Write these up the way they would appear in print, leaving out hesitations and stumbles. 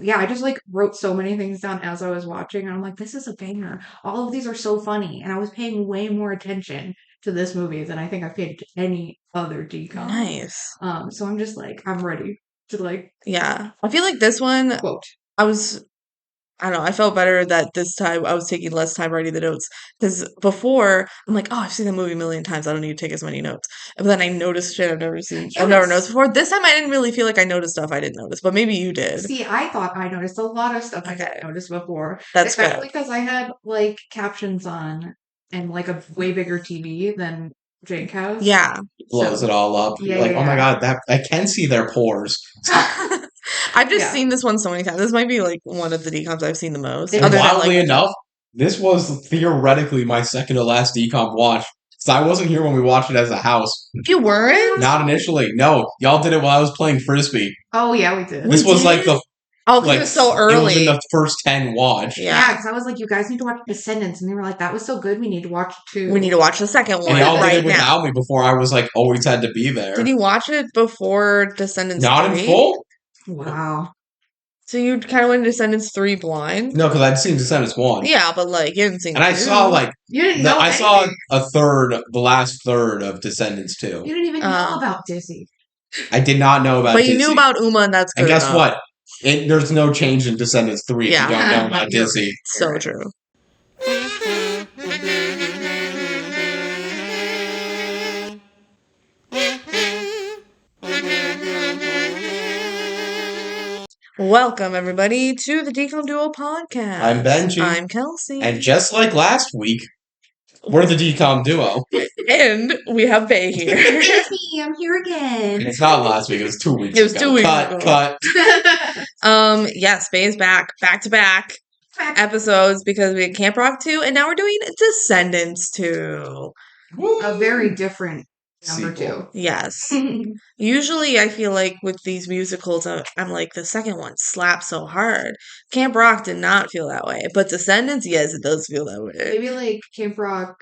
yeah, I just like wrote so many things down as I was watching, and I'm like, this is a banger. All of these are so funny, and I was paying way more attention to this movie than I think I've paid to any other DCOM. Nice. So I'm just like, I'm ready to like Yeah. I feel like this one, quote. I was I don't know. I felt better that this time I was taking less time writing the notes because before I'm like, oh, I've seen the movie a million times. I don't need to take as many notes. But then I noticed shit I've never noticed Yes. before. This time I didn't really feel like I noticed stuff I didn't notice, but maybe you did. See, I thought I noticed a lot of stuff I Okay, hadn't noticed before, that's good. especially because I had like captions on and like a way bigger TV than Jake has. Yeah. Blows it So all up. yeah, Like, oh my yeah, god, that I can see their pores. I've just yeah. seen this one so many times. This might be like one of the decoms I've seen the most, It And other is. than wildly like, enough, this was theoretically my second to last decomp watch. So I wasn't here when we watched it as a house. you weren't? Not initially. No, y'all did it while I was playing frisbee. Oh yeah, we did. This We was like did? the Oh, because like it was so it was in early. the first 10 watch. Yeah, Yeah. because I was like, you guys need to watch Descendants, and they were like, that was so good, we need to watch it We need too. to watch the second And one y'all did right it now. without me before I was like always had to be there. Did you watch it before Descendants Not 3? in full? Wow. So you kind of went Descendants 3 blind? No, because I'd seen Descendants 1. Yeah, but like you didn't seen And I 2. saw like You didn't know I saw anything. a third, the last third of Descendants 2. You didn't even know about Dizzy. I did not know about but you knew Dizzy. about Uma, and that's good And guess enough. what? There's no change in Descendants 3 if Yeah. you don't know about You're Dizzy. So right. true. Welcome everybody to the DCOM Duo podcast. I'm BenG. I'm Kelsey. And just like last week, we're the DCOM duo. And we have Bay here. It's me, I'm here again. And it's not last week, it was 2 weeks It was ago. 2 weeks cut, ago. cut. Yes, Bay is back to back episodes because we had Camp Rock 2 and now we're doing Descendants 2. A very different number Sequel. Yes. 2. Usually I feel like with these musicals, I'm like, the second one slaps so hard. Camp Rock did not feel that way. But Descendants, yes, it does feel that way. Maybe like Camp Rock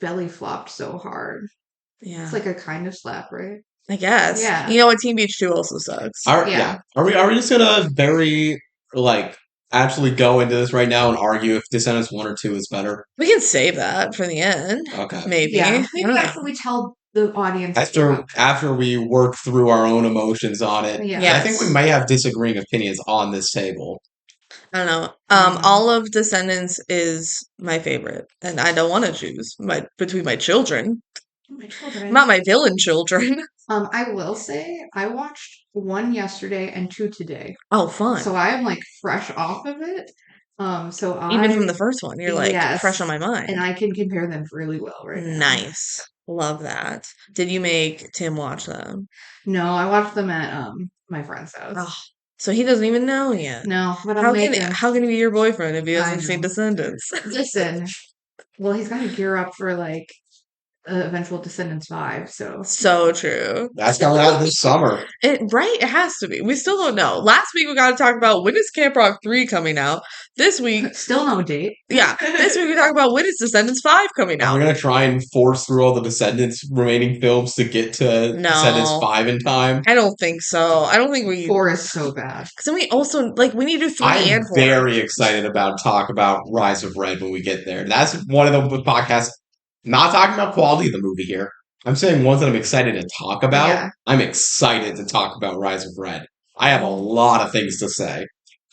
belly flopped so hard. Yeah. It's like a kind of slap, right? I guess. Yeah. You know what? Teen Beach 2 also sucks. Yeah. Are we just gonna actually go into this right now and argue if Descendants 1 or 2 is better? We can save that for the end. Okay. Maybe. Yeah. I Maybe don't know. after we tell the audience. After we work through our own emotions on it. Yeah. Yes. I think we may have disagreeing opinions on this table. I don't know. Mm. All of Descendants is my favorite, and I don't want to choose between my children, My children. not my villain children. I will say I watched 1 yesterday and 2 today. Oh, fun! So I am like fresh off of it. Even from the first one, you're like Yes. fresh on my mind. And I can compare them really well right now. Nice, love that. Did you make Tim watch them? No, I watched them at my friend's house. Oh, so he doesn't even know yet. No, but How I'm can making. how can he be your boyfriend if he I hasn't seen know. Descendants? Listen, well, he's got to gear up for like eventual Descendants 5. So true. That's coming out this summer. It has to be. We still don't know. Last week we got to talk about when is Camp Rock 3 coming out. This week, Still no date. yeah. This week we talk about when is Descendants 5 coming And we're out. gonna try and force through all the Descendants remaining films to get to No. Descendants 5 in time. I don't think so. I don't think we. 4 is so bad. Because then we also we need to do 3 I am and 4. very excited about talk about Rise of Red when we get there. That's one of the podcasts. Not talking about quality of the movie here. I'm saying ones that I'm excited to talk about. Yeah. I'm excited to talk about Rise of Red. I have a lot of things to say.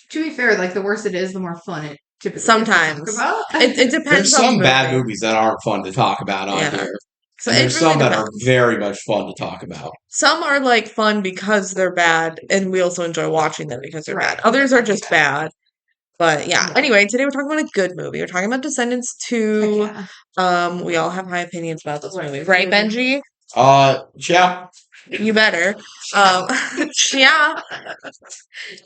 To be fair, like the worse it is, the more fun it typically Sometimes. is to talk about. It depends There's on some the bad movie. movies that aren't fun to talk about on Yeah. here. So And it there's really some that are depends. very much fun to talk about. Some are fun because they're bad, and we also enjoy watching them because they're Right. bad. Others are just bad. But yeah. Yeah. Anyway, today we're talking about a good movie. We're talking about Descendants 2. Yeah. We all have high opinions about this Right. movie, right, Benji? Yeah. You better. Yeah.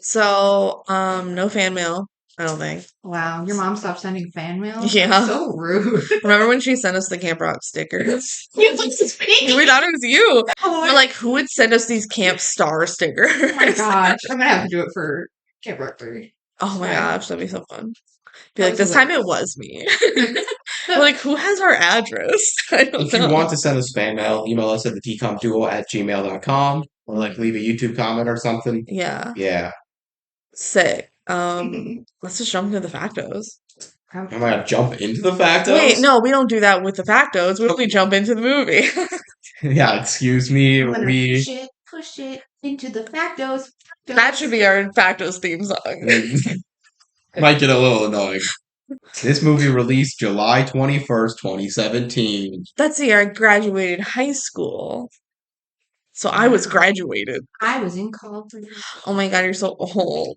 So, no fan mail, I don't think. Wow, your mom stopped sending fan mail? Yeah. That's so rude. Remember when she sent us the Camp Rock stickers? You look suspicious. We thought it was you. Oh We're like, who would send us these Camp Star stickers? Oh my gosh. I'm gonna have to do it for Camp Rock 3. Oh my Right. gosh, that'd be so fun. Be That like, was this time it hilarious. was me. We're like, who has our address? I don't If you know. want to send us fan mail, email us at thedcomduo@gmail.com or leave a YouTube comment or something. Yeah. Yeah. Sick. Let's just jump into the factos. Am I gonna jump into the factos? Wait, no, we don't do that with the factos. We only jump into the movie. Yeah, excuse me. I'm gonna We push it into the factos. That should be our factos theme song. might get a little annoying. This movie released July 21st, 2017. That's the year I graduated high school. So I was graduated. I was in college. Oh my god, you're so old.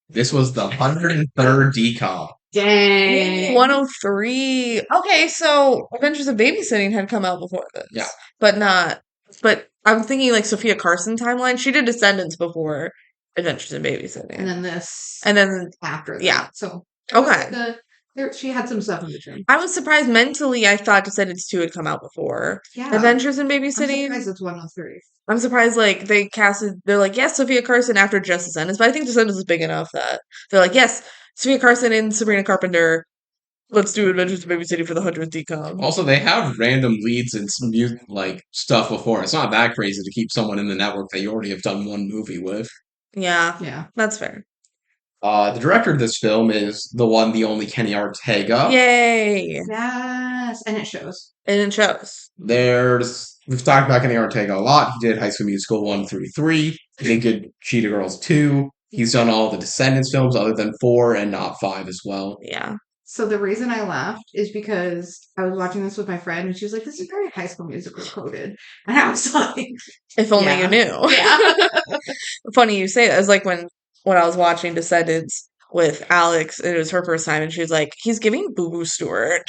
This was the 103rd DCOM. Dang. 103. Okay, so Adventures of Babysitting had come out before this. Yeah. But I'm thinking like Sophia Carson timeline. She did Descendants before Adventures in Babysitting. And then this. And then after that. yeah. So okay. She had some stuff in between. I was surprised mentally. I thought Descendants 2 had come out before. Yeah. Adventures in I'm Babysitting. surprised it's 103. I'm surprised like they casted. They're like, yes, Sophia Carson after just Descendants, but I think Descendants is big enough that they're like, yes, Sophia Carson and Sabrina Carpenter. Let's do Adventures in Babysitting for the 100th DCOM. Also, they have random leads and some like stuff before. It's not that crazy to keep someone in the network that you already have done one movie with. Yeah, that's fair. The director of this film is the one, the only Kenny Ortega. Yay! Yes, and it shows. And it shows. We've talked about Kenny Ortega a lot. He did High School Musical 1 through 3. He did Cheetah Girls 2. He's done all the Descendants films other than 4 and not 5 as well. Yeah. So the reason I laughed is because I was watching this with my friend and she was like, this is very High School Musical coded. And I was like, if only you knew. Yeah. Funny you say that. It was like when I was watching Descendants with Alex, and it was her first time, and she was like, he's giving Boo Boo Stewart.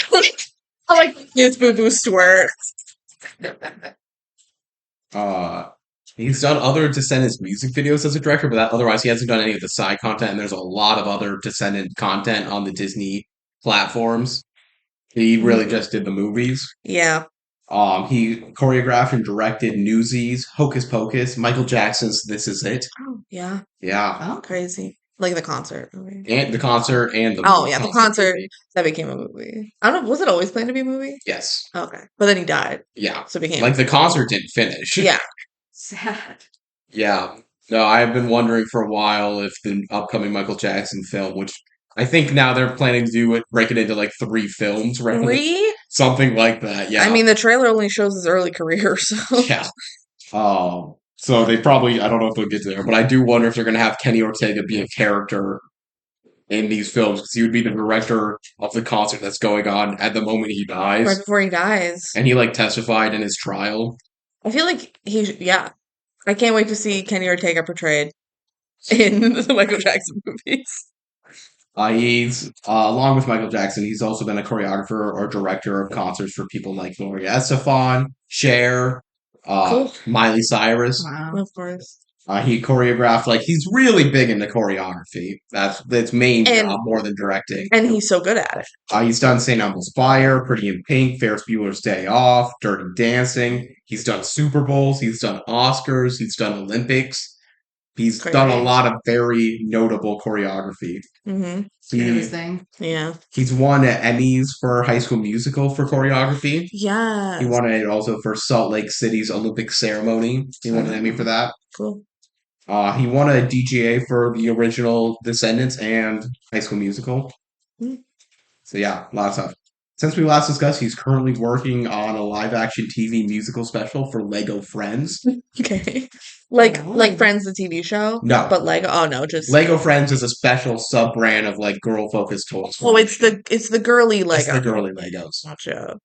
I'm like, it's Boo Boo Stewart. He's done other Descendants music videos as a director, but otherwise he hasn't done any of the side content, and there's a lot of other Descendant content on the Disney platforms. He really just did the movies. Yeah. He choreographed and directed Newsies, Hocus Pocus, Michael Jackson's This Is It. Oh, yeah. Yeah. Oh, crazy. Like the concert movie. And the concert and the Oh, yeah, the concert movie. that became a movie. I don't know, was it always planned to be a movie? Yes. Okay. But then he died. Yeah. So it became like the concert didn't finish. Yeah. Sad. Yeah. No, I've been wondering for a while if the upcoming Michael Jackson film, which I think now they're planning to do it, break it into like 3 films, right? 3? Something like that, yeah. I mean, the trailer only shows his early career, so. Yeah. So they probably, I don't know if they'll get there, but I do wonder if they're going to have Kenny Ortega be a character in these films, because he would be the director of the concert that's going on at the moment he dies. Right before he dies. And he, like, testified in his trial. I feel like yeah. I can't wait to see Kenny Ortega portrayed in the Michael Jackson movies. He's, along with Michael Jackson, he's also been a choreographer or director of concerts for people like Gloria Estefan, Cher, Cool. Miley Cyrus. Wow. Of course. He choreographed, like, he's really big into choreography. That's main And- job more than directing. And he's so good at it. He's done St. Elmo's Fire, Pretty in Pink, Ferris Bueller's Day Off, Dirty Dancing. He's done Super Bowls. He's done Oscars. He's done Olympics. He's done a lot of very notable choreography. Mm-hmm. His thing. Yeah. He's won Emmys for High School Musical for choreography. Yeah. He won it also for Salt Lake City's Olympic ceremony. He won an Emmy for that. Cool. He won a DGA for the original Descendants and High School Musical. Mm. So yeah, a lot of stuff. Since we last discussed, he's currently working on a live-action TV musical special for Lego Friends. Okay. Like Oh. Friends the TV show? No. But Lego? Oh no, just Lego Friends is a special sub-brand of like girl-focused toys. Oh, it's the girly Lego. It's the girly Legos. Gotcha.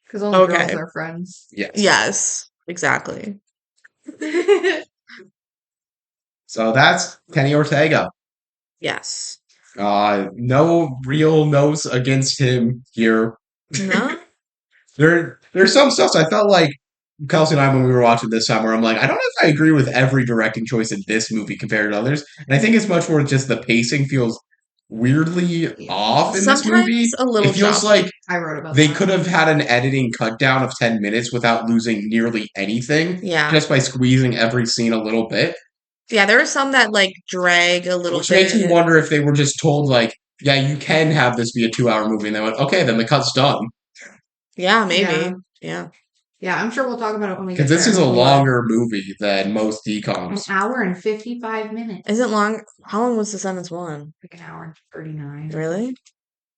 Because all the Okay. girls are friends. Yes. Yes, exactly. So that's Kenny Ortega. Yes. No real notes against him here. No? There's some stuff. So I felt like Kelsey and I, when we were watching this time, where I'm like, I don't know if I agree with every directing choice in this movie compared to others. And I think it's much more just the pacing feels weirdly off in this movie. Sometimes a little It feels choppy. like I wrote about they that. could have had an editing cut down of 10 minutes without losing nearly anything, Yeah. just by squeezing every scene a little bit. Yeah, there are some that like drag a little Which bit. makes me wonder if they were just told, like, yeah, you can have this be a 2-hour movie. And they went, okay, then the cut's done. Yeah, maybe. Yeah. Yeah. Yeah, I'm sure we'll talk about it when we get Because this there. is a But longer movie than most an DCOMs. hour and 55 minutes. Is it long? How long was Descendants 1? Like an hour and 39. Really?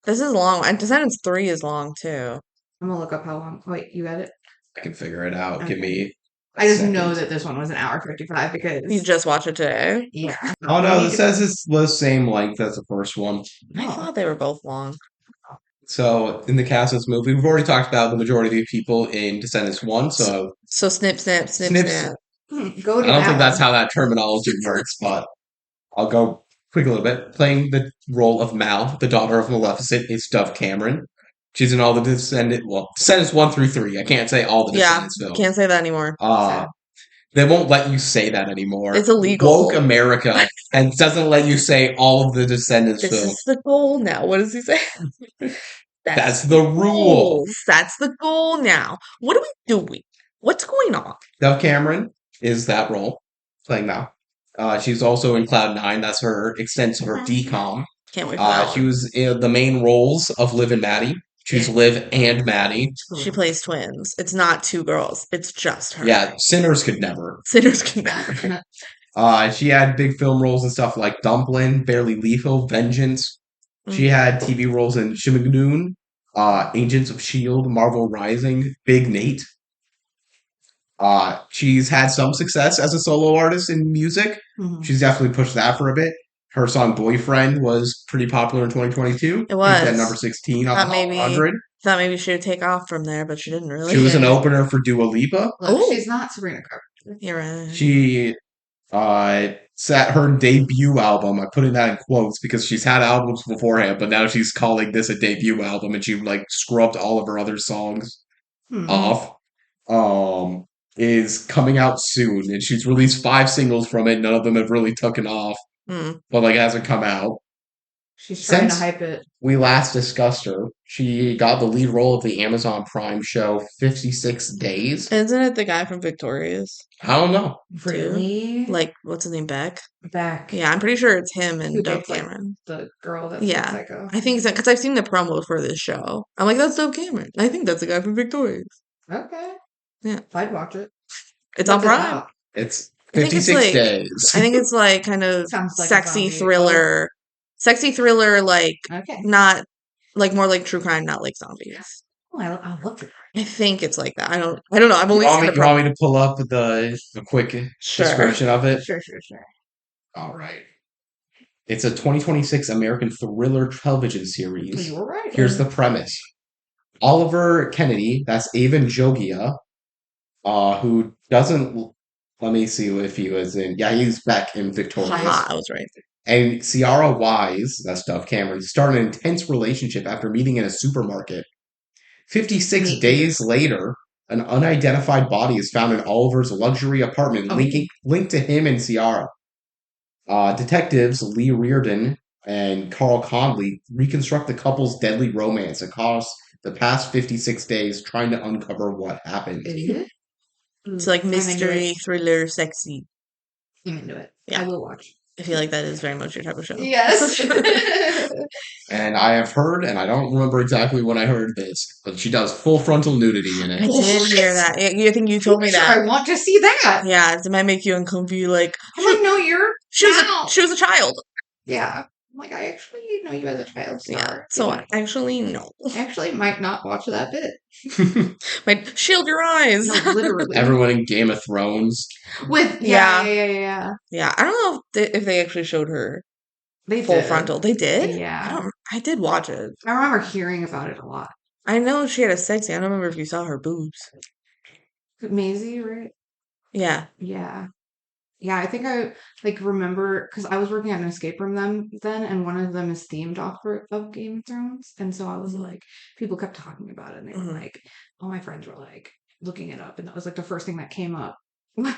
This is long. And Descendants 3 is long too. I'm gonna look up how long. Wait, you got it? I can figure it out. Give Okay. me a I just second. know that this one was an hour 55 because You just watched it today? yeah. Oh no, We it need says it's the same length as the first one. I Oh. thought they were both long. So in the cast of this movie, we've already talked about the majority of the people in Descendants 1, so So snip, snip, snip, Snips. snap. Go I to don't that think that's one. how that terminology works, but I'll go quick a little bit. Playing the role of Mal, the daughter of Maleficent, is Dove Cameron. She's in all the Descendants 1 through 3. I can't say all the Yeah, Descendants films. can't say that anymore. They won't let you say that anymore. It's illegal. Woke America and doesn't let you say all of the Descendants This films. is the goal now. What does he say? That's the rule. goals. That's the goal now. What are we doing? What's going on? Dove Cameron is that role, playing Mal. She's also in Cloud 9. That's her extent to her DCOM. Can't wait for that She one. was in the main roles of Liv and Maddie. She's Liv and Maddie. She plays twins. It's not two girls. It's just her. Yeah, Sinners could never. Sinners can never. She had big film roles and stuff like Dumplin', Barely Lethal, Vengeance. She had TV roles in Shimagnoon, Agents of S.H.I.E.L.D., Marvel Rising, Big Nate. She's had some success as a solo artist in music. Mhm. She's definitely pushed that for a bit. Her song Boyfriend was pretty popular in 2022. It was. Peaked at number 16 on Thought the maybe- 100. Thought maybe she would take off from there, but she didn't really. She was an opener for Dua Lipa. Look, Ooh. she's not Sabrina Carpenter. You're right. She set her debut album. I'm putting that in quotes because she's had albums beforehand, but now she's calling this a debut album, and she like scrubbed all of her other songs Hmm. off. Is coming out soon, and she's released 5 singles from it. None of them have really taken off, Mm. but like hasn't come out. She's trying Since to hype it. we last discussed her, she got the lead role of the Amazon Prime show 56 Days. Isn't it the guy from Victorious? I don't know. Really? Like, what's his name? Beck? Back. Yeah, I'm pretty sure it's him and Who Dove looks like Cameron. the girl that's Yeah. psycho. I think so, because I've seen the promo for this show. I'm like, that's Dove Cameron. I think that's the guy from Victorious. Okay. Yeah. I'd watch it. It's on What's it Prime. about? It's I think it's 56 like- days. I think it's like kind of Sounds like a sexy zombie. thriller. Sexy thriller, like Okay. not like more like true crime, not like zombies. Oh, I'll look for it. I think it's like that. I don't know. I've only You seen the want promo. me to pull up the quick Sure. description of it? Sure. All right. It's a 2026 American thriller television series. You were right. Here's the premise. Oliver Kennedy, that's Avon Jogia, who doesn't, let me see if he was in, yeah, he's back in Victorious. Haha, I was right. And Ciara Wise, that's Dove Cameron, start an intense relationship after meeting in a supermarket. 56 Neat. days later, an unidentified body is found in Oliver's luxury apartment, Oh. linked to him and Ciara. Detectives Lee Reardon and Carl Conley reconstruct the couple's deadly romance across the past 56 days, trying to uncover what happened. Is it? It's like I'm into mystery, it. thriller, sexy. I'm into it. Yeah. I will watch. I feel like that is very much your type of show. Yes. And I have heard, and I don't remember exactly when I heard this, but she does full frontal nudity in I it. did hear that. I think you told me Sure, that. I want to see that. Yeah, it might make you uncomfy. Like I'm like, no, you're. she Wow. was a child. Yeah. I'm like, I actually know you as a child star. Yeah. So actually, no. I actually might not watch that bit. Might shield your eyes. No, literally. Everyone in Game of Thrones. With yeah. Yeah, I don't know if they actually showed her They full did. frontal. They did. Yeah. I did watch it. I remember hearing about it a lot. I know she had a sexy. I don't remember if you saw her boobs. Maisie, right? Yeah. Yeah. Yeah, I think I like remember because I was working at an escape room then, and one of them is themed off of Game of Thrones, and so I was like, people kept talking about it, and they were like, all my friends were like looking it up, and that was like the first thing that came up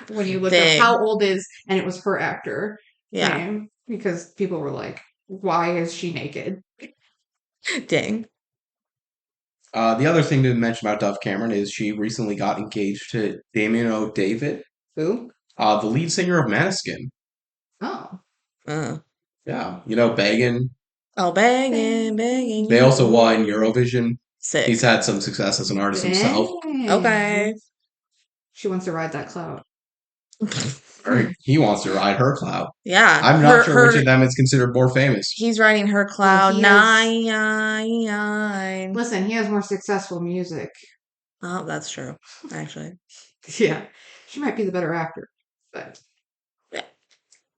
when you looked Dang. up how old is, and it was her actor Yeah. name because people were like, why is she naked? Dang. The other thing to mention about Dove Cameron is she recently got engaged to Damien O'David, Who? the lead singer of Maneskin. Oh, Yeah, you know, Beggin. Oh, banging. They also won Eurovision. Sick. He's had some success as an artist himself. dang. Okay. She wants to ride that cloud. Or he wants to ride her cloud. Yeah. I'm not sure which of them is considered more famous. He's riding her cloud he nine. Listen, he has more successful music. Oh, that's true, actually. Yeah. She might be the better actor, but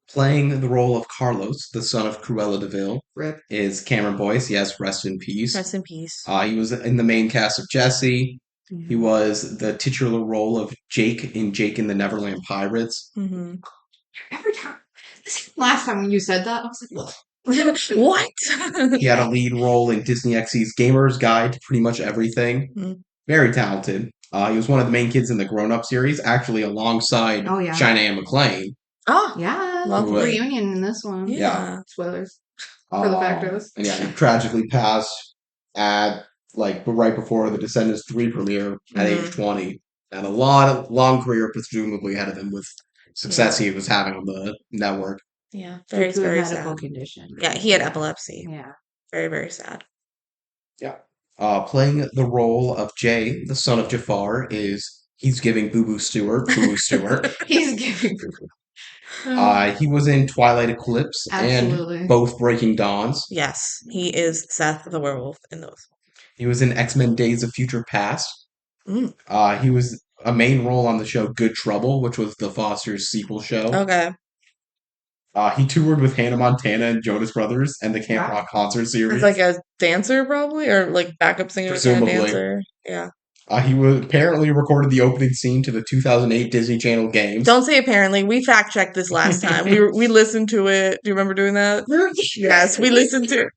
Playing the role of Carlos, the son of Cruella de Vil, rip. is Cameron Boyce. Yes, rest in peace. Rest in peace. He was in the main cast of Jesse. He was the titular role of Jake in Jake and the Neverland Pirates. Mm-hmm. Every time. Last time when you said that, I was like, What? He had a lead role in Disney XD's Gamer's Guide to pretty much everything. Mm. Very talented. He was one of the main kids in the Grown Up series, actually alongside Cheyenne McClain. Oh, yeah. lovely. Reunion in this one. Yeah. Spoilers for the Factos. And yeah, he tragically passed at right before the Descendants 3 premiere at age 20. And a long career presumably ahead of him with success he was having on the network. Yeah, very medical sad. Condition. Yeah, he had epilepsy. Yeah. Very, very sad. Yeah. Playing the role of Jay, the son of Jafar, he's giving Boo Boo Stewart. He's giving Boo Boo. He was in Twilight Eclipse and both Breaking Dawns. Yes, he is Seth the werewolf in those. He was in X-Men Days of Future Past. He was a main role on the show Good Trouble, which was the Foster's sequel show. Okay. He toured with Hannah Montana and Jonas Brothers and the Camp Rock concert series. It's like a dancer, probably, or like backup singer, presumably. Dancer. Yeah. He apparently recorded the opening scene to the 2008 Disney Channel games. Don't say apparently. We fact checked this last time. we listened to it. Do you remember doing that? Yes, we listened to it.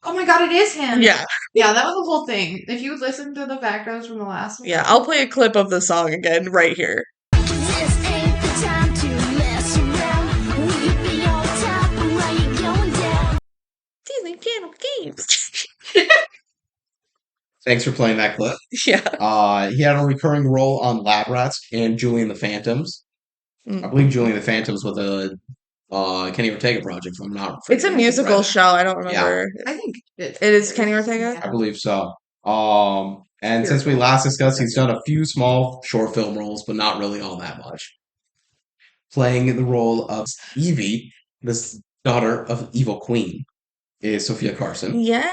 Oh my god, it is him. Yeah. Yeah, that was the whole thing. If you listen to the Factos from the last one. Yeah, I'll play a clip of the song again right here. This ain't the time to mess around. We be on top while you're going down. Disney Channel games. Thanks for playing that clip. Yeah. He had a recurring role on Lab Rats and Julie and the Phantoms. I believe Julie and the Phantoms was a Kenny Ortega project, if I'm not. It's a musical show. I don't remember. Yeah. I think it is Kenny Ortega. I believe so. And since we last discussed, he's done a few small short film roles, but not really all that much. Playing the role of Evie, this daughter of Evil Queen, is Sophia Carson. Yes.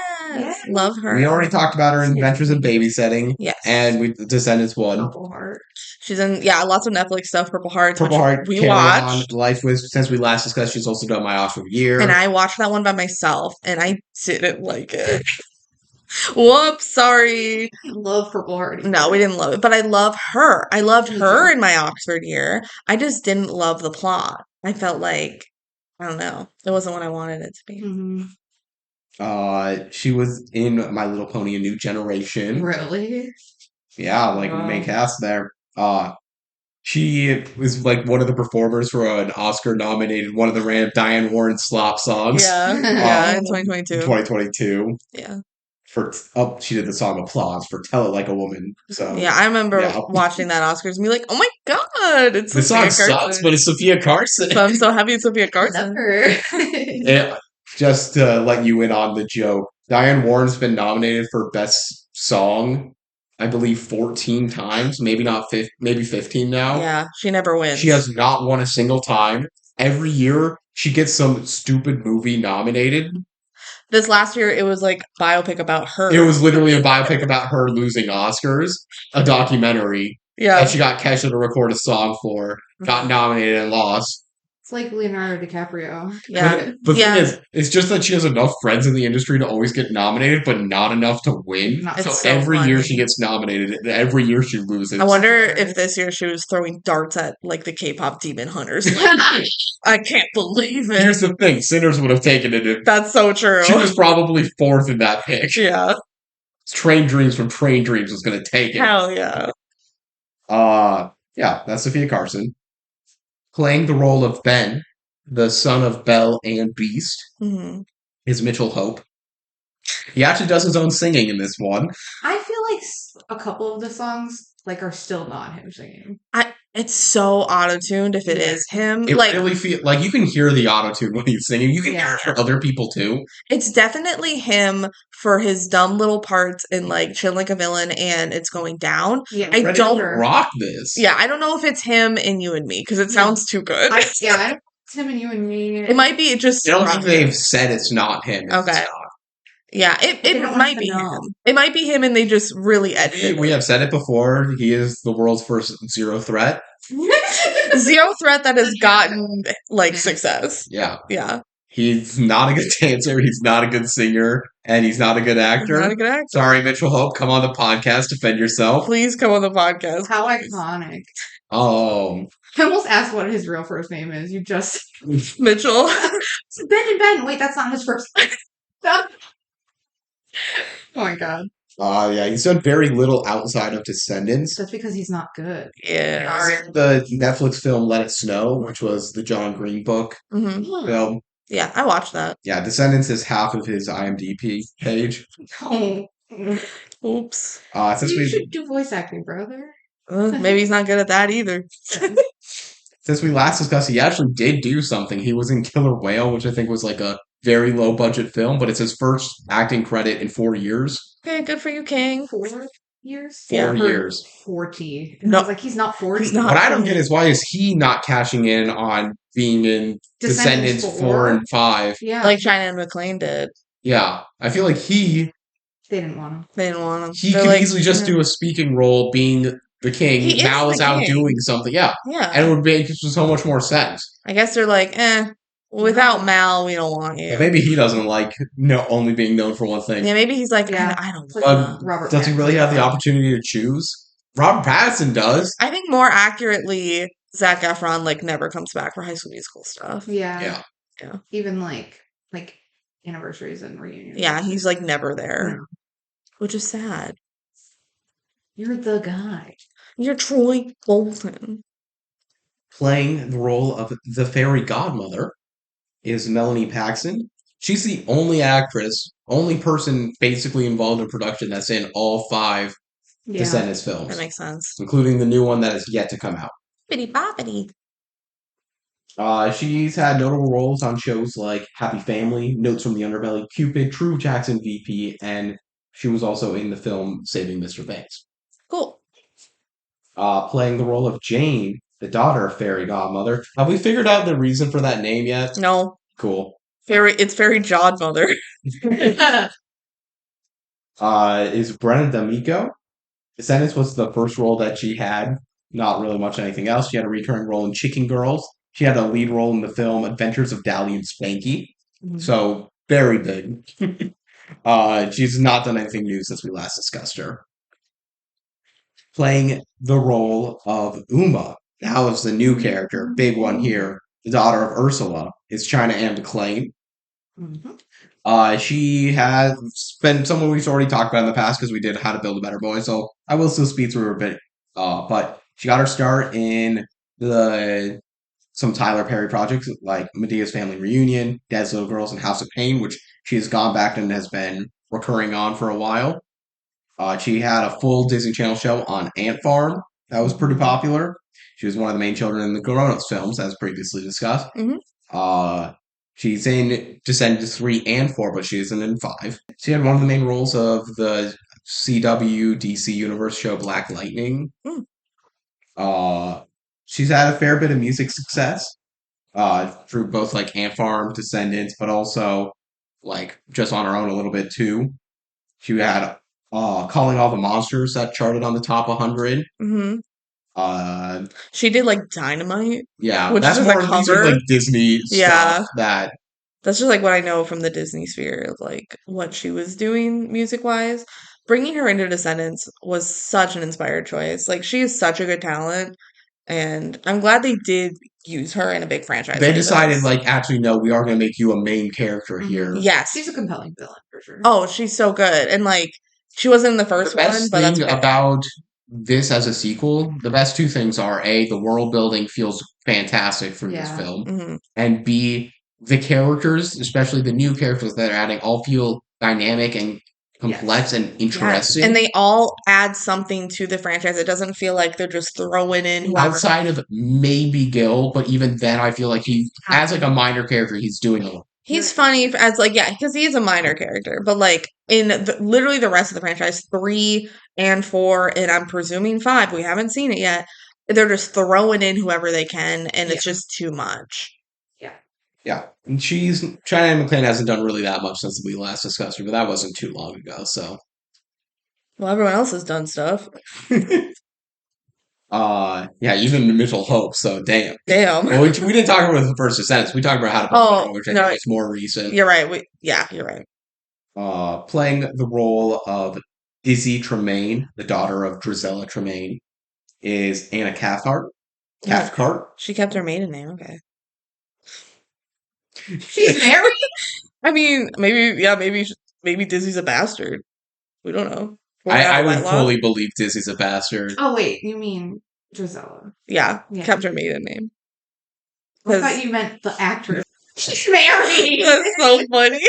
Love her. We already talked about her in Adventures in Babysitting. Yes. And Descendants 1. Purple Heart. She's in, lots of Netflix stuff. Purple Heart. Purple Heart. We watched. Life with, since we last discussed, she's also done My Oscar Year. And I watched that one by myself, and I didn't like it. Whoops, sorry. I love Purple Heart. No, we didn't love it, but I love her. I loved her in My Oxford Year. I just didn't love the plot. I felt like, I don't know, it wasn't what I wanted it to be. Mm-hmm. She was in My Little Pony: A New Generation. Really? Yeah, main cast there. She was one of the performers for an Oscar-nominated one of the random Diane Warren slop songs. Yeah, in 2022. 2022. Yeah. She did the song Applause for Tell It Like a Woman. So yeah, I remember watching that Oscars and be like, oh my god, it's Sophia Carson. Song sucks, but it's Sophia Carson. So I'm so happy it's Sophia Carson. Yeah, just to let you in on the joke, Diane Warren's been nominated for Best Song, I believe 14 times, maybe 15 now. Yeah, she never wins. She has not won a single time. Every year, she gets some stupid movie nominated. This last year, it was biopic about her. It was literally a biopic about her losing Oscars, a documentary. Yeah. And she got Kesha to record a song for, got nominated and lost. It's like Leonardo DiCaprio. Yeah. But the thing is, it's just that she has enough friends in the industry to always get nominated, but not enough to win. So every year she gets nominated, and every year she loses. I wonder if this year she was throwing darts at the K-pop demon hunters. I can't believe it. Here's the thing: Sinners would have taken it. That's so true. She was probably fourth in that pick. Yeah. Train Dreams from Train Dreams was going to take it. Hell yeah. Yeah, that's Sophia Carson. Playing the role of Ben, the son of Belle and Beast, is Mitchell Hope. He actually does his own singing in this one. I feel like a couple of the songs are still not him singing. It's so auto-tuned if it Yeah. is him. It Like, really feel like you can hear the auto-tune when he's singing. You can hear it for other people too. it's definitely him for his dumb little parts in, like, Chill Like a Villain and It's Going Down. Yeah, I Ready don't- to rock this. Yeah, I don't know if it's him in You and Me, because it sounds too good. I don't know, it's him and you and me. It might be just... I don't think they've said it's not him. It's Okay. not. Yeah, They it don't might have to be know. him. It might be him and they just really edited We it. have said it before. He is the world's first zero threat. Zero threat that has gotten, like, success. Yeah. Yeah. He's not a good dancer. He's not a good singer. And he's not a good actor. Not a good actor. Sorry, Mitchell Hope. Come on the podcast. Defend yourself. Please come on the podcast. How iconic. Oh. I almost asked what his real first name is. You just Mitchell. Ben and Ben. Wait, that's not his first name. Oh my god. Yeah, he's done very little outside of Descendants. That's because he's not good. Yeah. The Netflix film Let It Snow, which was the John Green book Hmm. film. Yeah, I watched that. Yeah, Descendants is half of his IMDb page. Oh. Oops. Since You we should do voice acting, brother. Maybe he's not good at that either. since we last discussed, he actually did do something. He was in Killer Whale, which I think was like a very low budget film, but it's his first acting credit in 4 years. Okay, good for you, King. 4 years? 4 Yeah. I heard years. 40. And No. I was like, he's not 40. He's not. What I don't get is why is he not cashing in on being in Descendants 4 and 5? Yeah. Like China and McClane did. Yeah, I feel like he they didn't want him. They didn't want him. could They're like, easily just do a speaking role being the king. He is Mal the is out king. doing something. Yeah. Yeah. And it would make so much more sense. I guess they're like, without Mal, we don't want you. But maybe he doesn't like only being known for one thing. Yeah, maybe he's like, Yeah. I don't. It's like But Robert does he really Pattinson. have the opportunity to choose? Robert Pattinson does. I think more accurately, Zac Efron like never comes back for High School Musical stuff. Yeah. Yeah. Even like anniversaries and reunions. Yeah, he's like never there, No. which is sad. You're the guy. You're Troy Bolton. Playing the role of the fairy godmother is Melanie Paxton. She's the only only person basically involved in production that's in all 5 Yeah. Descendants That films, makes sense. including the new one that is yet to come out. Bitty boppity. She's had notable roles on shows like Happy Family, Notes from the Underbelly, Cupid, True Jackson VP, and she was also in the film Saving Mr. Banks. Cool. Playing the role of Jane, the daughter of Fairy Godmother. Have we figured out the reason for that name yet? No, Cool. it's very Jodmother. Is Brenna D'Amico. Descendants was the first role that she had. Not really much anything else. She had a recurring role in Chicken Girls. She had a lead role in the film Adventures of Dally and Spanky. So, very big. She's not done anything new since we last discussed her. Playing the role of Uma. Now is the new character. Big one here. The daughter of Ursula is China Anne McClain. Mhm. She has been someone we've already talked about in the past because we did How to Build a Better Boy, so I will still speak through her a bit. But she got her start in some Tyler Perry projects like Medea's Family Reunion, Dad's Little Girls, and House of Pain, which she has gone back and has been recurring on for a while. She had a full Disney Channel show on Ant Farm that was pretty popular. She was one of the main children in the Grown-Ups films, as previously discussed. She's in Descendants 3 and 4, but she isn't in 5. She had one of the main roles of the CW DC Universe show Black Lightning. She's had a fair bit of music success through both like Ant Farm, Descendants, but also like just on her own a little bit too. She had Calling All the Monsters that charted on the top 100. She did like Dynamite. Yeah, Which that's is a more these are cover. like Disney Yeah. stuff that That's just like what I know from the Disney sphere of like what she was doing music wise. Bringing her into Descendants was such an inspired choice. Like she is such a good talent, and I'm glad they did use her in a big franchise. they like decided this. like actually no, we are going to make you a main character here. Yes. She's a compelling villain for sure. Oh, she's so good, and like she wasn't in the first The best one, but that's thing okay. about this as a sequel, the best two things are A, the world building feels fantastic for this Yeah. film, Mhm. and B, the characters, especially the new characters that are adding, all feel dynamic and complex and Yes. interesting. And they all add something to the franchise. It doesn't feel like they're just throwing in whoever. Outside of maybe Gil, but even then, I feel like he, as like a minor character, he's doing a lot. He's funny as like, yeah, because he is a minor character, but like in literally the rest of the franchise, 3 and 4, and I'm presuming 5, we haven't seen it yet. They're just throwing in whoever they can, and it's just too much. Yeah, and China McClain hasn't done really that much since we last discussed her, but that wasn't too long ago. So, Well, everyone else has done stuff. yeah, even Mitchell Hope. So, damn. Damn. Well, we didn't talk about the first Descendants. We talked about How to Perform, which I think is more recent. You're right. You're right. Playing the role of Izzy Tremaine, the daughter of Drizella Tremaine, is Anna Cathcart. Cathcart. She kept her maiden name. Okay. She's married? I mean, maybe Dizzy's a bastard. We don't know. I would fully believe Dizzy's a bastard. Oh, wait. You mean Drizella? Yeah, kept her maiden name. I thought you meant the actress. She's married! That's so funny.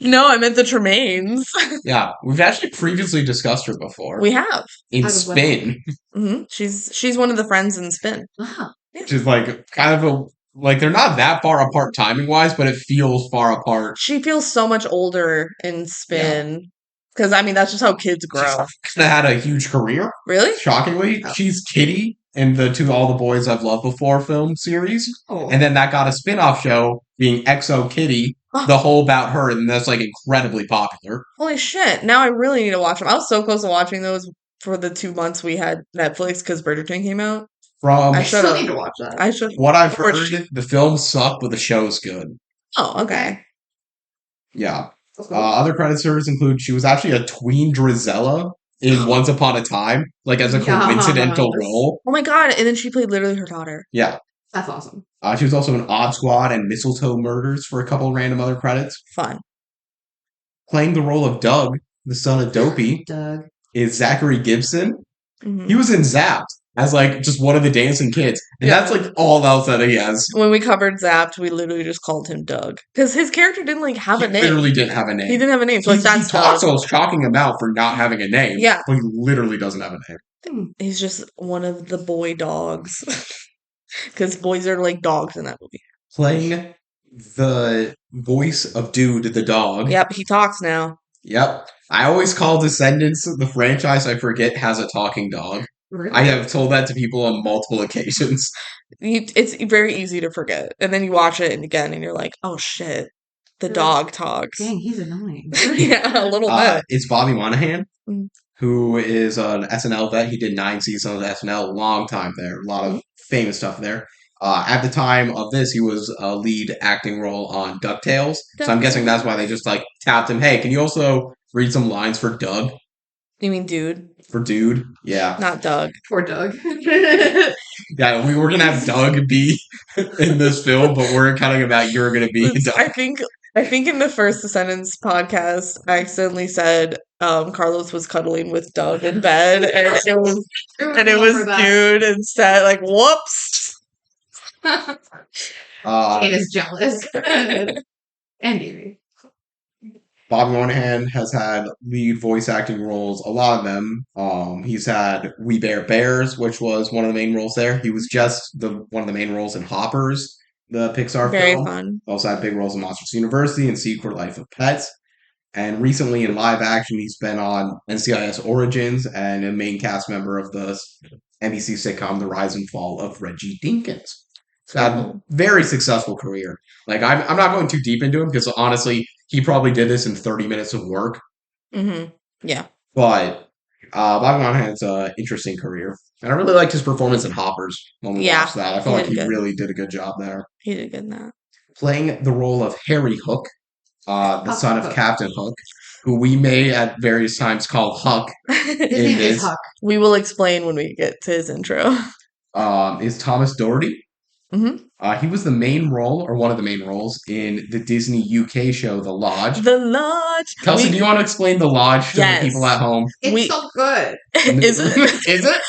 No, I meant the Tremaines. Yeah, we've actually previously discussed her before. We have. In Spin. Mm-hmm. She's one of the friends in Spin. Uh-huh. Which is like kind of a... Like, they're not that far apart timing-wise, but it feels far apart. She feels so much older in Spin. Because, I mean, that's just how kids grow. She's had a huge career. Really? Shockingly. Oh. She's Kitty in the To All the Boys I've Loved Before film series. Oh. And then that got a spin-off show being XO Kitty, the whole about her, and that's, like, incredibly popular. Holy shit. Now I really need to watch them. I was so close to watching those for the 2 months we had Netflix because Bridgerton came out. I still need to watch that. What I've heard, the films suck, but the show's good. Oh, okay. Yeah. Other credit servers include she was actually a tween Drizella in Once Upon a Time, like as a coincidental role. Oh my god! And then she played literally her daughter. Yeah, that's awesome. She was also in Odd Squad and Mistletoe Murders for a couple random other credits. Fun. Playing the role of Doug, the son of Dopey, is Zachary Gibson. Mm-hmm. He was in Zapped as like just one of the dancing kids, and that's like all else that he has. When we covered Zapped, we literally just called him Doug because his character didn't like have a name. He literally didn't have a name. He didn't have a name, so he talks all shocking about for not having a name. Yeah, but he literally doesn't have a name. He's just one of the boy dogs because boys are like dogs in that movie. Playing the voice of Dude the dog. Yep, he talks now. Yep. I always call Descendants the franchise I forget has a talking dog. Really? I have told that to people on multiple occasions. It's very easy to forget. And then you watch it again and you're like, oh shit, the dog talks. Dang, he's annoying. Yeah, a little bit. It's Bobby Monahan, who is an SNL vet. He did 9 seasons of SNL, long time there. A lot of famous stuff there. At the time of this, he was a lead acting role on DuckTales. So I'm guessing that's why they just like tapped him. Hey, can you also read some lines for Doug? You mean Dude? For Dude, yeah. Not Doug. Poor Doug. Yeah, we were going to have Doug be in this film, but we're cutting about you're going to be Doug. I think in the first Descendants podcast, I accidentally said Carlos was cuddling with Doug in bed, and it was Dude instead. Like, whoops. Jane is jealous. And Davey. Bobby Monahan has had lead voice acting roles, a lot of them. He's had We Bare Bears, which was one of the main roles there. He was just one of the main roles in Hoppers, the Pixar film. Very fun. Also had big roles in Monsters University and Secret Life of Pets. And recently in live action, he's been on NCIS Origins and a main cast member of the NBC sitcom The Rise and Fall of Reggie Dinkins. So had a very successful career. Like, I'm not going too deep into him because honestly, he probably did this in 30 minutes of work. Mm-hmm. Yeah. But Bobby Monahan's an interesting career. And I really liked his performance in Hoppers when we watched that. I felt like he really did a good job there. He did good in that. Playing the role of Harry Hook, the son of Captain Hook, who we may at various times call Huck. His name is Huck. We will explain when we get to his intro. Is Thomas Doherty. Mm-hmm. He was the main role, or one of the main roles, in the Disney UK show The Lodge. The Lodge. Kelsey, do you want to explain The Lodge to the people at home? It's so good. Is it? Is it?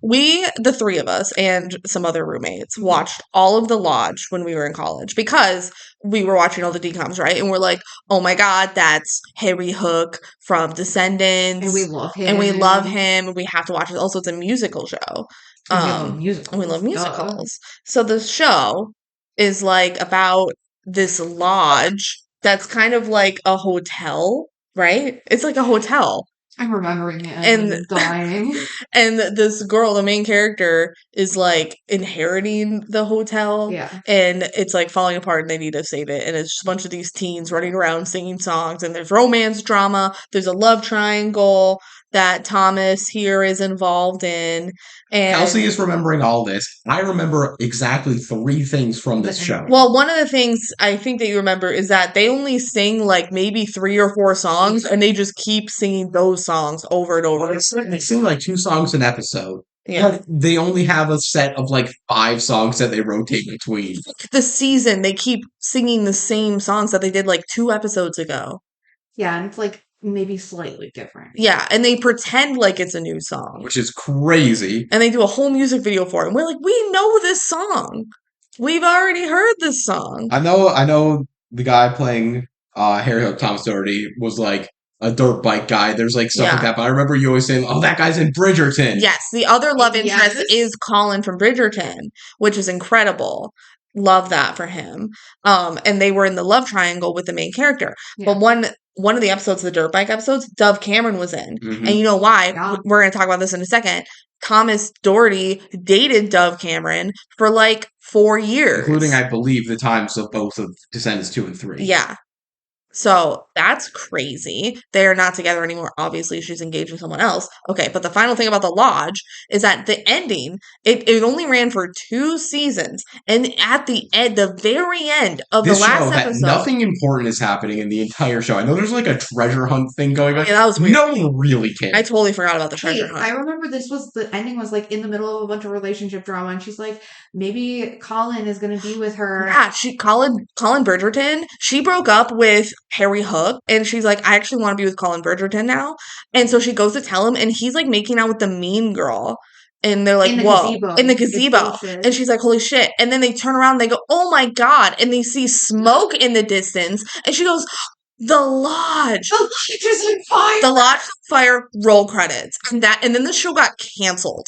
We, the three of us and some other roommates, watched all of The Lodge when we were in college because we were watching all the DCOMs, right? And we're like, oh my God, that's Harry Hook from Descendants. And we love him. And we love him. And we have to watch it. Also, it's a musical show. And we love musicals. And we love musicals. So the show is like about this lodge that's kind of like a hotel, right? It's like a hotel. I'm remembering it And dying. And this girl, the main character, is like inheriting the hotel. Yeah. And it's like falling apart and they need to save it. And it's just a bunch of these teens running around singing songs. And there's romance drama. There's a love triangle that Thomas here is involved in. And Kelsey is remembering all this. I remember exactly 3 things from this show. well, one of the things I think that you remember is that they only sing like maybe 3 or 4 songs and they just keep singing those songs over and over. They sing like 2 songs an episode. Yeah. But they only have a set of like 5 songs that they rotate between. The season, they keep singing the same songs that they did like 2 episodes ago. Yeah, and it's like maybe slightly different. Yeah, and they pretend like it's a new song. Which is crazy. And they do a whole music video for it. And we're like, we know this song. We've already heard this song. I know the guy playing Harry Hook, Thomas Doherty, was like a dirt bike guy. There's like stuff like that. But I remember you always saying, oh, that guy's in Bridgerton. Yes, the other love interest Yes. is Colin from Bridgerton, which is incredible. Love that for him. And they were in the love triangle with the main character. Yeah. But one of the episodes, the dirt bike episodes, Dove Cameron was in. Mhm. And you know why? Yeah. We're going to talk about this in a second. Thomas Doherty dated Dove Cameron for like 4 years. Including, I believe, the times of both of Descendants 2 and 3. Yeah. So that's crazy. They are not together anymore. Obviously, she's engaged with someone else. Okay, but the final thing about The Lodge is that the ending, it only ran for 2 seasons. And at the end, the very end of This the last show that episode. nothing important is happening in the entire show. I know there's like a treasure hunt thing going on. Yeah, that was weird. No one really cares. I totally forgot about the Hey, treasure hunt. I remember the ending was like in the middle of a bunch of relationship drama, and she's like, maybe Colin is going to be with her. Yeah, Colin Bridgerton, she broke up with Harry Hook, and she's like, I actually want to be with Colin Bridgerton now. And so she goes to tell him, and he's like making out with the mean girl. And they're like, In the whoa, gazebo. in the It's gazebo. bullshit. And she's like, holy shit. And then they turn around and they go, oh my God. And they see smoke in the distance. And she goes, the lodge. The lodge is on fire. The lodge on fire, roll credits. And then the show got canceled.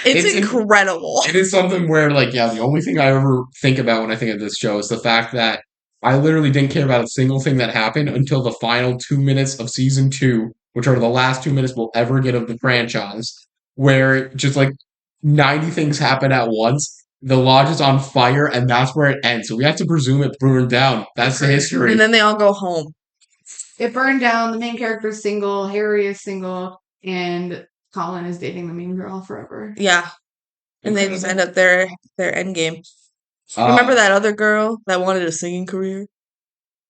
It's incredible. It is something where, like, yeah, the only thing I ever think about when I think of this show is the fact that I literally didn't care about a single thing that happened until the final 2 minutes of season 2, which are the last 2 minutes we'll ever get of the franchise, where just like 90 things happen at once. The lodge is on fire, and that's where it ends. So we have to presume it burned down. That's the history. And then they all go home. It burned down. The main character's single. Harry is single, and Colin is dating the mean girl forever. Yeah. And they just end up their end game. Uh, Remember that other girl that wanted a singing career?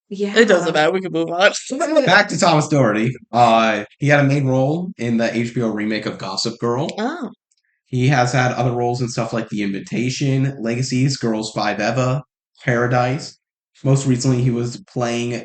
Yeah, It doesn't matter. We can move on. Back to Thomas Doherty. He had a main role in the HBO remake of Gossip Girl. Oh. He has had other roles in stuff like The Invitation, Legacies, Girls 5 Eva, Paradise. Most recently, he was playing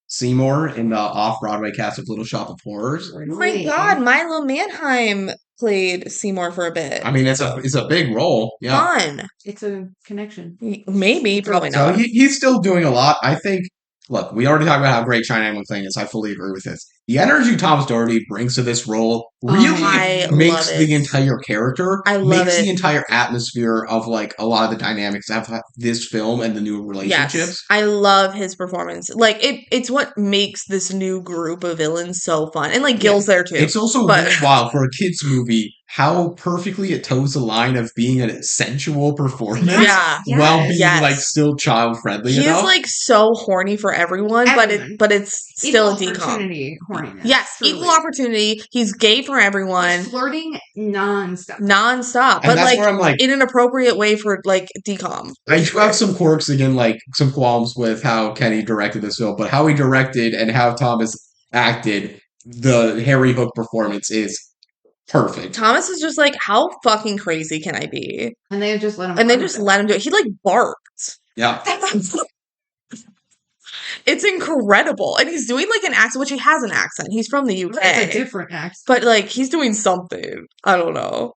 Seymour in the off-Broadway cast of Little Shop of Horrors. Oh my God, Milo Manheim played Seymour for a bit. I mean, it's a big role. Yeah. Fun. It's a connection. Maybe, probably So not. he's still doing a lot. I think, look, we already talked about how great China Angling Thing is. I fully agree with this. The energy Thomas Doherty brings to this role really I makes love the it. entire character, I love makes it. the entire atmosphere of like a lot of the dynamics of this film and the new relationships. Yes, I love his performance. Like it's what makes this new group of villains so fun, and like Gil's there too. It's also but- really wild for a kids movie how perfectly it toes the line of being a sensual performance Yeah, while being Yes. like still child friendly. he's enough. like so horny for everyone, Everyone. but it's still Equal a decom. opportunity horniness. Yes, truly. equal opportunity. He's gay for everyone, Flirting nonstop. nonstop, And but that's like where I'm like, in an appropriate way for like decom. I do have some quirks again, like some qualms with how Kenny directed this film, but how he directed and how Thomas acted the Harry Hook performance is perfect. Thomas is just like, how fucking crazy can I be? And they just let him. And they run just with it. let him do it. He like barked. Yeah. It's incredible. And he's doing like an accent, which he has an accent. He's from the UK. It's a different accent. But like he's doing something. I don't know.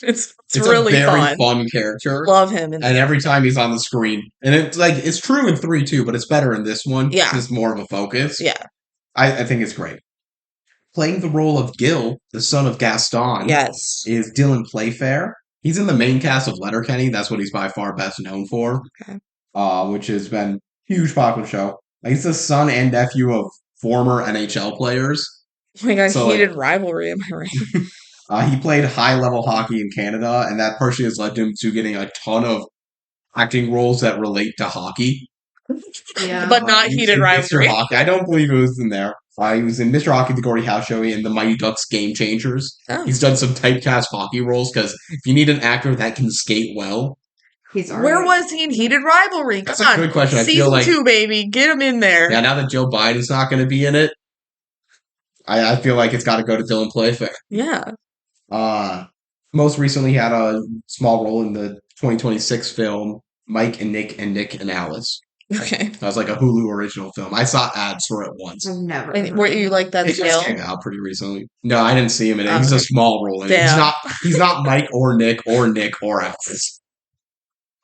It's It's really a very fun. fun character. Love him. And every time he's on the screen, and it's like it's true in 3 too, but it's better in this one. Yeah. It's more of a focus. Yeah. I think it's great. Playing the role of Gil, the son of Gaston, Yes. is Dylan Playfair. He's in the main cast of Letterkenny. That's what he's by far best known for. Okay. Which has been a huge popular show. He's the son and nephew of former NHL players. Oh my god, So, heated rivalry, am I right? He played high-level hockey in Canada, and that partially has led him to getting a ton of acting roles that relate to hockey. Yeah. But not He was heated in rivalry. Mr. Hockey. I don't believe it was in there. He was in Mr. Hockey, the Gordie Howe Show, and the Mighty Ducks Game Changers. Oh. He's done some typecast hockey roles, because if you need an actor that can skate well, He's Where already. was he in heated rivalry? That's Come a on. good question. I feel Season like 2, baby. Get him in there. yeah, now that Joe Biden's not going to be in it, I feel like it's got to go to Dylan Playfair. Yeah. Most recently, he had a small role in the 2026 film Mike and Nick and Alice. Okay. That was like a Hulu original film. I saw ads for it once. I've never. And were you like that It still? just came out pretty recently. No, I didn't see him in it. It was a Okay. small role in it. Damn. He's not Mike or Nick or Alice.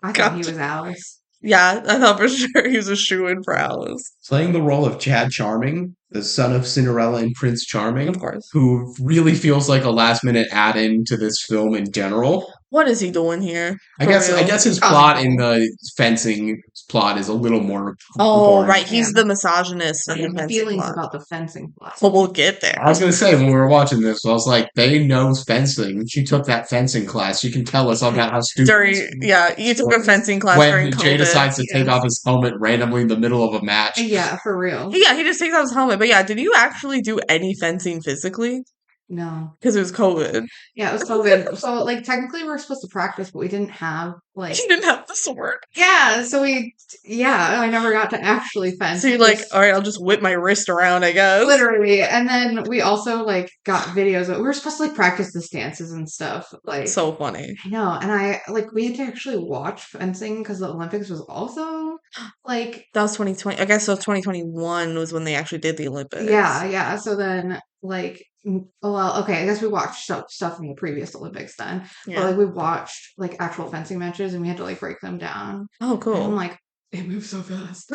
I thought he was Alice. Yeah, I thought for sure he was a shoo-in for Alice. Playing the role of Chad Charming, the son of Cinderella and Prince Charming, Of course. who really feels like a last-minute add-in to this film in general. What is he doing here? I For guess real? his plot in the fencing plot is a little more Oh, important. right. He's Yeah. the misogynist I in the have fencing feelings plot. about the fencing plot. But we'll get there. I was gonna say when we were watching this, I was like, "They know fencing. She took that fencing class. She can tell us about how stupid." You took a fencing class when during Jay COVID. decides to take Yeah. off his helmet randomly in the middle of a match. Yeah, for real. Yeah, he just takes off his helmet. But yeah, did you actually do any fencing physically? No. Because it was COVID. Yeah, it was COVID. So, like, technically we were supposed to practice, but we didn't have, like... He didn't have the sword. Yeah, so I never got to actually fence. So you're like, Just all right, I'll just whip my wrist around, I guess. literally. And then we also, like, got videos. We were supposed to, like, practice the stances and stuff. Like, So funny. I know. And we had to actually watch fencing because the Olympics was also, like... That was 2020. I guess so 2021 was when they actually did the Olympics. Yeah. So then, like... Well, okay, I guess we watched stuff from the previous Olympics then. Yeah. But, like, we watched, like, actual fencing matches and we had to, like, break them down. Oh, And I'm cool. like, it moves so fast.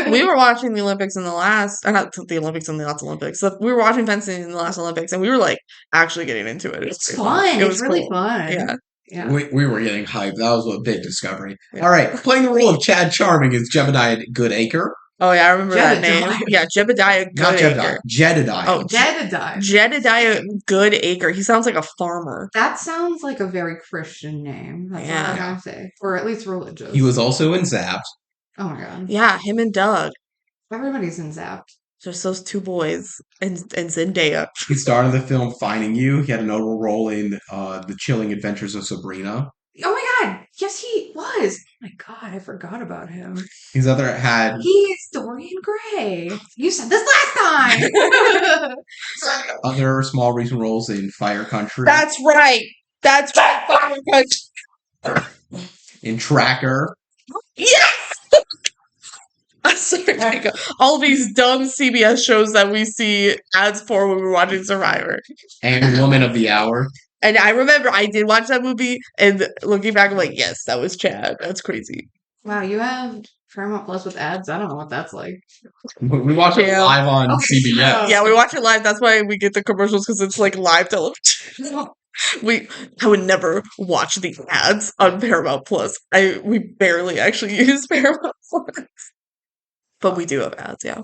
We were watching the Olympics in the last, or not the Olympics in the last Olympics. We were watching fencing in the last Olympics, and we were like actually getting into it. It's pretty fun. It It's was really cool. fun. Yeah. Yeah. We were getting hyped. That was a big discovery. Yeah. All right, playing the role of Chad Charming is Jebediah Goodacre. Oh yeah, I remember that Jedediah. name. Yeah, Jebediah Not Jebediah. Goodacre. Jedediah. Oh, Jedediah. Jedediah Goodacre. He sounds like a farmer. That sounds like a very Christian name. That's all I Yeah. gotta say. Or at least religious. He was also in Zapped. Oh my god. Yeah, him and Doug. Everybody's in Zapped. Just those two boys and Zendaya. He starred in the film Finding You. He had a notable role in The Chilling Adventures of Sabrina. Oh my god. Yes, he was. Oh my god, I forgot about him. His other had He's Dorian Gray. You said this last time. other small recent roles in Fire Country, That's right. That's right. in Tracker, Yes! I'm sorry, Micah. All these dumb CBS shows that we see ads for when we're watching Survivor. and Woman of the Hour. And I remember I did watch that movie, and looking back, I'm like, yes, that was Chad. That's crazy. Wow, you have Paramount Plus with ads? I don't know what that's like. We watched it Yeah. live on Oh, CBS. Oh. Yeah, we watch it live. That's why we get the commercials, because it's like live television. I would never watch the ads on Paramount Plus. We barely actually use Paramount Plus. But we do have ads, yeah.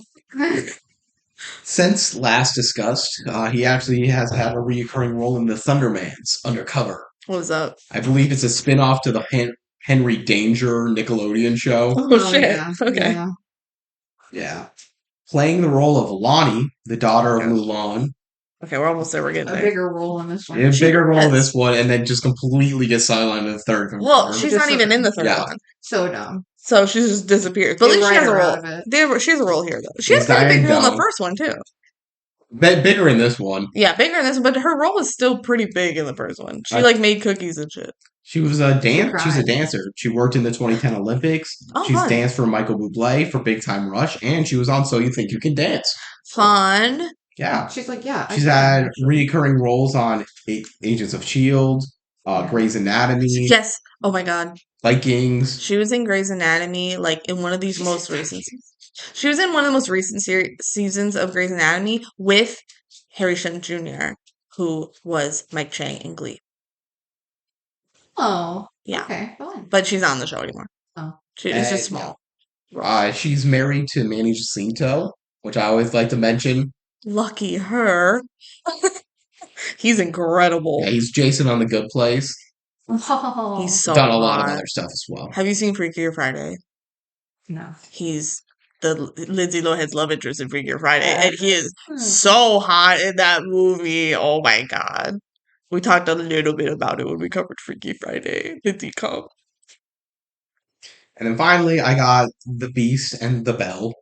Since last discussed, he actually has had a recurring role in the Thundermans Undercover. What was up? I believe it's a spin-off to the Henry Danger Nickelodeon show. Oh, shit. yeah. Okay. Yeah. Yeah. Playing the role of Lonnie, the daughter of Mulan. Okay, we're almost there. We're getting A there. bigger role in this one. A bigger role in does. this one, and then just completely gets sidelined in the third. Well, she's Just not even in the third Yeah. one. So dumb. So she just disappears. But at They least she write has a her role. out of it. She has a role here, though. She has Is a pretty big Diane role in the dumb? first one, too. Bigger in this one. Yeah, bigger in this, but her role is still pretty big in the first one. She like made cookies and shit. She was a She's a cried. dancer. She worked in the 2010 Olympics. Oh, She's fun. danced for Michael Bublé for Big Time Rush, and she was on So You Think You Can Dance. Fun. Yeah. She's like, yeah. I She's can had actually. recurring roles on Agents of S.H.I.E.L.D., Yeah. Grey's Anatomy, Yes. Oh my god. Vikings. She was in Grey's Anatomy, like in one of these most recent. She was in one of the most recent seasons of Grey's Anatomy with Harry Sheen Jr., who was Mike Chang in Glee. Oh. Yeah. Okay. Fine. But she's not on the show anymore. Oh. It's just small. She's married to Manny Jacinto, which I always like to mention. Lucky her. He's incredible. Yeah, he's Jason on The Good Place. Oh. He's so Done a lot of hot. other stuff as well. Have you seen Freakier Friday? No. He's the Lindsay Lohan's love interest in Freakier Friday, and he is so hot in that movie. Oh my god. We talked a little bit about it when we covered Freaky Friday, the DCOM. And then finally, I got The Beast and the Bell.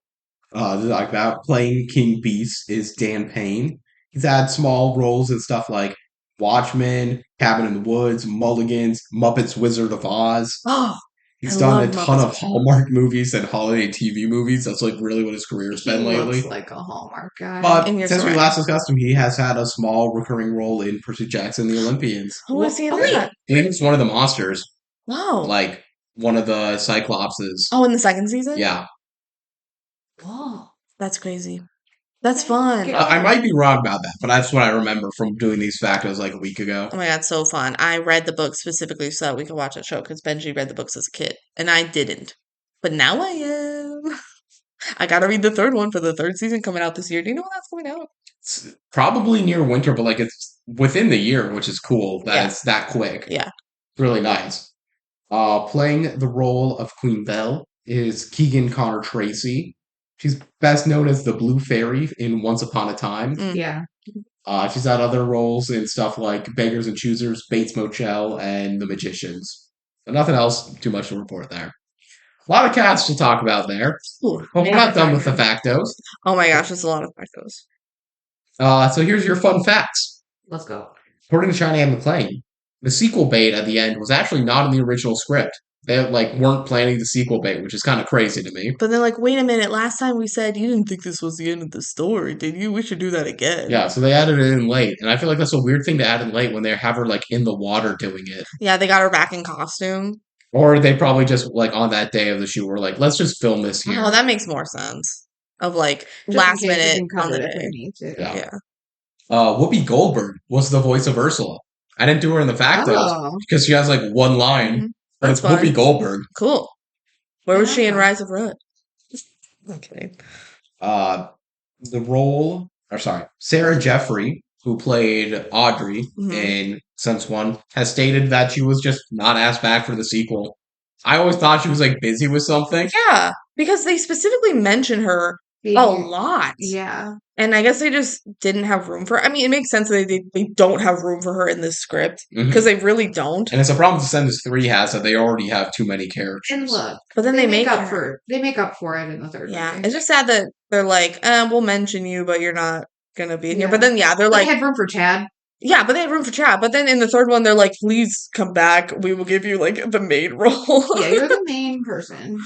Like that, playing King Beast is Dan Payne. He's had small roles in stuff like Watchmen, Cabin in the Woods, Mulligans, Muppets Wizard of Oz. Oh, He's I done a love ton Muppets of Hallmark movies and holiday TV movies. That's like really what his career's He been lately. looks like a Hallmark guy. But And you're since we correct. last discussed him, he has had a small recurring role in Percy Jackson and the Olympians. who was he in Oh, that? yeah. I think he's one of the monsters, Wow. like one of the Cyclopses. Oh, in the second season? Yeah. Whoa. That's crazy. That's fun. Yeah. I might be wrong about that, but that's what I remember from doing these factos like a week ago. Oh my god, so fun. I read the book specifically so that we could watch that show because BenG read the books as a kid, and I didn't. But now I am. I gotta read the third one for the third season coming out this year. Do you know when that's coming out? It's probably near winter, but like it's within the year, which is cool that Yeah. it's that quick. Yeah. Really nice. Playing the role of Queen Belle is Keegan Connor Tracy. She's best known as the Blue Fairy in Once Upon a Time. Yeah. She's had other roles in stuff like Beggars and Choosers, Bates Motel, and The Magicians. But nothing else too much to report there. A lot of cats to talk about there. Ooh. But we're not done with the factos. Oh my gosh, that's a lot of factos. So here's your fun facts. Let's go. According to Cheyenne McLean, the sequel bait at the end was actually not in the original script. They weren't planning the sequel bait, which is kind of crazy to me. But then, like, wait a minute. Last time we said you didn't think this was the end of the story, did you? We should do that again. Yeah, so they added it in late, and I feel like that's a weird thing to add in late when they have her in the water doing it. Yeah, they got her back in costume. Or they probably just on that day of the shoot were like, let's just film this here. Oh, that makes more sense. Of like Just last in case you minute can on cover the it if we day. need to. Yeah. Yeah. Whoopi Goldberg was the voice of Ursula. I didn't do her in the factos Oh. because she has one line, Mhm. but it's That's fun. Whoopi Goldberg. Cool. Where was she in Yeah. Rise of Rud? Okay. Sarah Jeffrey, who played Audrey Mhm. in Sense 1, has stated that she was just not asked back for the sequel. I always thought she was busy with something. Yeah, because they specifically mention her a lot. Yeah. And I guess they just didn't have room for her. I mean, it makes sense that they don't have room for her in this script Mhm. because they really don't. And it's a problem Descendants 3 has that they already have too many characters. And look, But then they make up her. for it in the third Yeah, movie. it's just sad that they're like, we'll mention you, but you're not gonna be in here. Yeah. But then, yeah, they're They like, had room for Chad. yeah, but they had room for Chad. But then in the third one, they're like, please come back. We will give you the main role. Yeah, you're the main person.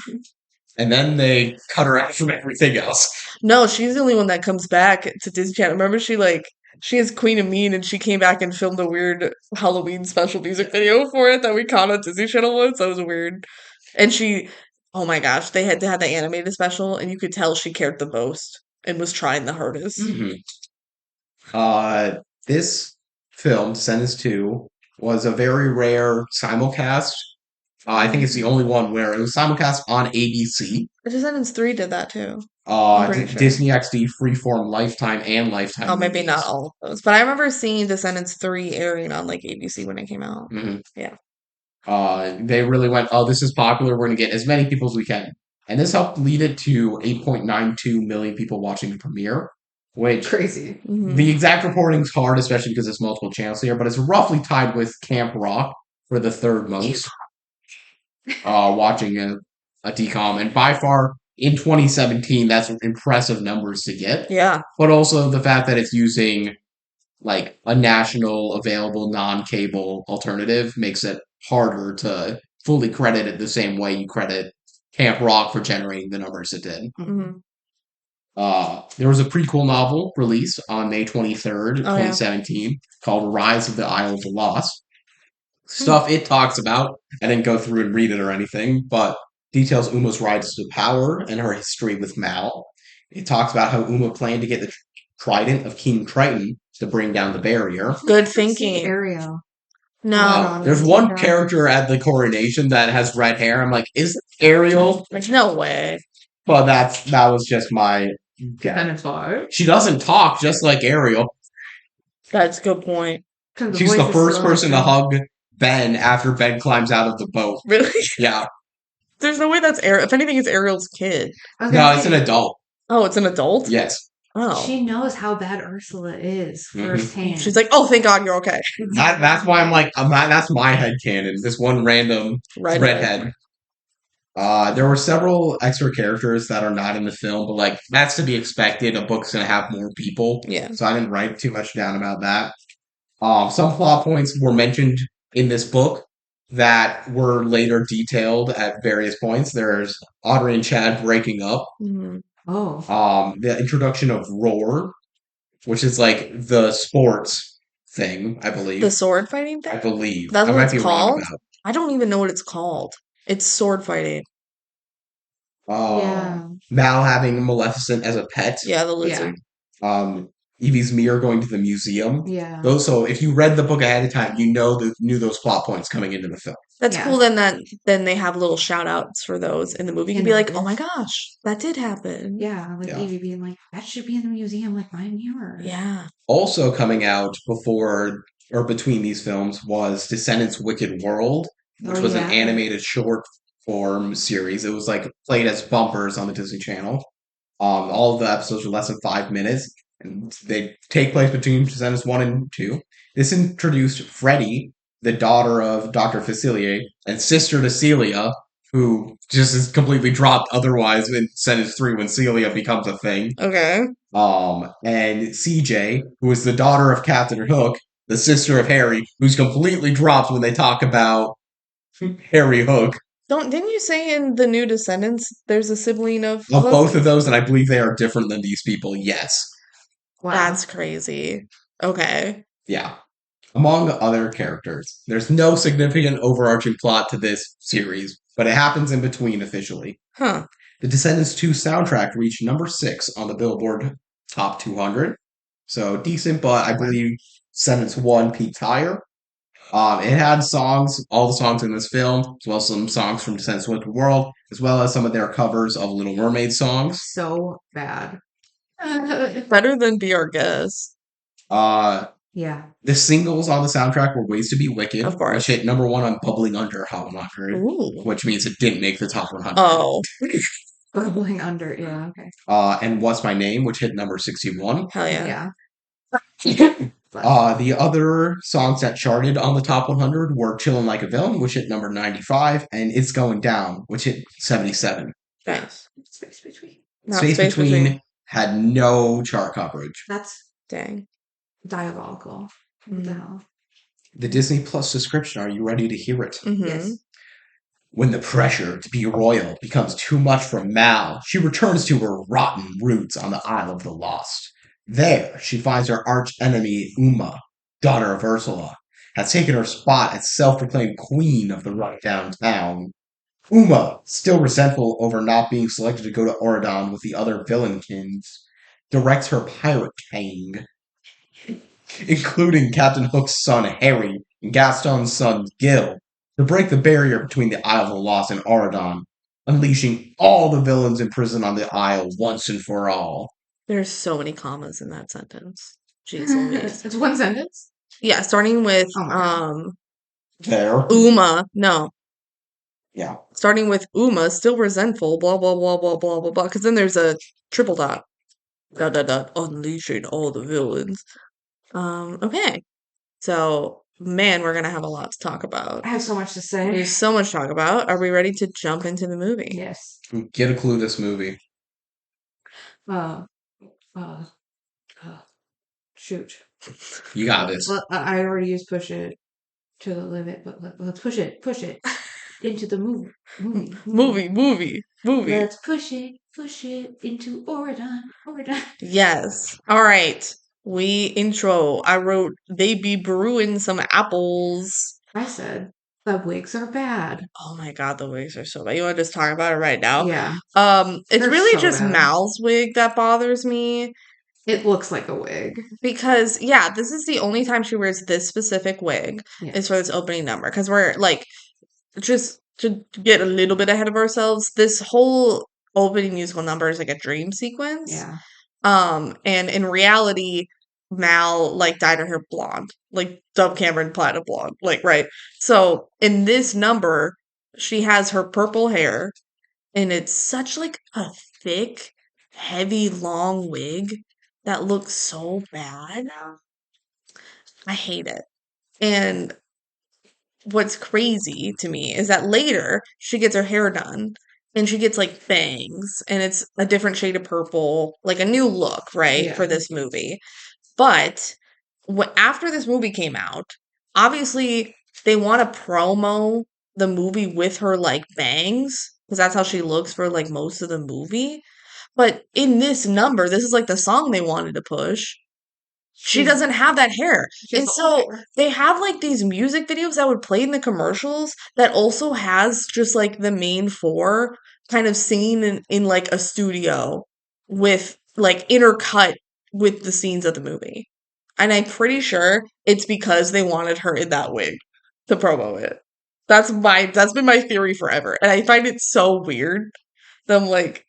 And then they cut her out from everything else. No, she's the only one that comes back to Disney Channel. Remember, she is Queen of Mean, and she came back and filmed a weird Halloween special music video for it that we caught on Disney Channel once. That was weird. And oh my gosh, they had the animated special, and you could tell she cared the most and was trying the hardest. Mhm. This film, Descendants 2, was a very rare simulcast. I think it's the only one where it was simulcast on ABC. The Descendants 3 did that too. I'm pretty sure. Disney XD, Freeform, Lifetime, and Lifetime. Oh, maybe movies. not all of those. But I remember seeing Descendants 3 airing on ABC when it came out. Mhm. Yeah. They really went, oh, this is popular. We're going to get as many people as we can. And this helped lead it to 8.92 million people watching the premiere, which Crazy. Mhm. the exact reporting is hard, especially because there's multiple channels here, but it's roughly tied with Camp Rock for the third most watching a DCOM. And by far, in 2017, that's impressive numbers to get. Yeah. But also the fact that it's using like a national available non-cable alternative makes it harder to fully credit it the same way you credit Camp Rock for generating the numbers it did. Mhm. There was a prequel novel released on May 23rd, Oh, yeah. 2017, called Rise of the Isle of the Lost. Stuff it talks about. I didn't go through and read it or anything, but details Uma's rise to power and her history with Mal. It talks about how Uma planned to get the trident of King Triton to bring down the barrier. Good See thinking. Ariel. No. There's one character at the coronation that has red hair. I'm like, is it Ariel? There's no way. But that was just my guess. Descendants 5. She doesn't talk just like Ariel. That's a good point. She's the first person to hug Ben after Ben climbs out of the boat. Really? Yeah. There's no way that's Ariel. If anything, it's Ariel's kid. No, it's an adult. Oh, it's an adult? Yes. Oh. She knows how bad Ursula is firsthand. She's like, oh, thank God you're okay. That's why I'm like, that's my headcanon. This one random redhead. There were several extra characters that are not in the film, but like that's to be expected. A book's gonna have more people. Yeah. So I didn't write too much down about that. Some plot points were mentioned in this book that were later detailed at various points. There's Audrey and Chad breaking up. Mhm. Oh. The introduction of Roar, which is like the sports thing, I believe. The sword fighting thing? I believe. That's I what might it's be wrong called? about. I don't even know what it's called. It's sword fighting. Yeah. Mal having Maleficent as a pet. Yeah, the lizard. Evie's mirror going to the museum. Yeah. So if you read the book ahead of time, you knew those plot points coming into the film. That's Yeah. cool then they have little shout outs for those in the movie. You can be like, oh my gosh, that did happen. Yeah, like Yeah. Evie being like, that should be in the museum, like my mirror. Yeah. Also coming out before or between these films was Descendants Wicked World, which was an animated short form series. It was like played as bumpers on the Disney Channel. All of the episodes were less than 5 minutes, and they take place between Descendants 1 and 2. This introduced Freddie, the daughter of Dr. Facilier, and sister to Celia, who just is completely dropped otherwise in Descendants 3 when Celia becomes a thing. Okay. And CJ, who is the daughter of Captain Hook, the sister of Harry, who's completely dropped when they talk about Harry Hook. Didn't you say in the new Descendants there's a sibling of Of Hook? both of those, and I believe they are different than these people, yes. Wow. That's crazy. Okay. Yeah. Among other characters. There's no significant overarching plot to this series, but it happens in between officially. Huh. The Descendants 2 soundtrack reached number 6 on the Billboard Top 200. So decent, but I believe Descendants 1 peaked higher. It had songs, all the songs in this film, as well as some songs from Descendants Wicked World, as well as some of their covers of Little Mermaid songs. So bad. Better than Be Our Guest. Yeah. The singles on the soundtrack were Ways to Be Wicked, Of course. which hit number 1 on Bubbling Under Hot 100, Ooh. which means it didn't make the top 100. Oh. Bubbling under. Yeah. Okay. And What's My Name, which hit number 61. Hell yeah. The other songs that charted on the top 100 were Chillin' Like a Villain, which hit number 95, and It's Going Down, which hit 77. Nice. Space between. Not Space Between had no chart coverage. That's Dang. diabolical. What the hell? The Disney Plus subscription, are you ready to hear it? Mm-hmm. Yes. When the pressure to be royal becomes too much for Mal, she returns to her rotten roots on the Isle of the Lost. There, she finds her arch-enemy Uma, daughter of Ursula, has taken her spot as self-proclaimed queen of the rundown town. Uma, still resentful over not being selected to go to Oradon with the other villain kings, directs her pirate gang, including Captain Hook's son Harry and Gaston's son Gil, to break the barrier between the Isle of the Lost and Oradon, unleashing all the villains imprisoned on the Isle once and for all. There's so many commas in that sentence. Jeez Louise. It's one sentence? Yeah, starting with Oh my God. There. Uma. No. Yeah. Starting with Uma, still resentful, blah blah blah blah blah blah blah. Because then there's a triple dot. Dot dot dot. Unleashing all the villains. Okay. So man, we're gonna have a lot to talk about. I have so much to say. There's so much to talk about. Are we ready to jump into the movie? Yes. Get a clue this movie. Uh, uh, shoot. You got this. Well, I already used push it to the limit, but let's push it into the movie. Let's push it into Oregon. Yes. All right. We intro. I wrote they be brewing some apples. I said the wigs are bad. Oh my god, the wigs are so bad. You want to just talk about it right now? Yeah, It's They're really so just bad. Mal's wig that bothers me it looks like a wig. because yeah, this is the only time she wears this specific wig Yeah. is for this opening number because we're like just to get a little bit ahead of ourselves. This whole opening musical number is like a dream sequence. Yeah. And in reality, Mal like dyed her hair blonde, like Dove Cameron platinum blonde, like right. So in this number, she has her purple hair, and it's such like a thick, heavy, long wig that looks so bad. I hate it. And what's crazy to me is that later she gets her hair done and she gets like bangs and it's a different shade of purple, like a new look, right, for Yeah. this movie. But after this movie came out, obviously they want to promo the movie with her like bangs because that's how she looks for like most of the movie. But in this number, this is like the song they wanted to push. She She's- doesn't have that hair. she has And all so hair. they have like these music videos that would play in the commercials that also has just like the main four kind of singing in like a studio with like intercut with the scenes of the movie. And I'm pretty sure it's because they wanted her in that wig to promo it. That's been my theory forever. And I find it so weird that I'm like,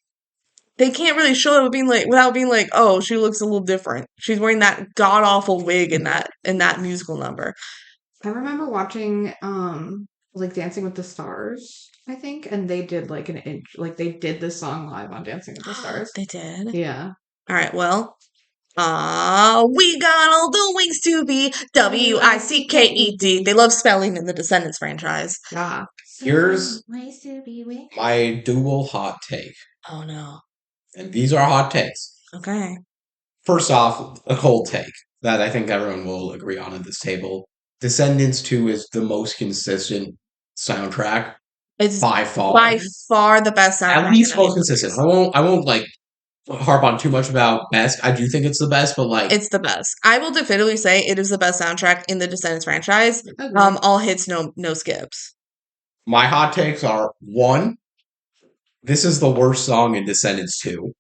they can't really show it without being like, oh, she looks a little different. She's wearing that god awful wig in that musical number. I remember watching like Dancing with the Stars, I think, and they did like they did this song live on Dancing with the Stars. They did. Yeah. All right. Well, we got all the wings to be WICKED. They love spelling in the Descendants franchise. Yeah. Here's Ways to be with- my dual hot take. Oh no. And these are hot takes. Okay. First off, a cold take that I think everyone will agree on at this table. Descendants 2 is the most consistent soundtrack It's by far. by far the best soundtrack. At least in any most consistent. I won't like harp on too much about best. I do think it's the best, but like It's the best. I will definitively say it is the best soundtrack in the Descendants franchise. Agreed. All hits, no skips. my hot takes are 1, this is the worst song in Descendants 2.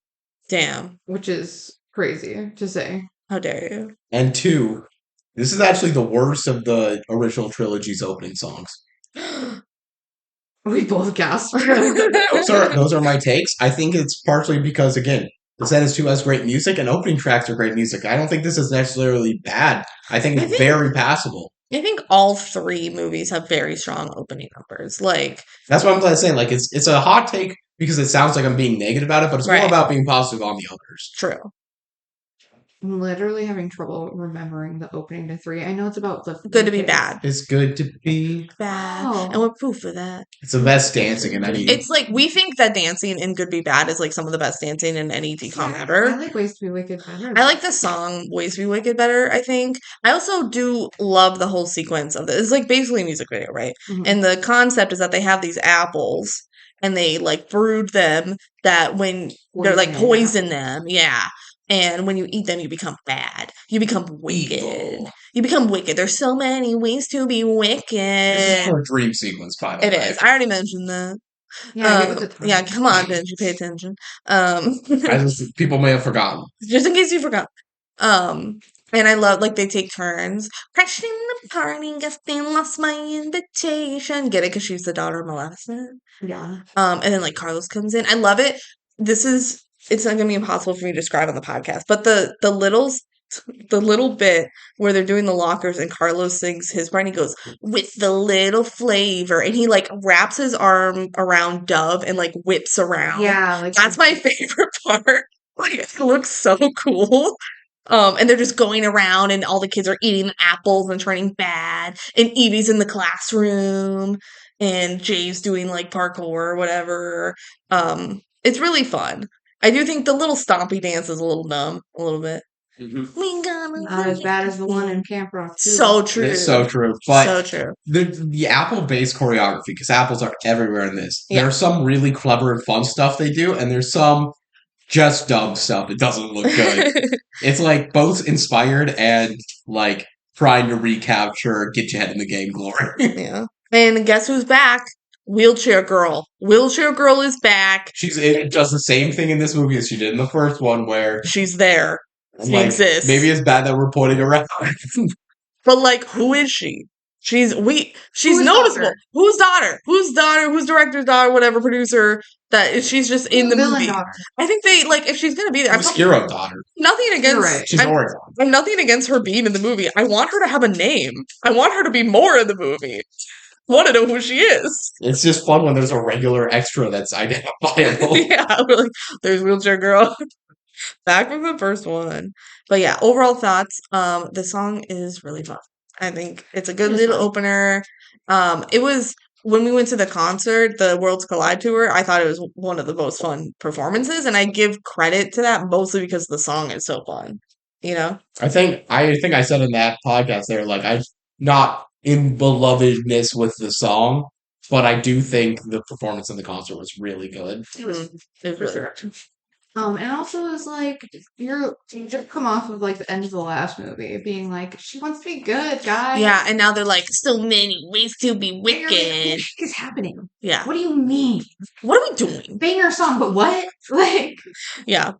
Damn. Which is crazy to say. How dare you? And 2, this is actually the worst of the original trilogy's opening songs. We both gasped. Those are my takes. I think it's partially because again, Descendants 2 has great music and opening tracks are great music. I don't think this is necessarily bad. I think it's very passable. I think all three movies have very strong opening numbers. Like That's what I'm saying. Like it's a hot take because it sounds like I'm being negative about it, but it's more Right. about being positive on the others. true. I'm literally having trouble remembering the opening to 3. I know it's about the Good to be kids. bad. It's good to be. Bad. Oh. And we're proof of that. It's the best dancing in any. It's like we think that dancing in Good Be Bad is like some of the best dancing in any DCOM I ever. like Ways to be Wicked better. I like the song Ways to Be Wicked better, I think. I also do love the whole sequence of this. It's like basically a music video, right? Mhm. And the concept is that they have these apples and they like brewed them that when they're like poison them, yeah. And when you eat them, you become bad. You become wicked. Evil. You become wicked. There's so many ways to be This is wicked. for a dream sequence, by the It way. is. I already mentioned that. Yeah, give it the time. Yeah, come on, BenG, pay attention. People may have forgotten. Just in case you forgot. And I love like they take turns crashing the party. Guess they lost my invitation. Get it? Because she's the daughter of Maleficent. Yeah. And then like Carlos comes in. I love it. It's not gonna be impossible for me to describe on the podcast, but the little bit where they're doing the lockers and Carlos sings his part and he goes with the little flavor and he like wraps his arm around Dove and like whips around. Yeah, like That's my favorite part. Like it looks so cool. And they're just going around and all the kids are eating apples and turning bad. And Evie's in the classroom and Jay's doing like parkour or whatever. It's really fun. I do think the little stompy dance is a little dumb, a little bit. Not as bad as the one in Camp Rock 2. So true. It's so true. But So true. the Apple-based choreography, because apples are everywhere in this. Yeah. There's some really clever and fun stuff they do, and there's some just dumb stuff. It doesn't look good. It's like both inspired and like trying to recapture get your head in the game glory. Yeah. And guess who's back? Wheelchair Girl. Wheelchair Girl is back. It does the same thing in this movie as she did in the first one, where She's there. She like, exists. maybe it's bad that we're pointing around. But like, who is she? She's Whose noticeable. daughter? Whose daughter? Whose daughter? Whose director's daughter? Whatever producer she's just in the Villain movie. daughter. I think they like if she's gonna be there. Obscuro daughter. Nothing against. right. She's Oregon. I'm nothing against her being in the movie. I want her to have a name. I want her to be more in the movie. I want to know who she is. It's just fun when there's a regular extra that's identifiable. Yeah, we're like, there's Wheelchair Girl. Back from the first one. But yeah, overall thoughts. The song is really fun. I think it's a good It is little fun. opener. It was when we went to the concert, the Worlds Collide tour, I thought it was one of the most fun performances, and I give credit to that mostly because the song is so fun. You know? I think I said in that podcast there, like I'm not in belovedness with the song, but I do think the performance in the concert was really good. It was It was for really sure. And also it's like you just come off of like the end of the last movie being like, she wants to be good, guys. Yeah, and now they're like, so many ways to be What wicked. is happening? Yeah. What do you mean? What are we doing? Banger song, but what? Like Yeah.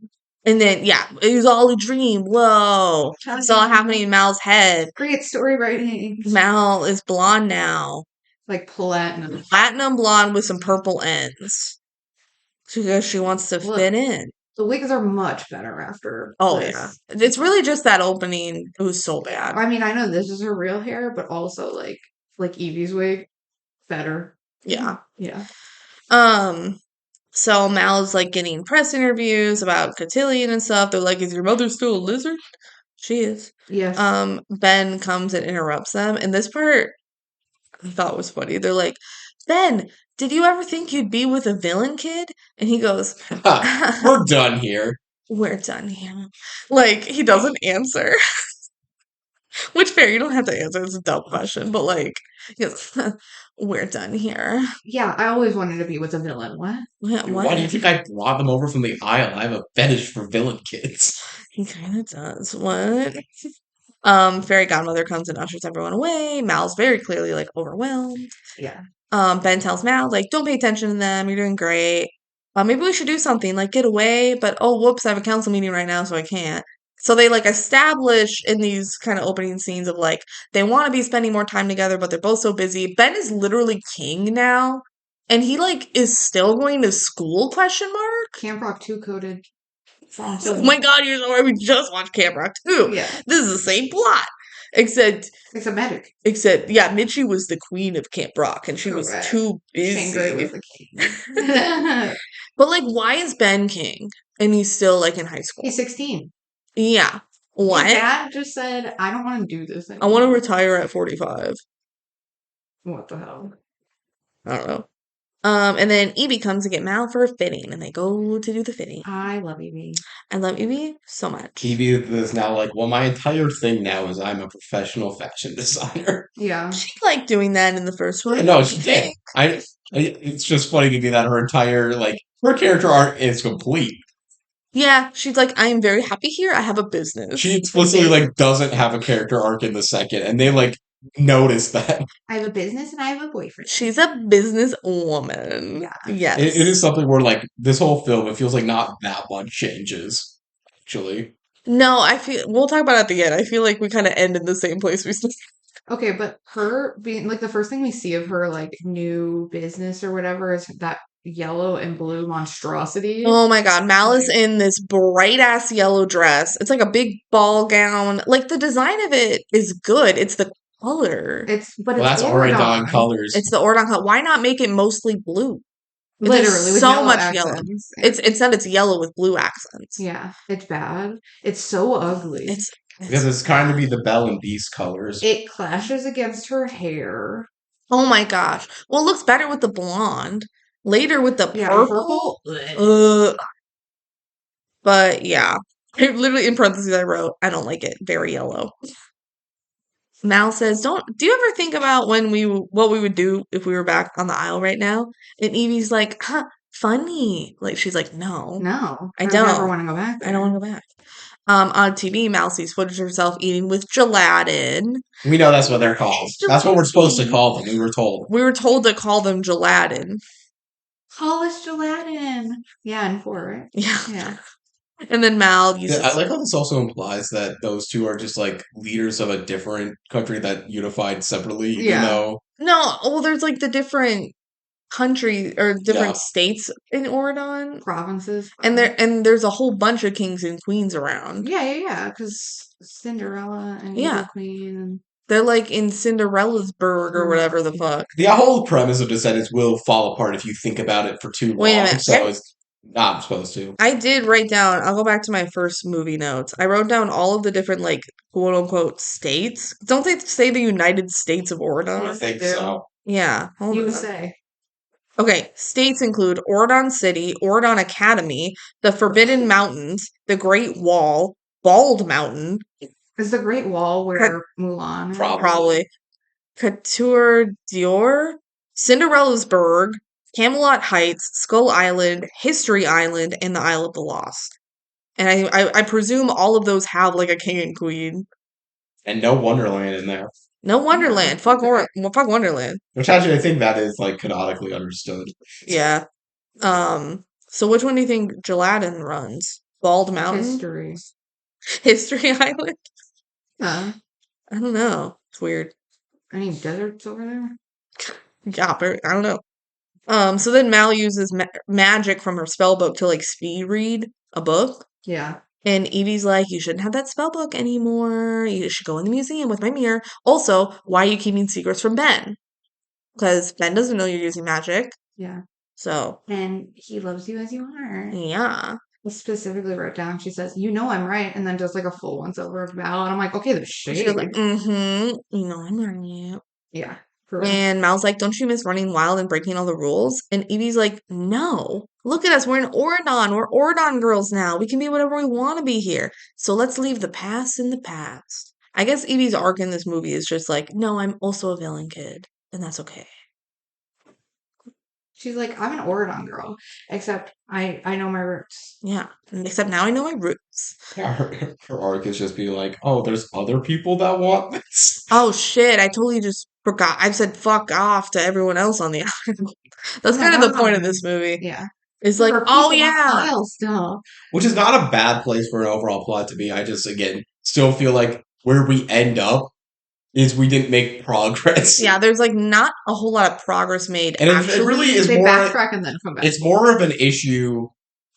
And then, yeah, it was all a dream. Whoa. It's all happening in Mal's head. great story writing. Mal is blonde now. Like platinum. Platinum blonde with some purple ends. Because she wants to Look. fit in. The wigs are much better after. Oh, this. yeah. It's really just that opening. It was so bad. I mean, I know this is her real hair, but also like Evie's wig, better. Yeah. Yeah. So Mal's like getting press interviews about cotillion and stuff. They're like, is your mother still a lizard? She is. Yes. Ben comes and interrupts them. And this part I thought was funny. They're like, Ben, did you ever think you'd be with a villain kid? And he goes, We're done here. we're done here. Like, he doesn't answer. Which, fair, you don't have to answer. It's a dumb question. But, like, he goes, we're done here. Yeah, I always wanted to be with a villain. What? What? Why do you think I brought them over from the aisle? I have a fetish for villain kids. He kind of does. What? Fairy godmother comes and ushers everyone away. Mal's very clearly, like, overwhelmed. Yeah. Ben tells Mal, like, don't pay attention to them. You're doing great. Maybe we should do something, like, get away. But, oh, whoops, I have a council meeting right now, so I can't. So they, like, establish in these kind of opening scenes of, like, they want to be spending more time together, but they're both so busy. Ben is literally king now. And he, like, is still going to school, question mark? Camp Rock 2 coded. Oh my god, you're so right. We just watched Camp Rock 2. Yeah. This is the same plot. Except, magic. yeah, Mitchie was the queen of Camp Rock, and she was Correct. too Shangri busy. was the king. But, like, why is Ben king? And he's still, like, in high school. He's 16. Yeah. What? His dad just said, I don't want to do this I anymore. want to retire at 45. What the hell? I don't know. And then Evie comes to get Mal for a fitting, and they go to do the fitting. I love Evie. I love Evie so much. Evie is now like, well, my entire thing now is I'm a professional fashion designer. Yeah. She liked doing that in the first one. No, she did. It's just funny to me that her entire, like, her character arc is complete. Yeah, she's like, I am very happy here. I have a business. She explicitly, like, doesn't have a character arc in the second, and they, like, notice that. I have a business and I have a boyfriend. She's a business woman. Yeah. Yes. It is something where, like, this whole film, it feels like not that much changes, actually. No, I feel we'll talk about it at the end. I feel like we kind of end in the same place we started. Okay, but her being like the first thing we see of her like new business or whatever is that yellow and blue monstrosity. Oh my god, Mal is in this bright ass yellow dress. It's like a big ball gown. Like the design of it is good. It's the color. But Well, that's Oregon colors. It's the Ordon color. Why not make it mostly blue? Literally with so yellow much yellow. accents. Yeah. It's yellow with blue accents. Yeah, it's bad. It's so ugly. It's Because it's kind of be the Belle and Beast colors. It clashes against her hair. oh my gosh. Well, it looks better with the blonde. Later with the Yeah, purple. purple. But yeah, literally in parentheses I wrote, I don't like it. Very yellow. Mal says, do you ever think about what we would do if we were back on the aisle right now?" And Evie's like, "Huh, funny." Like she's like, "No, No, I never don't. want to go back. I don't want to go back." On TV, Mal sees footage of herself eating with gelatin. We know that's what they're called. That's what we're supposed to call them. We were told. We were told to call them gelatin. Polished gelatin. Yeah, and 4, right? Yeah. Yeah. And then Mal uses. I like how this also implies that those two are just like leaders of a different country that unified separately, even Yeah. though No, well, there's like the different countries or different Yeah. states in Oregon, Provinces. and there's a whole bunch of kings and queens around. Yeah. Because Cinderella and Yeah. Evil Queen and They're like in Cinderella's burg or whatever the fuck. the whole premise of Descendants will fall apart if you think about it for too long. Wait a minute. So it's not supposed to. I did write down, I'll go back to my first movie notes. I wrote down all of the different, like, quote unquote states. Don't they say the United States of I Oregon? think do. so. Yeah. Hold on. USA. Okay, states include Oregon City, Oregon Academy, the Forbidden Mountains, the Great Wall, Bald Mountain, Is the Great Wall where Mulan is? Probably. Couture d'Or, Cinderella's Burg, Camelot Heights, Skull Island, History Island, and the Isle of the Lost. And I presume all of those have like a king and queen. And no Wonderland in there. No Wonderland. Fuck Wonderland. Which actually I think that is like canonically understood. Yeah. So which one do you think Gelatin runs? Bald Mountain? History. History Island? Huh? I don't know. It's weird. Any deserts over there? Yeah, but I don't know. So then Mal uses magic from her spell book to like speed read a book. Yeah. And Evie's like, "You shouldn't have that spell book anymore. You should go in the museum with my mirror. Also, why are you keeping secrets from Ben? Because Ben doesn't know you're using magic. Yeah. So, And he loves you as you are. yeah. I specifically wrote down, she says, "You know I'm right," and then does like a full once over of Val, and I'm like, okay, the She's shade. like, you know, I'm right. Yeah. For real. And Mal's like, "Don't you miss running wild and breaking all the rules?" And Evie's like, "No. Look at us. We're in Oregon. We're Oregon girls now. We can be whatever we want to be here. So let's leave the past in the past." I guess Evie's arc in this movie is just like, "No, I'm also a villain kid. And that's okay." She's like, I'm an Oregon girl, except I know my roots. Yeah. Except now I know my roots. Yeah, her arc is just be like, oh, there's other people that want this. Oh shit, I totally just forgot. I've said fuck off to everyone else on the island. That's Yeah, kind of that the was point on of this movie. Yeah. It's like, For oh people that yeah. file stuff. Which is not a bad place for an overall plot to be. I just, again, still feel like where we end up is we didn't make progress. Yeah, there's like not a whole lot of progress made. And it actually. really is They more. backtrack and then come back. It's more of an issue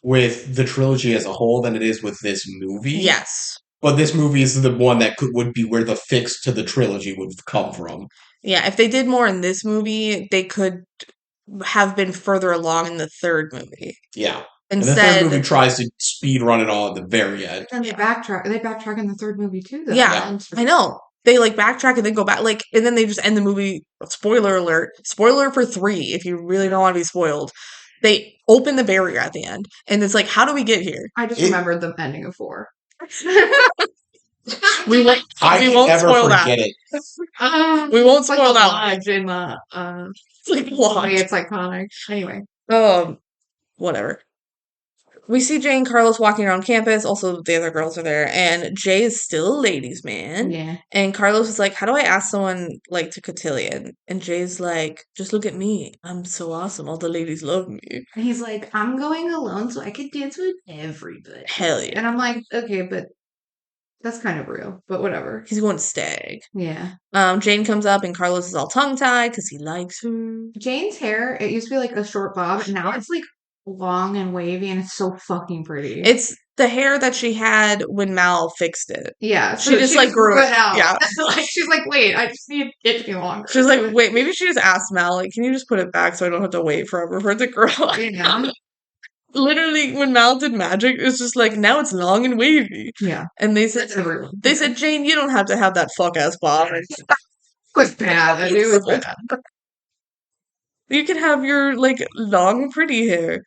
with the trilogy as a whole than it is with this movie. Yes. But this movie is the one that would be where the fix to the trilogy would come from. Yeah, if they did more in this movie, they could have been further along in the third movie. Yeah. And the Instead, third movie tries to speed run it all at the very end. And they backtrack. They backtrack in the third movie too, though. yeah, I know. They like backtrack and then go back, like, and then they just end the movie. Spoiler alert! Spoiler for 3. If you really don't want to be spoiled, they open the barrier at the end, and it's like, how do we get here? I just remembered the ending of 4. We won't. I We can won't never spoil that. forget it. We won't It's like spoil the that. lodge in the It's like the what? way it's iconic. Anyway, Whatever. We see Jay and Carlos walking around campus. Also, the other girls are there, and Jay is still a ladies' man. yeah. And Carlos is like, "How do I ask someone like to cotillion?" And Jay's like, "Just look at me. I'm so awesome. All the ladies love me." And he's like, I'm going alone so I could dance with everybody. Hell yeah. And I'm like, okay, but that's kind of real. But whatever. He's going stag. Yeah. Jane comes up, and Carlos is all tongue tied because he likes her. Jane's hair, it used to be like a short bob, and now it's like long and wavy, and it's so fucking pretty. It's the hair that she had when Mal fixed it. Yeah, She just, like, grew it. out. Yeah. Like, she's like, wait, I just need it to be longer. She was like, wait, maybe she just asked Mal, like, can you just put it back so I don't have to wait forever for it to grow? Yeah. Literally, when Mal did magic, it's just like, now it's long and wavy. Yeah. And they That's said, everyone. Jane, you don't have to have that fuck ass bob. It was bad. It was bad. You can have your like long pretty hair.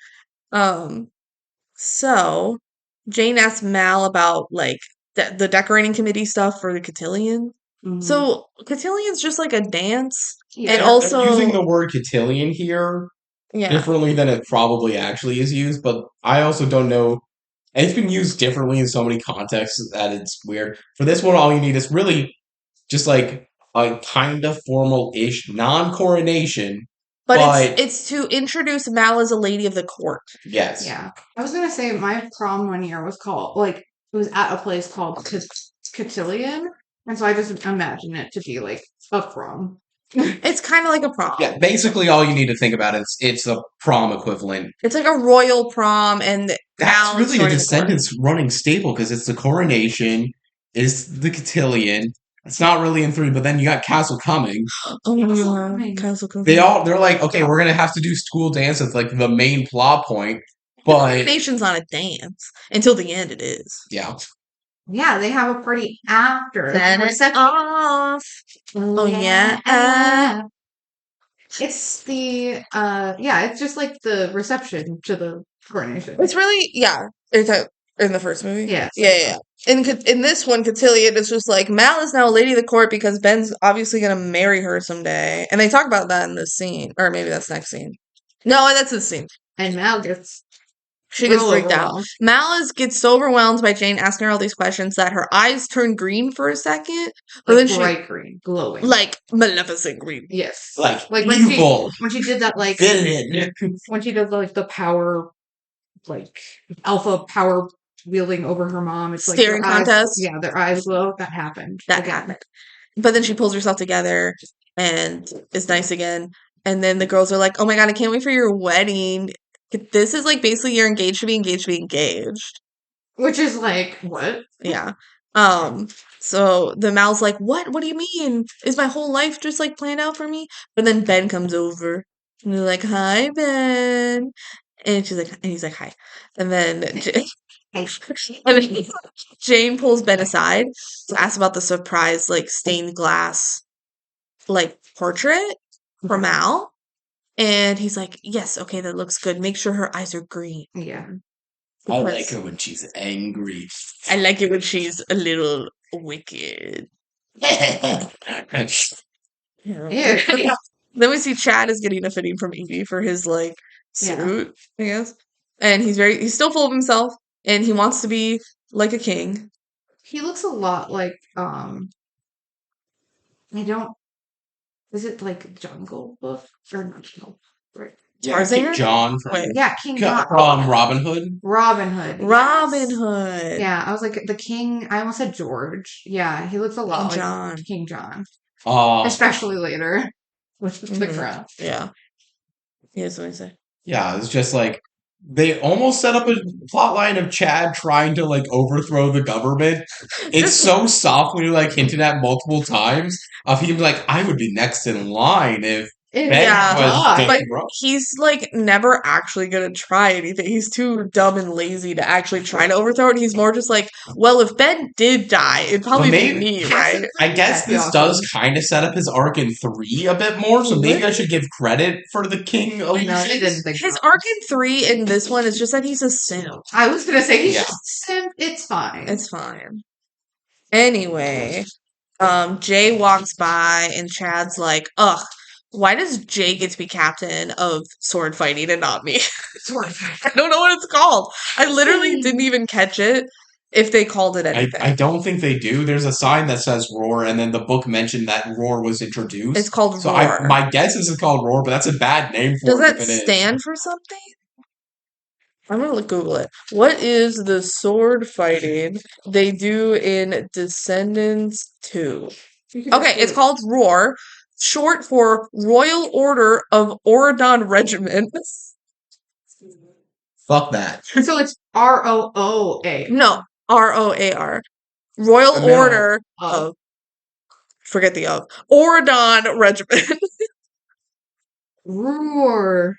So Jane asked Mal about like the decorating committee stuff for the cotillion. Mhm. So cotillion's just like a dance, Yeah. and They're also using the word cotillion here yeah, differently than it probably actually is used, but I also don't know. And it's been used differently in so many contexts that it's weird. For this one, all you need is really just like a kind of formal-ish non-coronation, but but it's to introduce Mal as a lady of the court. yes. Yeah. I was gonna say my prom one year was called like it was at a place called Cotillion, and so I just imagine it to be like a prom. It's kind of like a prom. Yeah, basically all you need to think about is it's a prom equivalent. It's like a royal prom, and That's Mal really a joining the court. Descendants running staple because it's the coronation, it's the cotillion. It's not really in 3, but then you got Castle Coming. Oh my Castle god, Coming. Castle Coming. They're like, okay, we're gonna have to do school dance as like the main plot point, The but coronation's not a dance until the end. It is. yeah. Yeah, they have a party after. Set it off. Oh yeah. It's the it's just like the reception to the coronation. It's really It's in the first movie. Yes. Yeah. In this one, Cotillion, it's just like Mal is now a lady of the court because Ben's obviously gonna marry her someday, and they talk about that in this scene, or maybe that's next scene. No, that's this scene. And Mal gets She gets real freaked out. overwhelmed. Mal gets so overwhelmed by Jane asking her all these questions that her eyes turn green for a second, but Like then bright green, glowing. like maleficent green. Yes. Like when evil she did that like villain. when she does like the power like alpha power wielding over her mom, it's like Staring their eyes, contest. yeah, their eyes glow. That happened. That again. happened. But then she pulls herself together and is nice again. And then the girls are like, "Oh my god, I can't wait for your wedding. This is like basically you're engaged to be engaged to be engaged." Which is like, what? Yeah. So the Mal's like, "What? What do you mean? Is my whole life just like planned out for me?" But then Ben comes over and they're like, "Hi, Ben." And he's like, "Hi." And then Jane pulls Ben aside to ask about the surprise, like stained glass, like portrait for Mal. And he's like, "Yes, okay, that looks good. Make sure her eyes are green." Yeah. I like her when she's angry. I like it when she's a little wicked. Yeah. Then we see Chad is getting a fitting from Evie for his like suit, I guess. And he's still full of himself and he wants to be like a king. He looks a lot like is it like Jungle Book or not Jungle Book? Right. Yeah, Tarzan? King John from, Wait. Yeah, King John. from Robin Hood. Robin Hood. Robin yes. Hood. Yeah, I was like the king. I almost said George. Yeah, he looks a lot like John. King John, Uh, especially later with the Mhm. crown. Yeah. Here's what I say. yeah, it's just like they almost set up a plot line of Chad trying to like overthrow the government. It's so softly like hinted at multiple times of him like, I would be next in line if Ben Yeah, was but getting wrong. he's like never actually gonna try anything. He's too dumb and lazy to actually try to overthrow it. He's more just like, well, if Ben did die, it'd probably be me, right? I guess That'd be this awesome. does kind of set up his arc in 3 a bit more, so maybe I should give credit for the King of No, I didn't think His so. arc in 3 in this one is just that he's a simp. I was gonna say he's Yeah. just simp. It's fine. It's fine. Anyway, Jay walks by and Chad's like, ugh, why does Jay get to be captain of sword fighting and not me? Sort of. I don't know what it's called. I literally didn't even catch it if they called it anything. I don't think they do. There's a sign that says Roar, and then the book mentioned that Roar was introduced. It's called So Roar. my guess is it's called Roar, but that's a bad name for Does it that if it is. stand for something? I'm gonna Google it. What is the sword fighting they do in Descendants 2? Okay, it's called Roar, short for Royal Order of Oradon Regiment. Fuck that. So it's ROOA. No, ROAR. Royal No. Order Oh. of, forget the of, Oradon Regiment. Roar.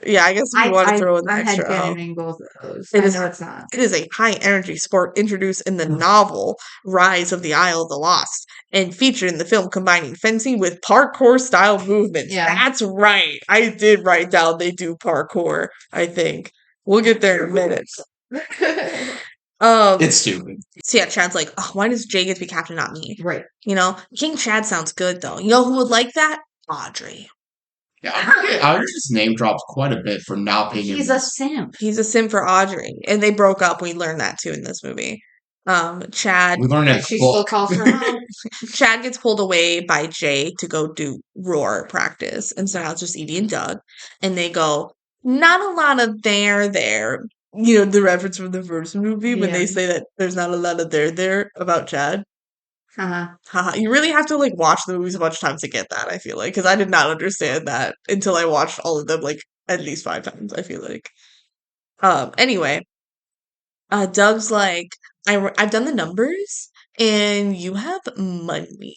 Yeah, I guess we want to throw in the I'm extra of. headbanging both of those. It I is- know it's not. It is a high energy sport introduced in the novel Rise of the Isle of the Lost and featured in the film combining fencing with parkour style movements. Yeah. That's right. I did write down they do parkour, I think. We'll get there in a minute. It's stupid. So yeah, Chad's like, oh, why does Jay get to be captain, not me? Right. You know, King Chad sounds good though. You know who would like that? Audrey. Yeah, I just name drops quite a bit for not being. He's a simp. He's a sim for Audrey, and they broke up. We learned that too in this movie. Chad. We learned that She still book. calls her mom. Chad gets pulled away by Jay to go do roar practice, and so now it's just Edie and Doug, and they go, not a lot of there. You know, the reference from the first movie when they Yeah. say that there's not a lot of there about Chad. Uh-huh. Haha, you really have to like watch the movies a bunch of times to get that, I feel like, because I did not understand that until I watched all of them like at least 5 times, I feel like. Anyway, Doug's like, I've done the numbers and you have money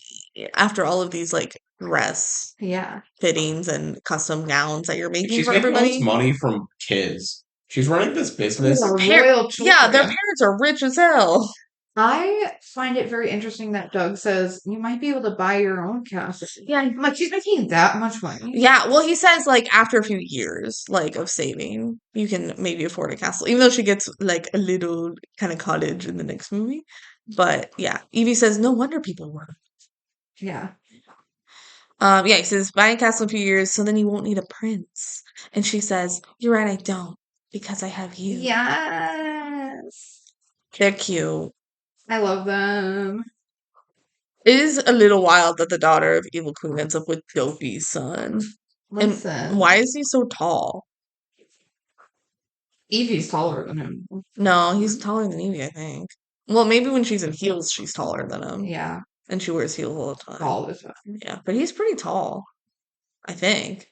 after all of these like dress Yeah. fittings and custom gowns that you're making She's for making all everybody. this money from kids. She's running this business. These are Par- royal Yeah, their children. parents are rich as hell. I find it very interesting that Doug says you might be able to buy your own castle. Yeah. I'm like, she's making that much money. Yeah, well, he says like after a few years, like of saving, you can maybe afford a castle, even though she gets like a little kind of cottage in the next movie. But yeah, Evie says no wonder people were. Yeah. Yeah, he says buy a castle in a few years, so then you won't need a prince. And she says, "You're right, I don't, because I have you." Yes. They're cute. I love them. It is a little wild that the daughter of Evil Queen ends up with Dopey's son. Listen. And why is he so tall? Evie's taller than him. No, he's taller than Evie, I think. Well, maybe when she's in heels, she's taller than him. Yeah. And she wears heels all the time. All the time. Yeah, but he's pretty tall, I think.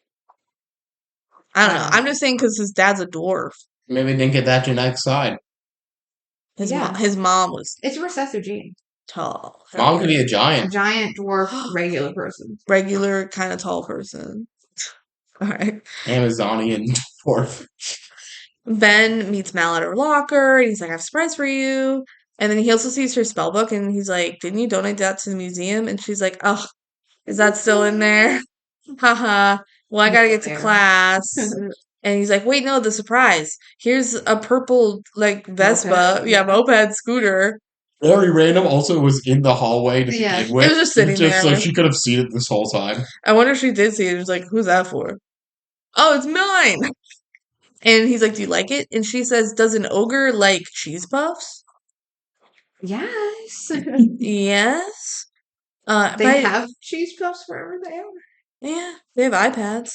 I don't know. Wow. I'm just saying because his dad's a dwarf. Maybe they didn't get that genetic side. His Yeah. his mom was It's recessive gene. tall. Mom could be a A giant. giant dwarf regular person. Regular kind of tall person. All right. Amazonian dwarf. Ben meets Mal at her locker. And he's like, I have a surprise for you. And then he also sees her spell book and he's like, didn't you donate that to the museum? And she's like, oh, is that still in there? Haha. Well, I gotta get to There. class. And he's like, wait, no, the surprise. Here's a purple, like, Vespa. Moped. Yeah, moped scooter. Very random. Also, it was in the hallway to Yeah. begin with. It was just sitting there. So she could have seen it this whole time. I wonder if she did see it. She's like, who's that for? Oh, it's mine. And he's like, do you like it? And she says, does an ogre like cheese puffs? Yes. Yes. They but- have cheese puffs wherever they are. Yeah, they have iPads.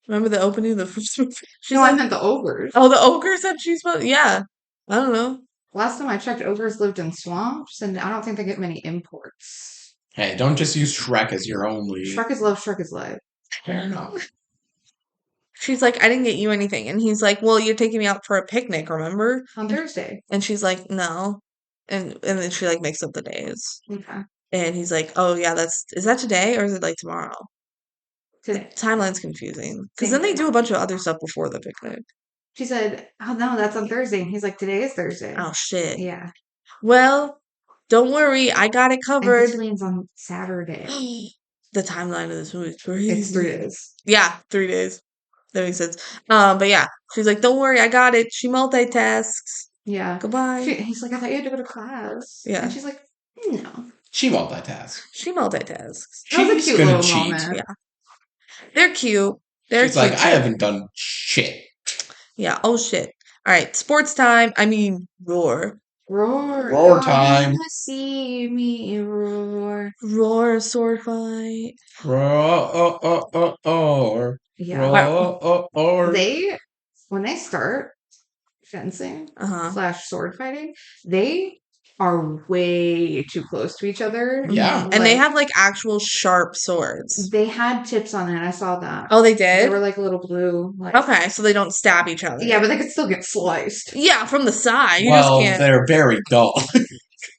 Remember the opening of the first movie? She's No, I like, meant the ogres. oh, the ogres have cheese puffs? Yeah. I don't know. Last time I checked, ogres lived in swamps, and I don't think they get many imports. Hey, don't just use Shrek as your only. Shrek is love, Shrek is life. Fair enough. She's like, I didn't get you anything. And he's like, well, you're taking me out for a picnic, remember? On Thursday. And she's like, no. And then she like makes up the days. Okay. And he's like, oh yeah, is that today or is it like tomorrow? Today. Timeline's confusing. Because then they do a bunch of other stuff before the picnic. She said, oh no, that's on Thursday. And he's like, today is Thursday. Oh shit. Yeah. Well, don't worry, I got it And covered. Viciline's on Saturday. The timeline of this movie is crazy. It's 3 days. Yeah, 3 days. That makes sense. But yeah, she's like, don't worry, I got it. She multitasks. Yeah. Goodbye. He's like, I thought you had to go to class. Yeah. And she's like, no. She multitasks. She multitasks. That was a She's cute gonna little cheat. moment. Yeah. They're cute. They're She's like, cute I too. haven't done shit. Yeah. Oh shit. All right. Sports time. I mean, roar. Roar. Roar you time. wanna see me roar. Roar sword fight. Roar. Yeah. Roar. When they start fencing Uh huh. / sword fighting, they are way too close to each other. Yeah. And they Like, have like actual sharp swords. they had tips on it. I saw that. Oh, they They did? were like a little blue. Like, Okay, so they don't stab each other. yeah, but they could still get sliced. Yeah, from the side. You just Well, can't. they're very dull.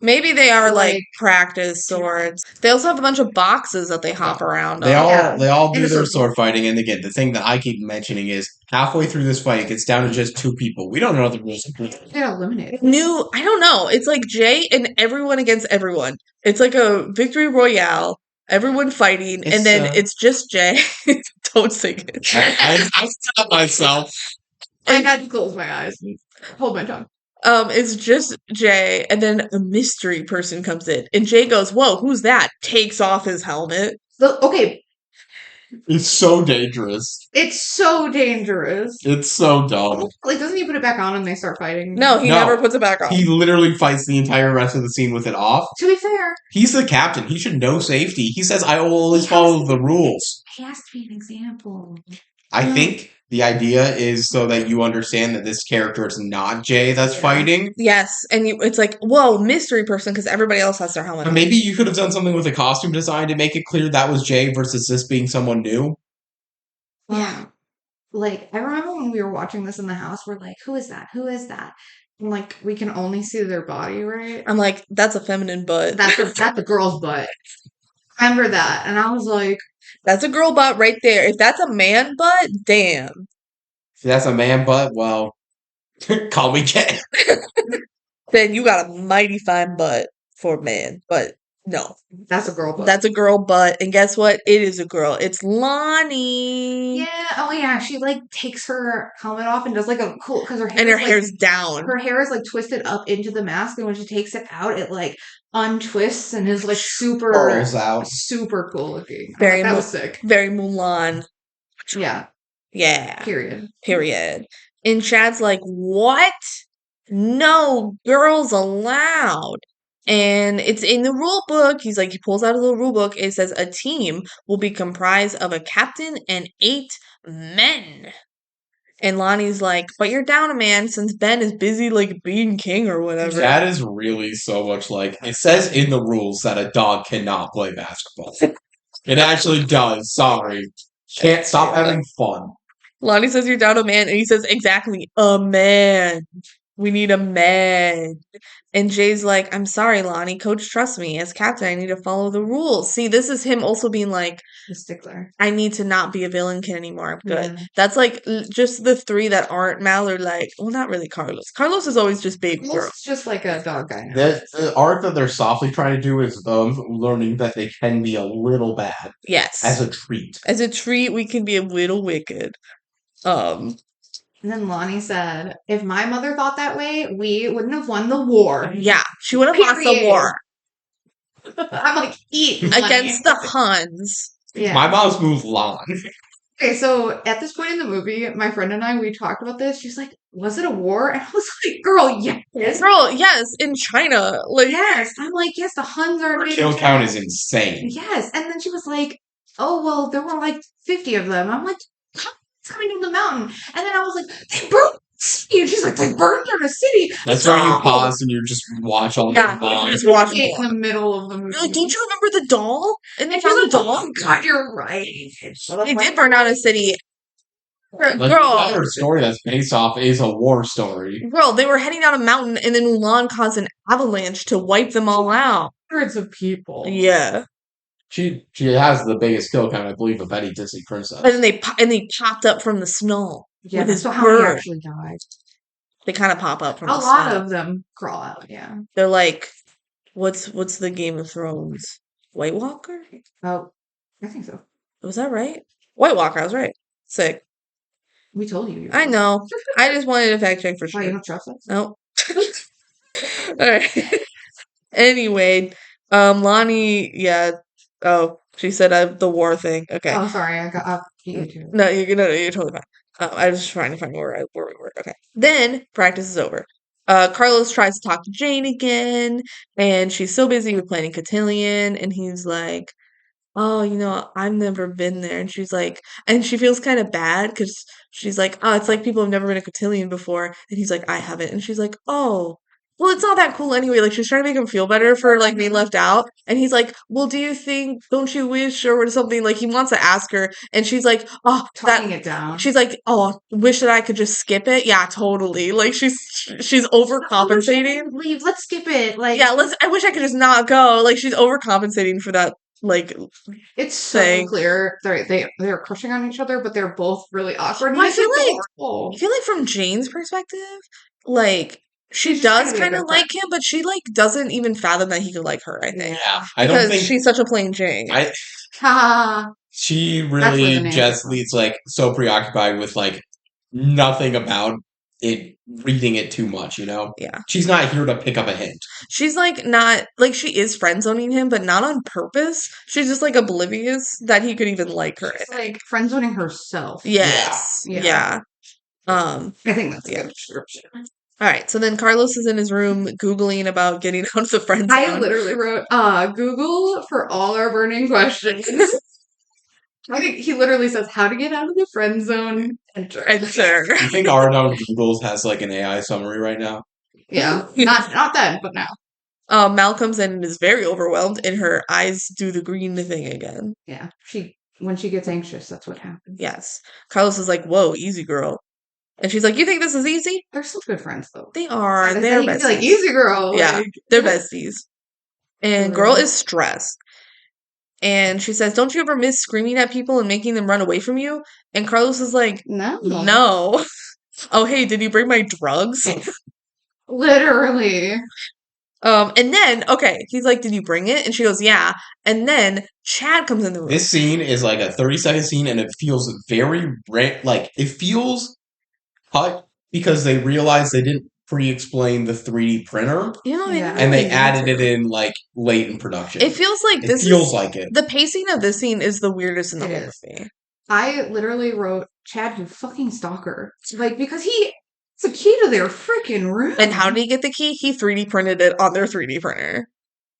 Maybe they are like Like- practice swords. They also have a bunch of boxes that they hop around They on. all Yeah. they all do In a their circle. sword fighting, and again, the thing that I keep mentioning is halfway through this fight, it gets down to just 2 people. We don't know the rules. They got eliminated. I don't know. It's like Jay and everyone against everyone. It's like a victory royale. Everyone fighting, It's, and then it's just Jay. Don't sing it. I stop myself. I had to close my eyes and hold my tongue. It's just Jay, and then a mystery person comes in, and Jay goes, "Whoa, who's that?" Takes off his helmet. Okay, It's so dangerous. it's so dangerous. It's so dumb. Like, doesn't he put it back on and they start fighting? No, he No. never puts it back on. He literally fights the entire rest of the scene with it off. To be fair, He's the captain. He should know safety. He says, I will always He follow has- the rules. he has to be an example. I Yeah. think the idea is so that you understand that this character is not Jay that's Yeah. fighting. Yes, and it's like, whoa, mystery person, because everybody else has their helmet. But on. maybe you could have done something with the costume design to make it clear that was Jay versus this being someone new. Yeah. Like, I remember when we were watching this in the house, we're like, who is that? Who is that? And like, we can only see their body, right? I'm like, that's a feminine butt. That's a girl's butt. Remember that. And I was like, That's a girl butt right there. If that's a man butt, damn. If that's a man butt, well, call me gay. Then you got a mighty fine butt for a man. But no, that's a girl butt. that's a girl butt. And guess what? It is a girl. It's Lonnie. Yeah. Oh, yeah. She like takes her helmet off and does like a cool, because her hair And her is, hair's like, down. her hair is like twisted up into the mask, and when she takes it out, it like untwists and is like super, Curls out. super cool looking. I Very thought that mu- was sick. Very Mulan. Yeah. Yeah. Period. Period. And Chad's like, what? No girls allowed. And it's in the rule book. He's like, he pulls out a little rule book. It says a team will be comprised of a captain and 8 men. And Lonnie's like, but you're down a man since Ben is busy like being king or whatever. That is really so much like it says in the rules that a dog cannot play basketball. It actually does. Sorry. Can't stop having fun. Lonnie says you're down a man, and he says exactly a man. We need a man. And Jay's like, I'm sorry, Lonnie. Coach, trust me. As captain, I need to follow the rules. See, this is him also being like, The stickler. I need to not be a villain kid anymore. I'm good. Yeah. That's like just the 3 that aren't Mal are like, well, not really Carlos. Carlos is always just big girl. It's just like a dog guy now. The arc that they're softly trying to do is them learning that they can be a little bad Yes. as a treat. As a treat, we can be a little wicked. And then Lonnie said, if my mother thought that way, we wouldn't have won the war. Yeah, she would have lost the Period. war I'm like, eat Lonnie. against the Huns. Yeah. My mom's Mulan. Okay, so at this point in the movie, my friend and I, we talked about this. She's like, was it a war? And I was like, girl, yes. Girl, yes, in China. Like, Yes. I'm like, yes, the Huns are Her invading kill China. count is insane. Yes. And then she was like, oh, well, there were like 50 of them. I'm like, how it's coming down the mountain? And then I was like, they burned the city. And she's like, they burned down a city. That's where you pause and you just watch all the Yeah, vlogs. just watch In the middle of the movie. Like, don't you remember the doll? And they And found she's the like, doll. oh, God, you're right. They did burn down a city. Like, Girl, another story that's based off is a war story. girl, they were heading down a mountain, and then Mulan caused an avalanche to wipe them all out. Hundreds of people. Yeah, She has the biggest kill count, I believe, of any Disney princess. and then they popped up from the snow. Yeah, with his so how many bird. actually died? They kind of pop up from A the lot snow. of them crawl out, yeah. They're like, what's the Game of Thrones? White Walker? Oh, I think so. Was that right? White Walker. I was right. Sick. We told you. I know. I just wanted to fact check for Why, you sure. don't trust us? Nope. All right. Anyway, Lonnie, yeah. Oh, she said the war thing. Okay. Oh, sorry, I got you too. No, you're totally fine. I was just trying to find where we were. Okay. Then practice is over. Carlos tries to talk to Jane again, and she's so busy with planning cotillion, and he's like, oh, I've never been there. And she's like, and she feels kind of bad because she's like, oh, it's like people have never been a cotillion before. And he's like, I haven't. And she's like, oh, well, it's not that cool anyway. Like, she's trying to make him feel better for, like, being left out. And he's like, well, don't you wish, or something? Like, he wants to ask her. And she's like, oh, Talking it down. she's like, oh, wish that I could just skip it. Yeah, totally. Like, she's overcompensating. Leave. Let's skip it. Like, Yeah, I wish I could just not go. Like, she's overcompensating for that, like, it's so thing. clear they're crushing on each other, but they're both really awkward. Well, I feel like from Jane's perspective, like, she She's just does trying to be a kind of good like him, but she, like, doesn't even fathom that he could like her, I think. Yeah, I don't Because think she's such a plain Jane. Ha. she That's where the really name just comes leads like so preoccupied with like nothing about it, reading it too much. Yeah. She's not here to pick up a hint. She's, like, not, like, she is friend-zoning him, but not on purpose. She's just, like, oblivious that he could even like her. She's like friend zoning herself. Yes. Yeah. Yeah. I think that's a Yeah. good description. All right. So then Carlos is in his room Googling about getting out of the friend zone. I literally wrote Google for all our burning questions. I think he literally says how to get out of the friend zone. Enter. Enter. You think Ardon Googles has like an AI summary right now? Yeah, not then, but now. Mal comes in and is very overwhelmed, and her eyes do the green thing again. Yeah, when she gets anxious, that's what happens. Yes. Carlos is like, whoa, easy girl. And she's like, you think this is easy? They're still good friends though. They are. Yeah, They're you can besties. be like easy girl. Yeah, like- they're besties. And Mhm. girl is stressed. And she says, don't you ever miss screaming at people and making them run away from you? And Carlos is like, No. no. Oh, hey, did you bring my drugs? Literally. And then, okay, he's like, did you bring it? And she goes, yeah. And then Chad comes in the room. This scene is like a 30-second scene, and it feels very like it feels cut because they realized they didn't pre-explain the 3D printer, You know, Yeah. and they added it in like late in production. It feels like It feels like it. the pacing of this scene is the weirdest in the It whole is. movie. I literally wrote Chad, you fucking stalker. Like because it's the key to their freaking room. And how did he get the key? He 3D printed it on their 3D printer.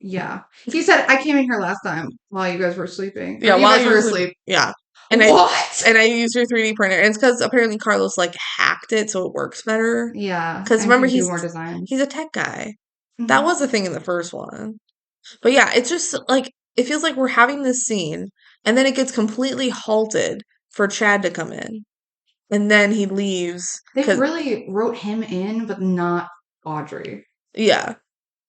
Yeah. He said, I came in here last time while you guys were sleeping. Yeah, Or you while guys you were were asleep. Yeah. What? And I used your 3D printer. And it's because apparently Carlos like hacked it so it works better. Yeah. 'Cause and remember, can do he's- more design. He's a tech guy. Mhm. That was the thing in the first one. But yeah, it's just like it feels like we're having this scene and then it gets completely halted for Chad to come in. And then he leaves. They 'cause- really wrote him in, but not Audrey. Yeah.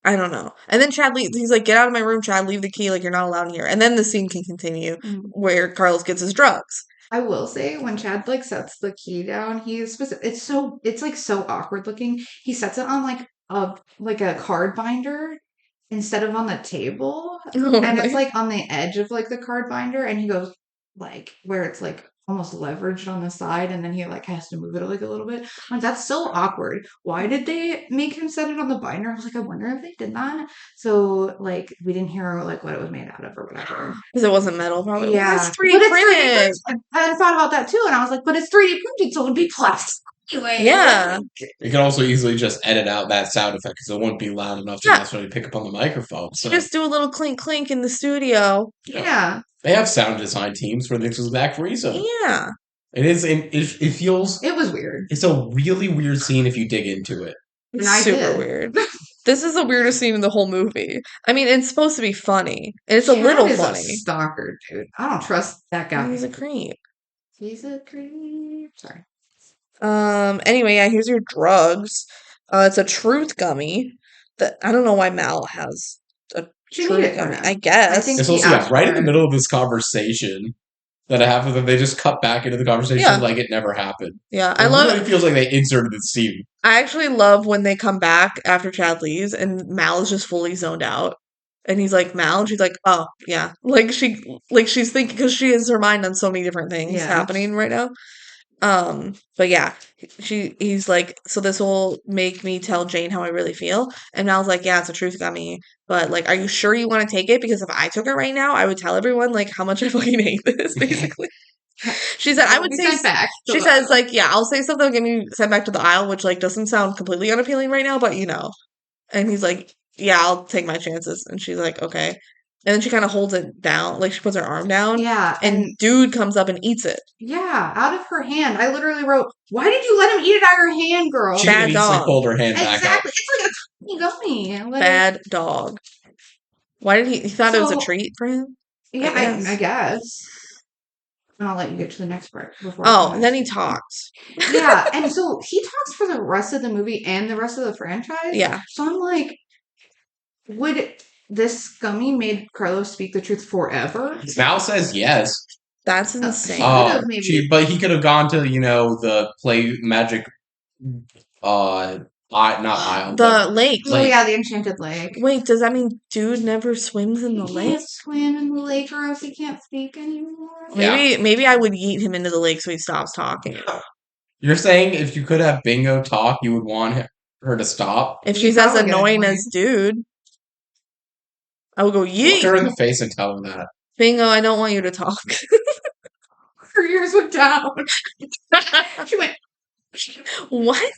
I don't know. And then Chad leaves. He's like, get out of my room, Chad. Leave the key. Like, you're not allowed in here. And then the scene can continue Mhm. where Carlos gets his drugs. I will say when Chad like sets the key down, he is specific. It's like so awkward looking. He sets it on like a card binder instead of on the table, and it's like on the edge of like the card binder, and he goes like where it's like almost leveraged on the side, and then he like has to move it like a little bit. Like, that's so awkward. Why did they make him set it on the binder? I was like, I wonder if they did that. So like we didn't hear like what it was made out of or whatever. Because it wasn't metal, probably. Yeah, It's 3D but it's 3D printed. printed. I thought about that too, and I was like, but it's 3D printed, so it would be plastic anyway. Yeah. You can also easily just edit out that sound effect because it wouldn't be loud enough to Yeah. necessarily pick up on the microphone. So Just do a little clink clink in the studio. Yeah. they have sound design teams for this exact reason. Yeah. It feels. It was weird. It's a really weird scene if you dig into it. And It's I super did. weird. This is the weirdest scene in the whole movie. I mean, it's supposed to be funny. And it's a Chad little is funny. A stalker, dude. I don't trust that guy. He's a creep. He's a creep. Sorry. Anyway, yeah, here's your drugs. It's a truth gummy that I don't know why Mal has a She truth needed gummy. that. I guess. think It's he also asked right for in the it. middle of this conversation that happened. That they just cut back into the conversation Yeah. like it never happened. Yeah, It I love really feels like they inserted the scene. I actually love when they come back after Chad leaves and Mal is just fully zoned out. And he's like, Mal, and she's like, oh, yeah. She's thinking, because she has her mind on so many different things Yeah. happening right now. But yeah, he's like, so this will make me tell Jane how I really feel. And Mal's like, yeah, it's a truth gummy. But like, are you sure you want to take it? Because if I took it right now, I would tell everyone like how much I fucking hate this, basically. She said, I would Be say sent back. she says, like, yeah, I'll say something, get me sent back to the aisle, which, like, doesn't sound completely unappealing right now, but, you know. And he's like, yeah, I'll take my chances. And she's like, okay. And then she kind of holds it down, like, she puts her arm down. Yeah. And dude comes up and eats it. Yeah, out of her hand. I literally wrote, why did you let him eat it out of her hand, girl? She Bad easily dog. pulled her hand back up. Exactly. It's like a tiny gummy. Like, Bad dog. Why did he thought it was a So- treat for him? yeah, guess. I guess. And I'll let you get to the next part before. Oh, I and then he finish. talks. Yeah, and so he talks for the rest of the movie and the rest of the franchise. Yeah. So I'm like, would this gummy made Carlos speak the truth forever? Mal says yes. That's insane. could've maybe- But he could have gone to, the play magic, not aisle. The lake. Oh yeah, the enchanted lake. Wait, does that mean dude never swims in the He lake? can't swim in the lake, or else he can't speak anymore. Yeah. Maybe I would yeet him into the lake so he stops talking. You're saying if you could have Bingo talk, you would want her to stop? If He'd she's as probably get annoying annoyed. as dude, I would go Look yeet. her in the face and tell her that. Bingo, I don't want you to talk. Her ears went down. She went. What?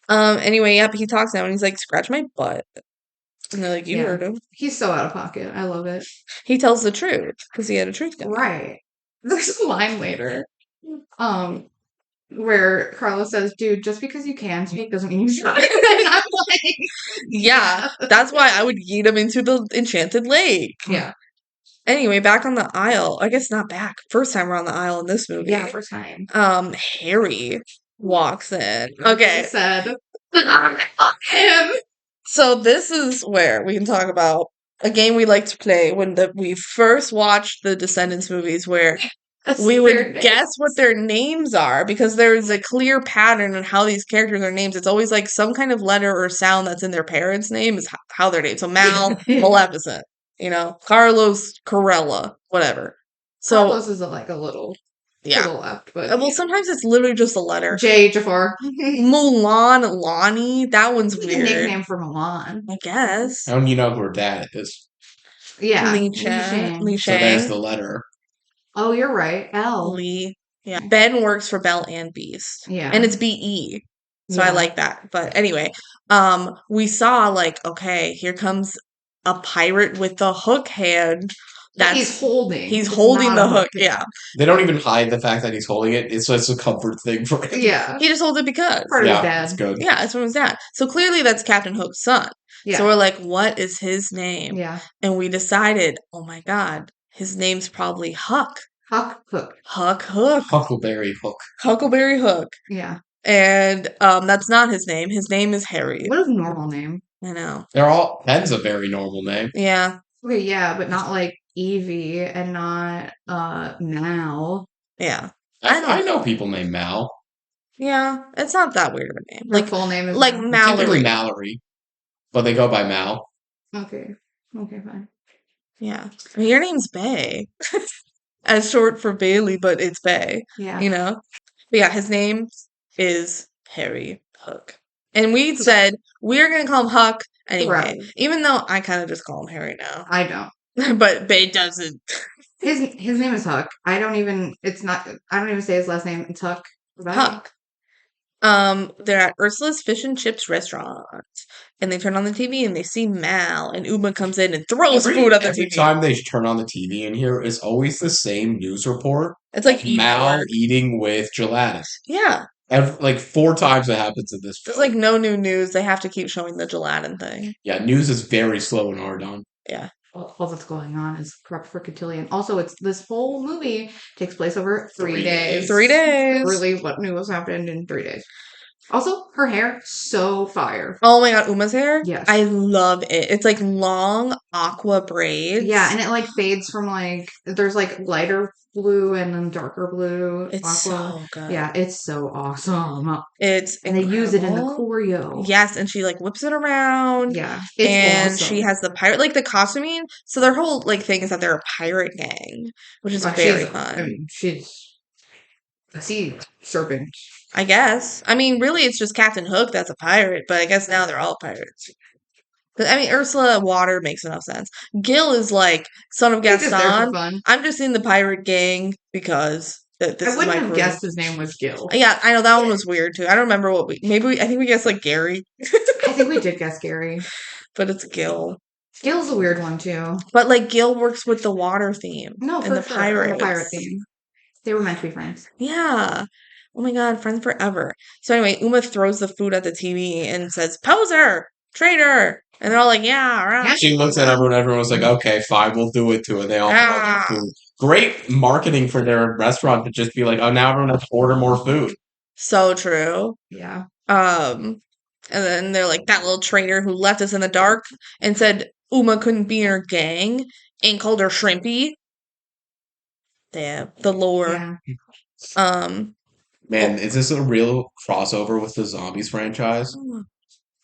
Anyway, yep, he talks now and he's like, scratch my butt. And they're like, you Yeah. heard him. He's so out of pocket. I love it. He tells the truth because he had a truth gun. Right. There's a line later, where Carlos says, "Dude, just because you can speak doesn't mean you should." And I'm like, Yeah, that's why I would yeet him into the enchanted lake. yeah, Anyway, back on the aisle. I guess not back. First time we're on the aisle in this movie. yeah, first time. Harry walks in. He Okay, said, him. so this is where we can talk about a game we like to play when we first watched the Descendants movies, where we would guess what their names are because there is a clear pattern on how these characters are named. It's always like some kind of letter or sound that's in their parents' name is how they're named. So Mal, Maleficent, Carlos, Corella, whatever. So Carlos is like a little to yeah. the left, but Well, sometimes it's literally just a letter. J. Jafar. Mulan, Lonnie, that one's A weird. nickname for Milan. I guess. How do you know who her dad is? Yeah, Li Shang. Li So there's Shang. the letter. Oh, you're right. L. Lee. Yeah. Ben works for Belle and Beast. Yeah, And it's BE. So I Yeah. like that. But anyway, we saw okay, here comes a pirate with the hook hand. that he's holding. He's It's holding not the a hook. Yeah. They don't even hide the fact that he's holding it. It's just a comfort thing for him. Yeah, He just holds it because. part of his Yeah, it's dad. good. Yeah, it's from his dad. So clearly that's Captain Hook's son. Yeah, So we're like, what is his name? yeah. And we decided, oh my God, his name's probably Huck. Huck Hook. Huck Hook. Huckleberry Hook. Huckleberry Hook. Yeah. And that's not his name. His name is Harry. What is normal name? I know. Ben's a very normal name. Yeah. Okay, yeah, but not like Evie and not Mal. Yeah. I I know people named Mal. Yeah. It's not that weird of a name. Her full name is like Mal. Typically Mallory. Mallory. But they go by Mal. Okay. Okay, fine. Yeah. I mean, your name's Bay. As short for Bailey, but it's Bay. Yeah. But yeah, his name is Harry Hook. And we said we're going to call him Huck anyway. Right. Even though I kind of just call him Harry now. I don't. But Bay doesn't. His name is Huck. I don't even say his last name. It's Huck. Is that Huck. They're at Ursula's Fish and Chips restaurant, and they turn on the TV and they see Mal, and Uma comes in and throws food at the Every TV. time they turn on the TV in here, it's always the same news report. It's like Mal E4. eating with gelatinous. Yeah, Like 4 times it happens in this there's film. like no new news. They have to keep showing the gelatin thing. Yeah, news is very slow in Ardon. all that's going on is corrupt for cotillion. Also, it's this whole movie takes place over 3 days. 3 days. Really, what new has happened in 3 days? Also, her hair so fire. Oh my god, Uma's hair? Yes. I love it. It's like long aqua braids. Yeah, and it like fades from like there's like lighter blue and then darker blue. It's aqua. so good. Yeah, it's so awesome. It's And they use it in the incredible. choreo. Yes, and she like whips it around. Yeah. It's And awesome. she has the pirate, like the costuming. So their whole like thing is that they're a pirate gang, which is Well, very she's- fun. I mean, she's a sea serpent. I guess. I mean, really, it's just Captain Hook that's a pirate, but I guess now they're all pirates. But, I mean, Ursula Water makes enough sense. Gil is like son of He's just there for Gaston. fun. I'm just in the pirate gang because this I is wouldn't my have crew. guessed his name was Gil. Yeah, I know that one was weird too. I don't remember what I think we guessed like Gary, I think we did guess Gary. but it's Gil. Gil's a weird one too. But like Gil works with the water theme. No, and for the sure. pirates. The pirate theme. They were meant to be friends. Yeah. Oh my god, friends forever. So anyway, Uma throws the food at the TV and says, "Poser, traitor," and they're all like, "Yeah, right." She looks at everyone. Everyone's like, "Okay, fine, we'll do it to it." They all throw Ah. their food. Great marketing for their restaurant to just be like, "Oh, now everyone has to order more food." So true. Yeah. And then they're like, that little traitor who left us in the dark and said Uma couldn't be in her gang and called her Shrimpy. Yeah, the lore. Yeah. Man, is this a real crossover with the Zombies franchise?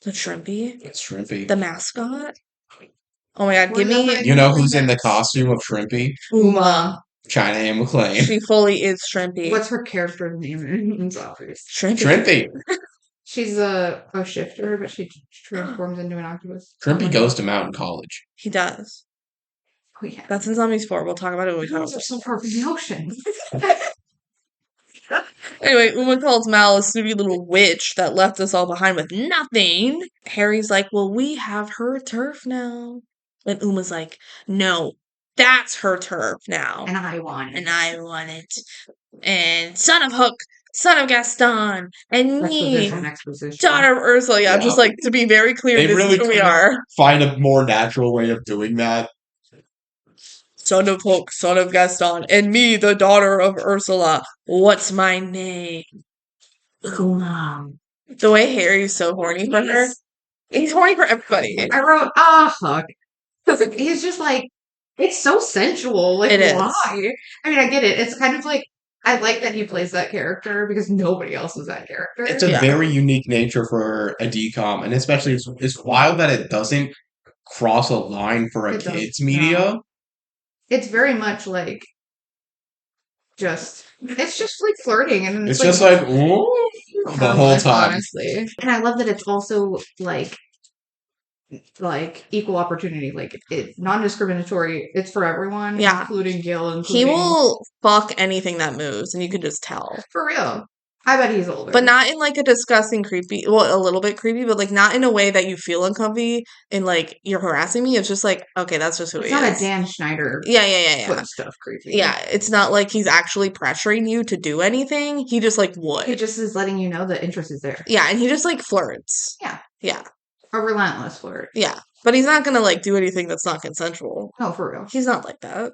The Shrimpy, It's Shrimpy. the mascot. Oh my god, What give is that me thing? You know who's in the costume of Shrimpy? Uma. China Anne McClain. She fully is Shrimpy. What's her character's name in Zombies? Shrimpy? Shrimpy. She's a shifter, but she transforms into an octopus. Shrimpy goes to Mountain College. He does. Oh yeah. That's in Zombies 4. We'll talk about it when we talk Those about are so far from the ocean. Anyway, Uma calls Mal a snooty little witch that left us all behind with nothing. Harry's like, well, we have her turf now. And Uma's like, no, that's her turf now. And I want it. And I want it. And son of Hook, son of Gaston, and me, Exposition, exposition. daughter of Ursula. Yeah, Yeah. just like to be very clear, They this really is who we couldn't are. Find a more natural way of doing that. Son of Hook, son of Gaston, and me, the daughter of Ursula. What's my name? Uma. The way Harry's so horny for her. He's horny for everybody. I wrote, Huck. He's just like, it's so sensual. Like, It is. why? I mean, I get it. It's kind of like, I like that he plays that character because nobody else is that character. It's a Yeah. very unique nature for a DCOM, and especially it's wild that it doesn't cross a line for a It doesn't, kids media. It's very much like, it's just like flirting. And It's just like, ooh, the whole harmless, time. honestly. And I love that it's also like equal opportunity, like it's non-discriminatory. It's for everyone, Yeah. including Gil. He will fuck anything that moves, and you can just tell. For real. I bet he's older, But not in like a disgusting, creepy, well, a little bit creepy, but like not in a way that you feel uncomfy and like you're harassing me. It's just like, okay, that's just who It's he not is. a Dan Schneider. Yeah. Foot stuff creepy. Yeah, it's not like he's actually pressuring you to do anything. He just like would. He just is letting you know the interest is there. Yeah, and he just like flirts. Yeah. Yeah. A relentless flirt. Yeah. But he's not gonna like do anything that's not consensual. No, for real. He's not like that.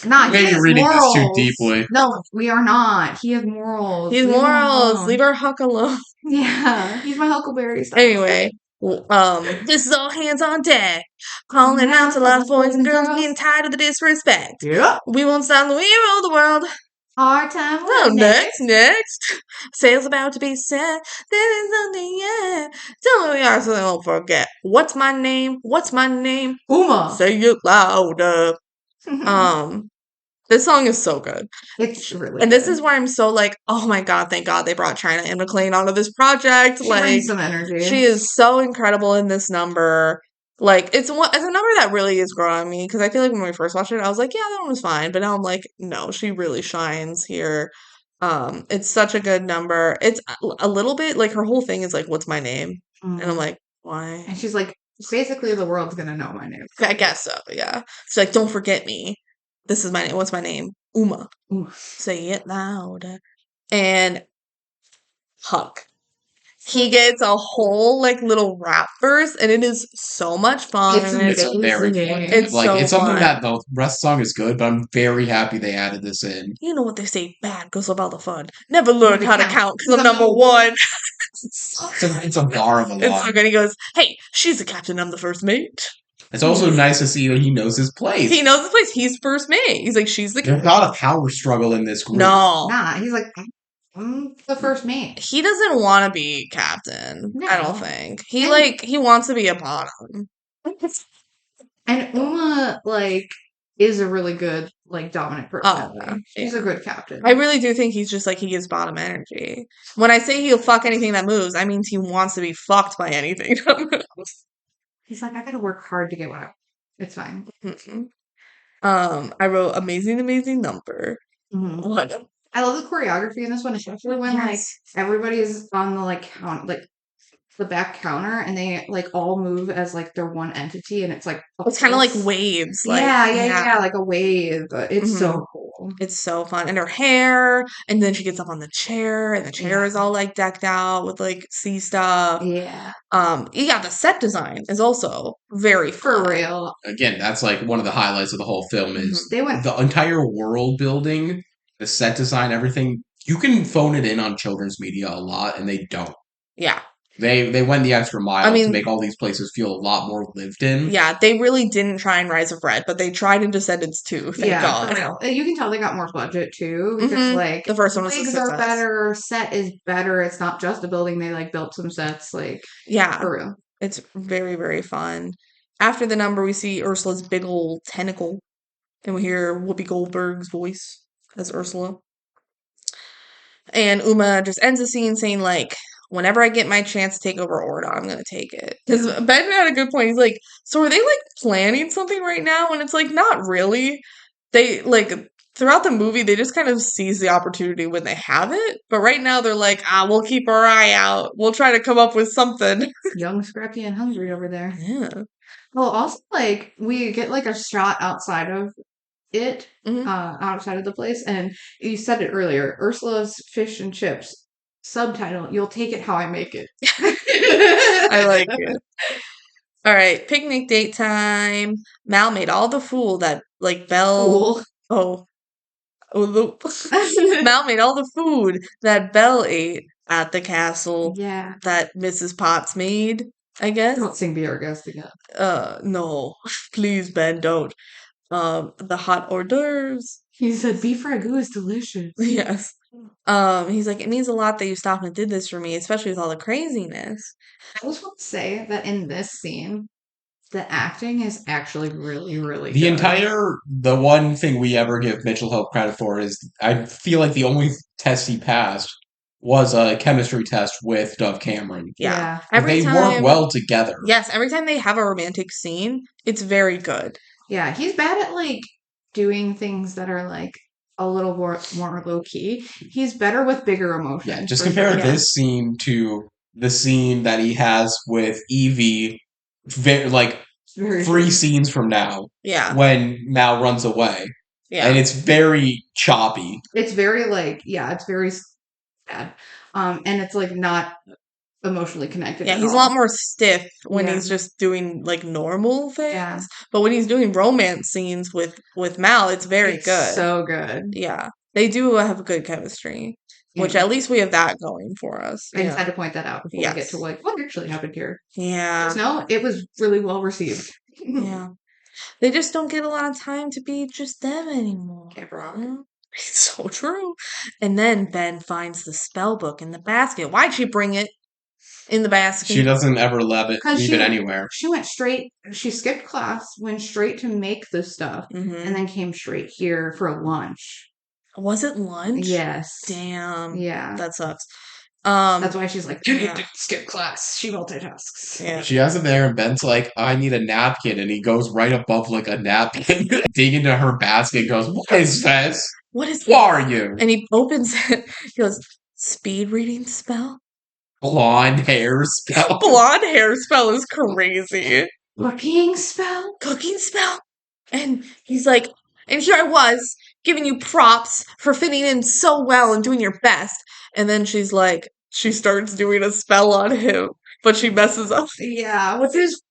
Not Maybe his reading this morals. too deeply. No, we are not. He has morals. He's Leave him morals. alone. Leave our Huck alone. Yeah, he's my Huckleberry. Stop. Anyway, this is all hands on deck. Calling out to love boys and girls being tired of the disrespect. Yeah. We won't stop the we rule the world. Our time. Oh, will next. Sail's about to be set. This is something, yeah. Tell me we are so they won't forget. What's my name? What's my name? Uma. Say it louder. This song is so good. It's really And this good. is why I'm so like, oh my god, thank god they brought China Anne McClain onto this project. She Like, brings some energy. she is so incredible in this number. Like, it's a number that really is growing on me because I feel like when we first watched it, I was like, yeah, that one was fine. But now I'm like, no, she really shines here. It's such a good number. It's a little bit like her whole thing is like, what's my name? And I'm like, why? And she's like, basically, the world's gonna know my name. I guess so, yeah. She's like, don't forget me. This is my name. What's my name? Uma. Uma. Say it louder. And Huck. He gets a whole like little rap verse, and it is so much fun. It's very funny. It's like so it's something fun. that the rest of the song is good, but I'm very happy they added this in. You know what they say, bad goes about the fun. Never learned how to count because I'm Number number one. It's a bar of a And so lot. good. He goes, hey, she's the captain, I'm the first mate. It's also nice to see that he knows his place. He knows the place. He's first mate. He's like, she's the There's not a power struggle in this group. No. Nah, he's like, I'm the first mate. He doesn't want to be captain. I No. don't think. And- He wants to be a bottom. And Uma, like, is a really good, like, dominant personality. yeah. She's a good captain. I really do think he's just like, he gives bottom energy. When I say he'll fuck anything that moves, I mean he wants to be fucked by anything that moves. He's like, I gotta work hard to get what I want. It's fine. I wrote amazing number. Mhm. What? I love the choreography in this one, especially when, like, Yes. everybody's on the, like, the back counter and they, like, all move as, like, they're one entity and it's, like, It's kind of like waves. Like, yeah, like a wave. But it's so cool. It's so fun. And her hair, and then she gets up on the chair, and the chair is all like decked out with like sea stuff. Yeah. Yeah, the set design is also very For fun. real. Again, that's like one of the highlights of the whole film is They went the entire world building, the set design, everything. You can phone it in on children's media a lot, and they don't. Yeah. They went the extra mile I mean- to make all these places feel a lot more lived in. Yeah, they really didn't try in Rise of Red, but they tried in Descendants too, thank yeah, God. for real. And you can tell they got more budget too because Mhm. like The first one was a wigs are success. better, set is better. It's not just a building. They like built some sets like Yeah, for real. it's very, very fun. After the number, we see Ursula's big old tentacle, and we hear Whoopi Goldberg's voice as Ursula. And Uma just ends the scene saying, like, whenever I get my chance to take over Orda, I'm gonna take it. Because Ben had a good point. He's like, so are they like planning something right now? And it's like, not really. They like throughout the movie, they just kind of seize the opportunity when they have it. But right now, they're like, we'll keep our eye out. We'll try to come up with something. Young, scrappy, and hungry over there. Yeah. Well, also like we get like a shot outside of it, Mhm. outside of the place, and you said it earlier. Ursula's fish and chips subtitle. You'll take it how I make it. I like it. All right, picnic date time. Mal made all the fool that like Belle. Cool. Mal made all the food that Belle ate at the castle Yeah. that Mrs. Potts made, I guess. Don't sing Be Our Guest again. No. Please, Ben, don't. The hot hors d'oeuvres. He said beef ragu is delicious. Yes. He's like, it means a lot that you stopped and did this for me, especially with all the craziness. I just want to say that in this scene, the acting is actually really, really The good. the one thing we ever give Mitchell Hope credit for is I feel like the only test he passed was a chemistry test with Dove Cameron. Yeah. But they work well together. Yes, every time they have a romantic scene, it's very good. Yeah, he's bad at like doing things that are like a little more low key. He's better with bigger emotions. Yeah, just for compare sure. this scene to the scene that he has with Evie, like Very 3 true. scenes from now Yeah. when Mal runs away. Yeah. And it's very choppy. It's very like it's very sad. And it's like not emotionally connected. Yeah, at he's a all. lot more stiff when Yeah. he's just doing like normal things. Yeah. But when he's doing romance scenes with Mal, it's very It's good. so good. Yeah. They do have good chemistry. Which Yeah. at least we have that going for us. I just had to point that out before we get Yes. to like what actually happened here. Yeah. No, it was really well received. Yeah. They just don't get a lot of time to be just them anymore. Can't rock. you know? It's so true. And then Ben finds the spell book in the basket. Why'd she bring it in the basket? She doesn't ever leave Because it anywhere. She went straight. She skipped class, went straight to make the stuff, Mhm. and then came straight here for lunch. Was it lunch? Yes. Damn. Yeah. That sucks. That's why she's like, you need yeah. to skip class. She multitasks. Yeah. She has it there, and Ben's like, I need a napkin. And he goes right above like a napkin, dig into her basket, and goes, what is this? What is Who are you? And he opens it. He goes, speed reading spell? Blonde hair spell. Blonde hair spell is crazy. Cooking spell? Cooking spell? And he's like, and here I was, giving you props for fitting in so well and doing your best. And then she's like, she starts doing a spell on him, but she messes up. Yeah, which is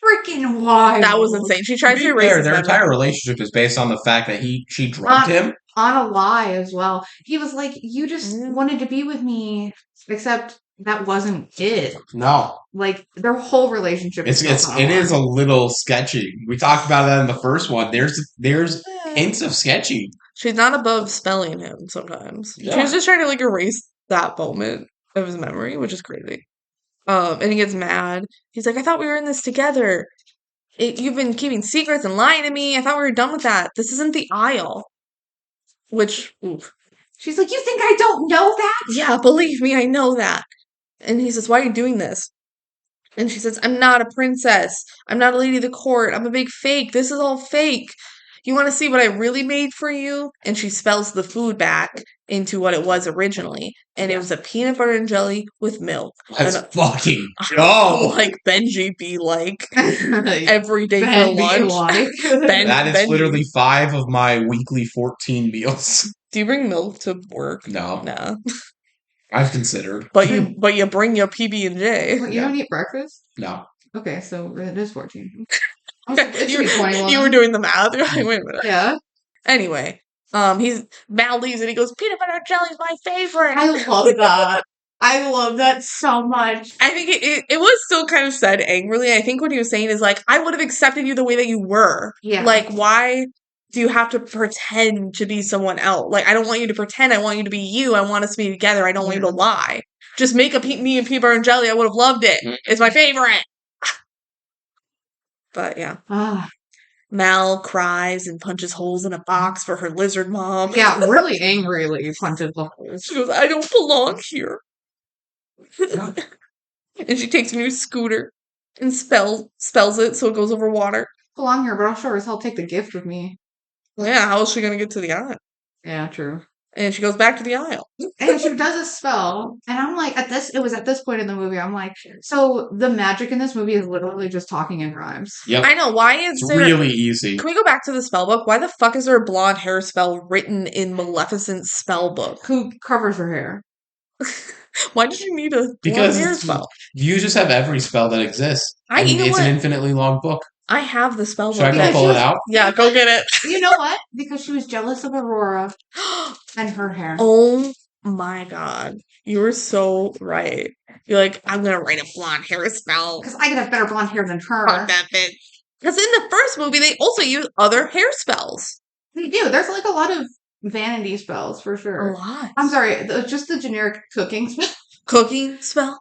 freaking wild. That was insane. She tries to erase his their memory. entire relationship is based on the fact that she drugged him. On a lie as well. He was like, you just Yeah. wanted to be with me, except that wasn't it. No, Like their whole relationship is built on it is lie. a little sketchy. We talked about that in the first one. There's Yeah. hints of sketchy. She's not above spelling him sometimes. She Yeah. was just trying to like erase that moment of his memory, which is crazy. And he gets mad. He's like, I thought we were in this together. You've been keeping secrets and lying to me. I thought we were done with that. This isn't the Isle. Which, oof. She's like, you think I don't know that? Yeah, believe me, I know that. And he says, why are you doing this? And she says, I'm not a princess. I'm not a lady of the court. I'm a big fake. This is all fake. you want to see what I really made for you? And she spells the food back into what it was originally. And it was a peanut butter and jelly with milk. Let's And fucking go. like Benji be like every day for Ben, be lunch. like. That is Benji. literally 5 of my weekly 14 meals. Do you bring milk to work? No, No. I've considered. But you bring your PB&J. What, you don't eat breakfast? No. Okay, so it is 14. I was like, it should be 21. You were doing the math. You're like, wait a minute. Yeah. Anyway, Mal leaves and he goes, peanut butter jelly is my favorite. I love that. I love that so much. I think it was still kind of said angrily. I think what he was saying is like, I would have accepted you the way that you were. Yeah. Like, why do you have to pretend to be someone else? Like, I don't want you to pretend. I want you to be you. I want us to be together. I don't want you to lie. Just make me and peanut butter and jelly. I would have loved it. It's my favorite. But yeah. Ah, Mal cries and punches holes in a box for her lizard mom. yeah, really angrily punches the holes. She goes, I don't belong here. And she takes a new scooter and spells it so it goes over water. Belong here, but I'll sure as hell take the gift with me. Yeah, how is she gonna get to the aisle? Yeah, true. And she goes back to the aisle. And she does a spell, and I'm like, it was at this point in the movie, I'm like, so the magic in this movie is literally just talking in rhymes. Yep. I know, why is It's there... really easy. Can we go back to the spell book? Why the fuck is there a blonde hair spell written in Maleficent's spell book? Who covers her hair? Why did you need a blonde Because hair spell? you just have every spell that exists. You know it's what? an infinitely long book. I have the spell Should I book. go pull it out? Yeah, go get it. You know what? Because she was jealous of Aurora and her hair. Oh my god. You were so right. You're like, I'm gonna write a blonde hair spell. Because I could have better blonde hair than her. Fuck that bitch. Because in the first movie, they also use other hair spells. They do. There's like a lot of vanity spells for A sure. lot. I'm sorry, just the generic cooking spell. Cooking spell.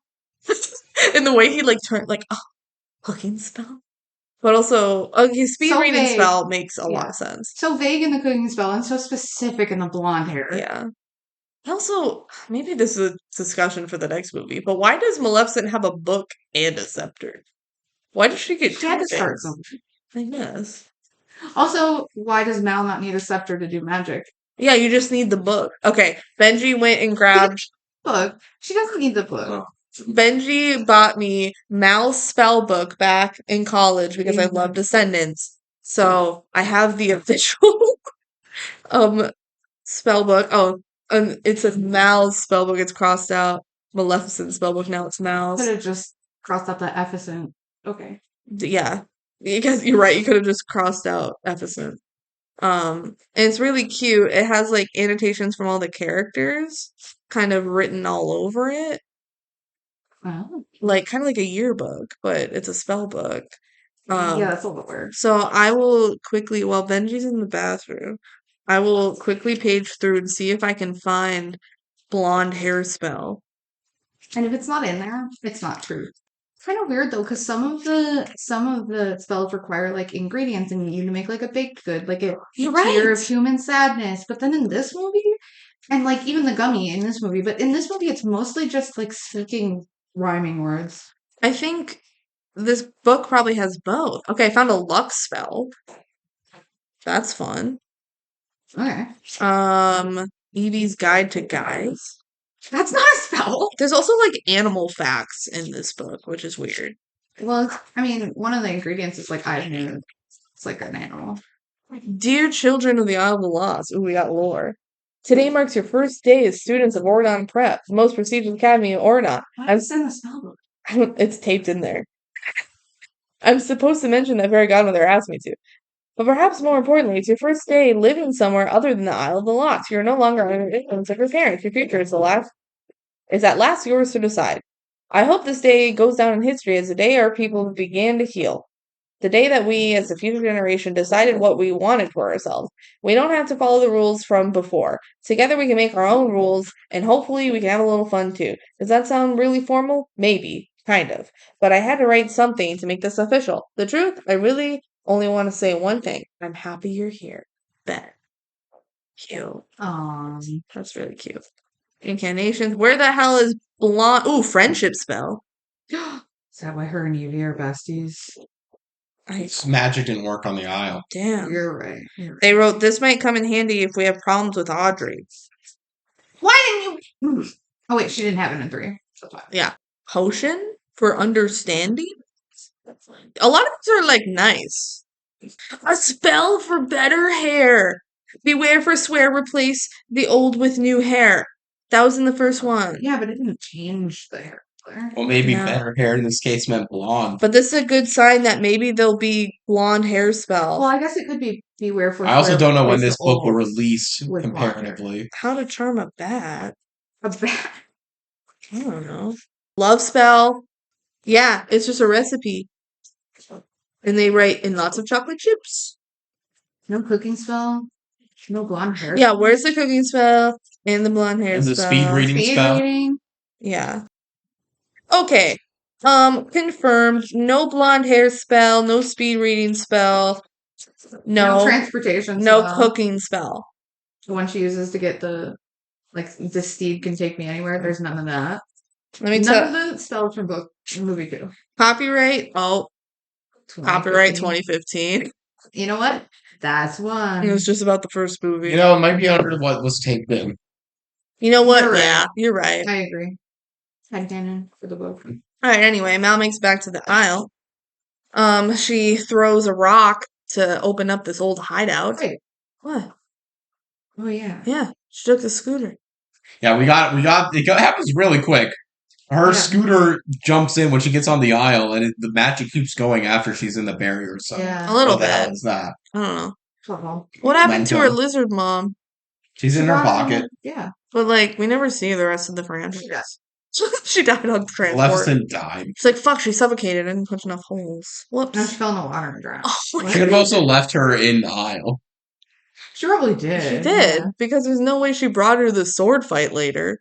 And the way he like turned like, oh, cooking spell. But also, his speed So reading vague. spell makes a lot Yeah. of sense. So vague in the cooking spell and so specific in the blonde hair. Yeah. Also, maybe this is a discussion for the next movie, but why does Maleficent have a book and a scepter? Why does she get She had two to start things? something. I guess. Also, why does Mal not need a scepter to do magic? Yeah, you just need the book. Okay, Benji went and grabbed... Book. She doesn't need the book. Benji bought me Mal's spell book back in college because I love Descendants. So I have the official spell book. Oh, it says Mal's spell book. It's crossed out. Maleficent spell book. Now it's Mal's. Could have just crossed out the Efficient. Okay. Yeah, because you're right. You could have just crossed out Efficient. And it's really cute. It has like annotations from all the characters kind of written all over it. Well, Like kind of like a yearbook, but it's a spell book. yeah, that's a little weird. So I will quickly, while Benji's in the bathroom, I will quickly page through and see if I can find blonde hair spell. And if it's not in there, it's not true. It's kind of weird though, because some of the spells require like ingredients and you to make like a baked good, like a You're tear of right. human sadness. But then in this movie, and like even the gummy in this movie, but in this movie, it's mostly just like speaking rhyming words. I think this book probably has both. Okay, I found a luck spell. That's fun. Okay, Evie's Guide to Guys. that's not a spell. There's also like animal facts in this book, which is weird. Well, I mean, one of the ingredients is like iron. It's like an animal. Dear children of the Isle of the Lost. Ooh, we got lore. Today marks your first day as students of Ordon Prep, the most prestigious academy of Ordon. What's in the spell book? It's taped in there. I'm supposed to mention that Fairy Godmother asked me to. But perhaps more importantly, it's your first day living somewhere other than the Isle of the Lost. You're no longer under the influence of your parents. Your future is at last yours to decide. I hope this day goes down in history as the day our people began to heal. The day that we, as the future generation, decided what we wanted for ourselves. We don't have to follow the rules from before. Together we can make our own rules, and hopefully we can have a little fun too. Does that sound really formal? Maybe. Kind of. But I had to write something to make this official. The truth, I really only want to say one thing. I'm happy you're here. Ben. Cute. That's really cute. Incantations. Where the hell is blonde? Ooh, friendship spell. Is that why her and Evie are besties? Magic didn't work on the aisle. Damn. You're right. They wrote, this might come in handy if we have problems with Audrey. Why didn't you? Oh wait, she didn't have it in 3. So fine. Yeah. Potion for understanding? A lot of these are like nice. A spell for better hair. Beware for swear, replace the old with new hair. That was in the first one. Yeah, but it didn't change the hair color. Well, maybe No. better hair in this case meant blonde. But this is a good sign that maybe there'll be blonde hair spell. Well, I guess it could be beware for. I also swear, don't know when replace this the book will old release with blonde hair. comparatively. How to charm a bat? A bat. I don't know. Love spell. Yeah, it's just a recipe. And they write in lots of chocolate chips. No cooking spell. No blonde hair. Yeah, where's the cooking spell and the blonde hair And the spell? speed reading Speed spell. reading. Yeah. Okay. Confirmed. No blonde hair spell. No speed reading spell. No No. transportation. No spell. cooking spell. The one she uses to get the the steed can take me anywhere. There's none of that. Let me None tell. of the spells from book movie 2. Copyright. Oh, copyright 2015. 2015. You know what? That's one. It was just about the first movie. You know, it might be under what was taped in. You know what? You're right. Yeah, you're right. I agree. Head canon for the book. All right. Anyway, Mal makes it back to the aisle. She throws a rock to open up this old hideout. Wait. What? Oh yeah. Yeah, she took the scooter. Yeah, it happens really quick. Her Yeah. scooter jumps in when she gets on the aisle, and the magic keeps going after she's in the barrier. So Yeah. A little what the hell bit. is that? I don't know. Uh-oh. What happened to her Mental. lizard mom? She's in her Brought pocket. Yeah. But like, we never see the rest of the franchise. She died on transport. Maleficent died. She's like, fuck, she suffocated. I didn't punch enough holes. Whoops. No, she fell in the water and drowned. Oh my What? She could have also left her in the aisle. She probably did. She did, Yeah. because there's no way she brought her the sword fight later.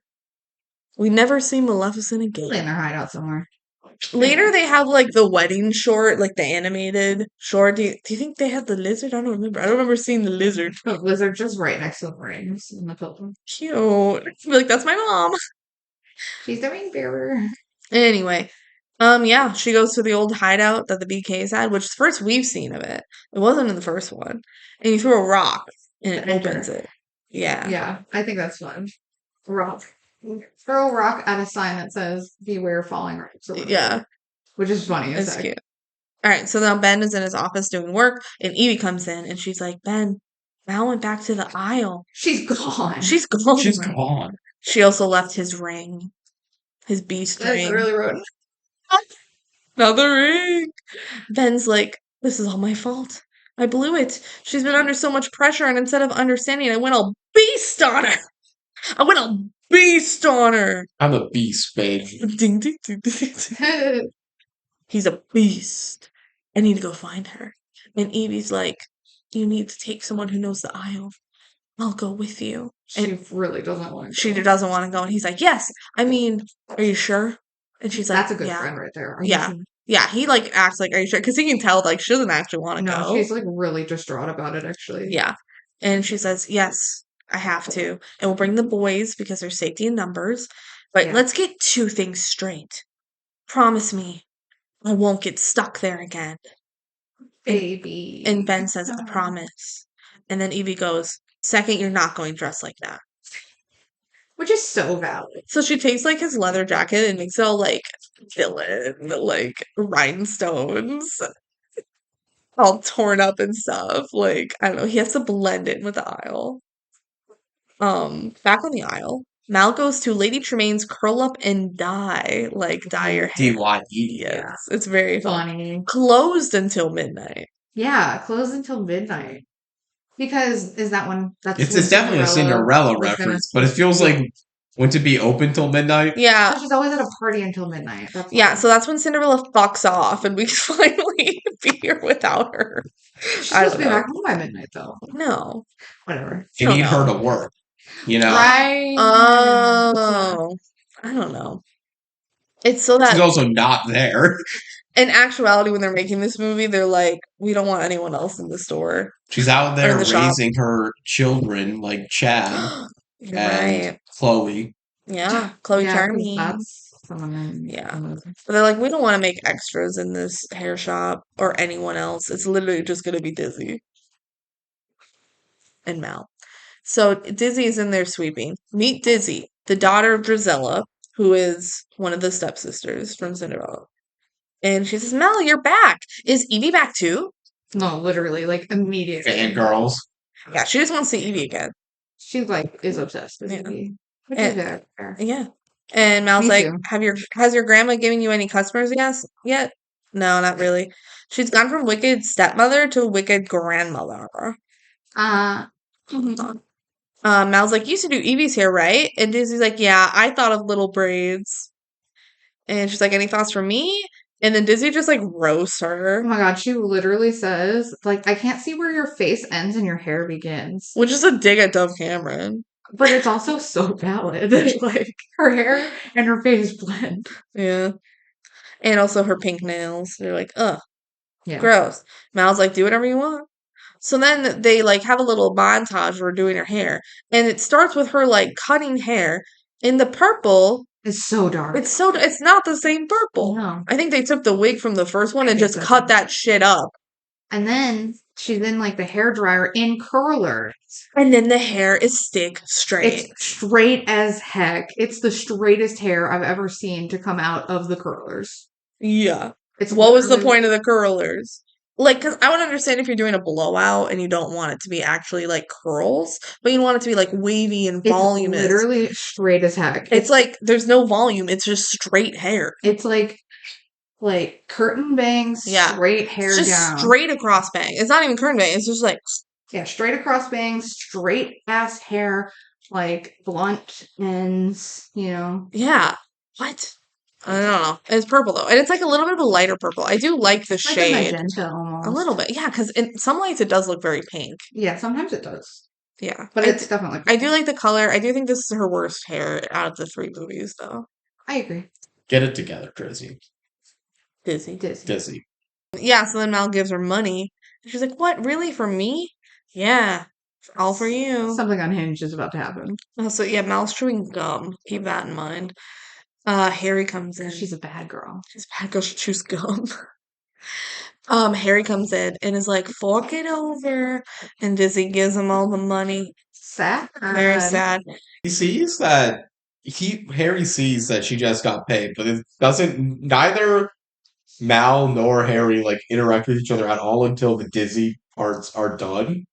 We never see Maleficent Probably in again. their hideout somewhere. Later, they have like the wedding short, like the animated short. Do you think they had the lizard? I don't remember. I don't remember seeing the lizard. The lizard just right next to the rings in the pilgrim. Cute. Like, that's my mom. She's the ring bearer. Anyway, yeah, she goes to the old hideout that the BKs had, which is the first we've seen of it. It wasn't in the first one. And you threw a rock and it Enter. opens it. Yeah. Yeah, I think that's fun. Rock. Throw a rock at a sign that says "Beware falling rocks." or whatever, Yeah. which is funny as It's heck. cute. All right, so now Ben is in his office doing work, and Evie comes in, and she's like, Ben, Val went back to the aisle. She's gone. She's gone. She's gone. She also left his ring. His beast That's ring. really rude. Another ring. Ben's like, this is all my fault. I blew it. She's been under so much pressure, and instead of understanding, I went all beast on her. I went all beast on her. I'm a beast, babe. Ding, ding, ding, ding, ding. He's a beast. I need to go find her. And Evie's like, you need to take someone who knows the aisle. I'll go with you. She really doesn't want to. She doesn't want to go. And he's like, yes. I mean, are you sure? And she's like, That's a good yeah. friend right there. Are you Yeah. sure? Yeah, he like acts like, are you sure? Because he can tell like she doesn't actually want to No, go. she's like really distraught about it. Actually. Yeah. And she says, yes, I have to. And we'll bring the boys because there's safety in numbers. But Yeah. let's get two things straight. Promise me I won't get stuck there again. Baby. And Ben says, I promise. And then Evie goes, second, you're not going dressed like that. Which is so valid. So she takes like his leather jacket and makes it all like villain, like rhinestones, all torn up and stuff. Like, I don't know, he has to blend in with the aisle. Back on the aisle, Mal goes to Lady Tremaine's curl up and dye, like dye your hair. DYE. Yes, it's very fun. Funny. Closed until midnight. Yeah, closed until midnight. Because is that when that's It's when definitely a Cinderella was gonna- reference, but it feels like went to be open till midnight. Yeah. So she's always at a party until midnight. That's Yeah, why. so that's when Cinderella fucks off and we finally be here without her. She's I supposed to don't be know. back home by midnight though. No. Whatever. You don't need her know. to work. You know, Right. Oh, I don't know. It's so she's that also not there. in actuality, when they're making this movie, they're like, we don't want anyone else in the store. She's out Or there in the shop. raising her children like Chad You're and right. Chloe. Yeah, Chloe Yeah, 'cause Charmy. that's someone in Yeah. the movie. But they're like, we don't want to make extras in this hair shop or anyone else. It's literally just going to be Dizzy and Mal. So Dizzy is in there sweeping. Meet Dizzy, the daughter of Drizella, who is one of the stepsisters from Cinderella. And she says, Mal, you're back. Is Evie back too? No, literally, like immediately. Fangirls. Yeah, she just wants to see Evie again. She like is obsessed with Yeah. Evie. Which And- is fair. Yeah. And Mal's Me like, too. has your grandma given you any customers yet? No, not really. She's gone from wicked stepmother to wicked grandmother. Mal's like, you used to do Evie's hair, right? And Dizzy's like, yeah, I thought of little braids. And she's like, any thoughts for me? And then Dizzy just like roasts Oh her, my god, she literally says, like, I can't see where your face ends and your hair begins. which is a dig at Dove Cameron. But it's also so valid. Like, her hair and her face blend. Yeah. And also her pink nails. They're like, ugh, Yeah. gross. Mal's like, do whatever you want. So then they like have a little montage where doing her hair. And it starts with her like cutting hair. In the purple, It's so dark. it's not the same purple. No. I think they took the wig from the first one I and think just so, cut too. that shit up. And then she's in like the hair dryer in curlers. And then the hair is stick straight. It's straight as heck. It's the straightest hair I've ever seen to come out of the curlers. Yeah. It's What was the literally- point of the curlers? Like, because I would understand if you're doing a blowout and you don't want it to be actually like curls, but you want it to be like wavy and It's voluminous. literally straight as heck. It's like there's no volume. It's just straight hair. It's like curtain bangs, Yeah. straight hair It's just down. straight across bang. It's not even curtain bang. It's just like, Yeah, straight across bangs, straight ass hair, like blunt ends, you know. yeah. What? I don't know. It's purple though. And it's like a little bit of a lighter purple. I do like the Like a shade. magenta almost. A little bit. Yeah, because in some lights it does look very pink. Yeah, sometimes it does. Yeah. But I it's definitely I do like the color. I do think this is her worst hair out of the 3 movies though. I agree. Get it together, Drizzy. Dizzy. Disney. Dizzy. Yeah, so then Mal gives her money. And she's like, what, really? For me? Yeah. All for you. Something unhinged is about to happen. Oh, so yeah, Mal's chewing gum. Keep that in mind. Harry comes in. She's a bad girl. She's a bad girl. She chews gum. Harry comes in and is like, fork it over. And Dizzy gives him all the money. Sad. Very sad. He sees that Harry sees that she just got paid, but it doesn't. Neither Mal nor Harry like interact with each other at all until the Dizzy parts are done.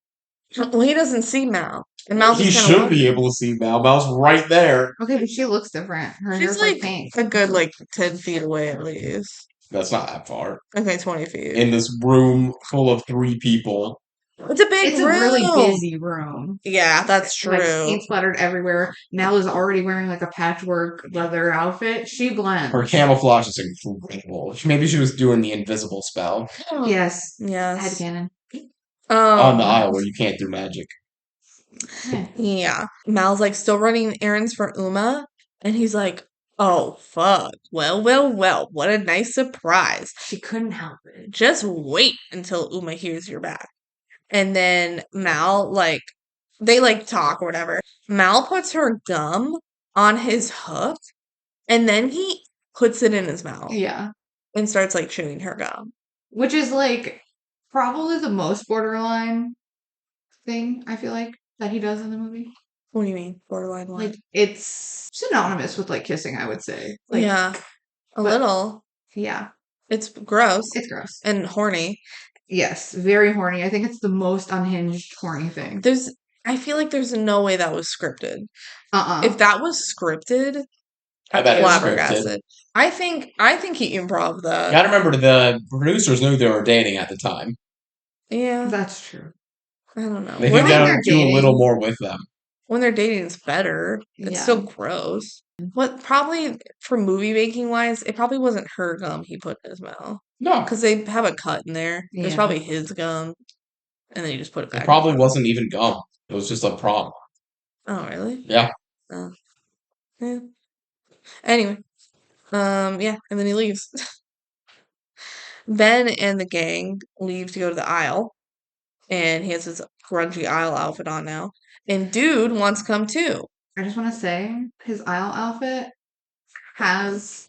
Well, he doesn't see Mal. And Mal's He just kinda should be able to see Mal. Mal's right there. Okay, but she looks different. Her She's hair's like pink. a good like 10 feet away at least. That's not that far. Okay, 20 feet. In this room full of 3 people. It's a big It's room. a really busy room. Yeah, that's true. Like paint splattered everywhere. Mal is already wearing like a patchwork leather outfit. She blends. Her camouflage is incredible. Maybe she was doing the invisible spell Yes. Yes. Headcanon. on the aisle where you can't do magic. Yeah. Yeah. Mal's like still running errands for Uma. And he's like, oh, fuck. Well, what a nice surprise. She couldn't help it. Just wait until Uma hears you're back. And then Mal, like, they like talk or whatever. Mal puts her gum on his hook and then he puts it in his mouth Yeah. and starts like chewing her gum. Which is like probably the most borderline thing, I feel like, that he does in the movie. What do you mean? Borderline what? Like it's synonymous with like kissing, I would say. Like yeah. A but- little. Yeah. It's gross It's gross. and horny. Yes, very horny. I think it's the most unhinged horny thing. I feel like there's no way that was scripted. If that was scripted, I I'm bet it was flabbergasted. I think he improv that. Gotta remember, the producers knew they were dating at the time. Yeah, That's true. I don't know. They When could they're do a dating- little more with them. When they're dating, it's better. It's Yeah. still gross. What probably for movie making wise, it probably wasn't her gum he put in his mouth No, because they have a cut in there. It was Yeah. probably his gum, and then you just put it back. it probably wasn't even gum. It was just a prop. Oh, really? Yeah. Oh. Yeah. Anyway, yeah, and then he leaves. Ben and the gang leave to go to the aisle, and he has his grungy aisle outfit on now. And Dude wants to come too. I just want to say his aisle outfit has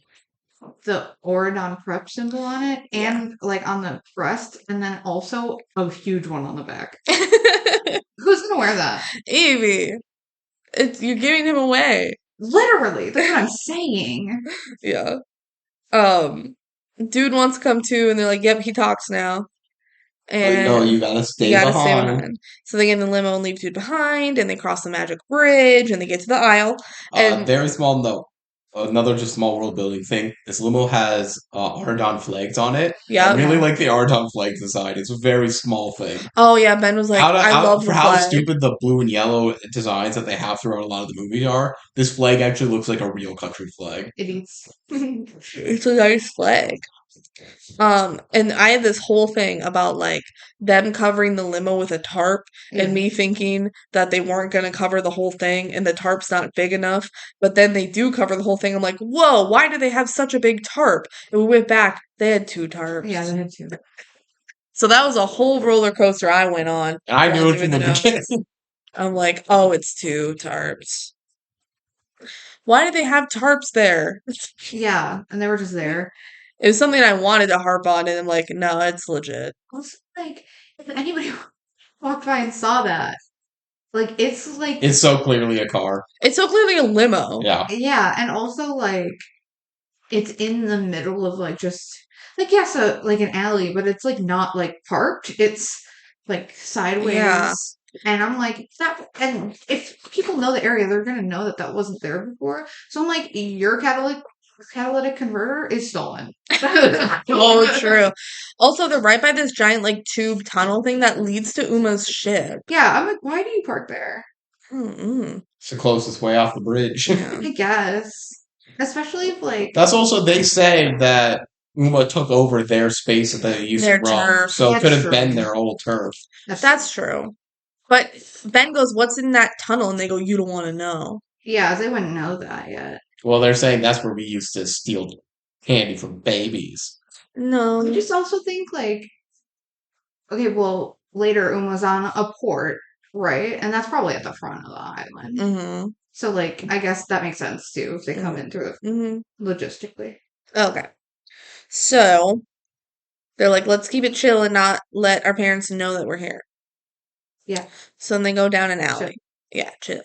the Oregon prep symbol on it, Yeah. and like on the breast, and then also a huge one on the back. Who's gonna wear that? Evie, you're giving him away. Literally, that's what I'm saying. Yeah. Dude wants to come too, and they're like, "Yep, he talks now." Wait, no, And you gotta stay you gotta stay behind. behind. So they get in the limo and leave dude behind, and they cross the magic bridge, and they get to the aisle. And Very small note. Another just small world building thing. This limo has Ardon flags on it. yeah, I really like the Ardon flag design. It's a very small thing. oh yeah, Ben was like, "I love for the how flag." stupid the blue and yellow designs that they have throughout a lot of the movies are, this flag actually looks like a real country flag. Idiots. It's a nice flag. And I had this whole thing about like them covering the limo with a tarp Yeah. and me thinking that they weren't going to cover the whole thing and the tarp's not big enough, but then they do cover the whole thing. I'm like, whoa, why do they have such a big tarp? And we went back, they had 2 tarps. Yeah, they had to. So that was a whole roller coaster I went on. And I knew going it through from the notes. beginning. I'm like, oh, it's 2 tarps. Why do they have tarps there? Yeah, and they were just there. It was something I wanted to harp on, and I'm like, no, it's legit. Also, like, if anybody walked by and saw that, like, it's like, It's so clearly a car. It's so clearly a limo. Yeah. yeah, and also like, it's in the middle of like just like yes, like an alley, but it's like not like parked. It's like sideways. Yeah. And I'm like that. And if people know the area, they're gonna know that that wasn't there before. So I'm like, your catalytic converter is stolen. Oh, true. Also, they're right by this giant like tube tunnel thing that leads to Uma's ship. Yeah, I'm like, why do you park there? Mm-mm. It's the closest way off the bridge. Yeah. I guess, especially if like That's also, they say that Uma took over their space that they used Their to run. turf. So it That's could have true. been their old turf. That's true. But Ben goes, "What's in that tunnel?" And they go, "You don't want to know." Yeah, they wouldn't know that yet. Well, they're saying that's where we used to steal candy from babies. No. I just also think like, okay, well, later Uma's on a port, right? And that's probably at the front of the island. Mm-hmm. So like, I guess that makes sense too if they come in through it Mm-hmm. logistically. Okay. So they're like, let's keep it chill and not let our parents know that we're here. Yeah. So then they go down an alley. Chill. Yeah, chill.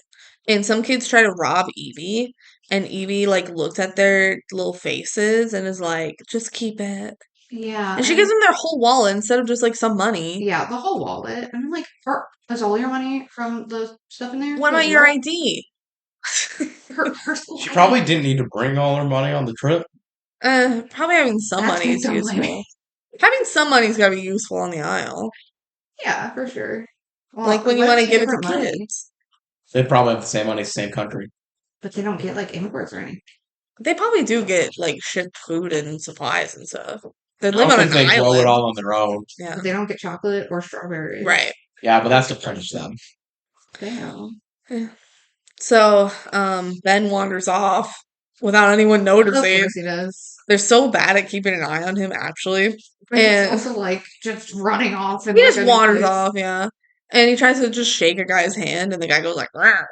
And some kids try to rob Evie, and Evie like looks at their little faces and is like, just keep it. Yeah. And she gives them their whole wallet instead of just like some money. yeah, the whole wallet. And I'm like, is all your money from the stuff in there? What about Like, your ID? her school She ID. probably didn't need to bring all her money on the trip. Probably having some That's money is don't blame useful. me. Having some money's gotta be useful on the aisle. Yeah, for sure. Well, Like when you what want if to they give it to different money? kids. They probably have the same money, same country. But they don't get like imports or anything. They probably do get like shipped food and supplies and stuff. They I live don't on think an they grow island. it all on their own. Yeah. But they don't get chocolate or strawberries. Right. Yeah, but that's to punish them. Damn. So, Ben wanders off without anyone Of noticing. course he does. They're so bad at keeping an eye on him, actually. But And- he's also like just running off and He like, just a new wanders place. off, yeah. And he tries to just shake a guy's hand, and the guy goes like, "Rawr."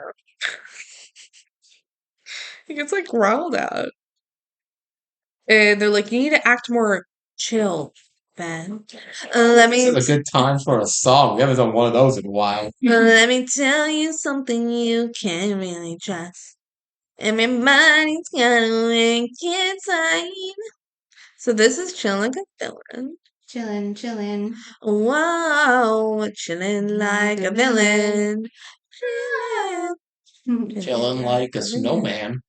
He gets like growled at. And they're like, you need to act more chill, Ben. Let me This is a good time for a song. We haven't done one of those in a while. let me tell you something you can't really trust. Everybody's gotta make it time. So this is chilling like a villain. Chillin'. Wow, chilling like a villain. Chilling like a snowman.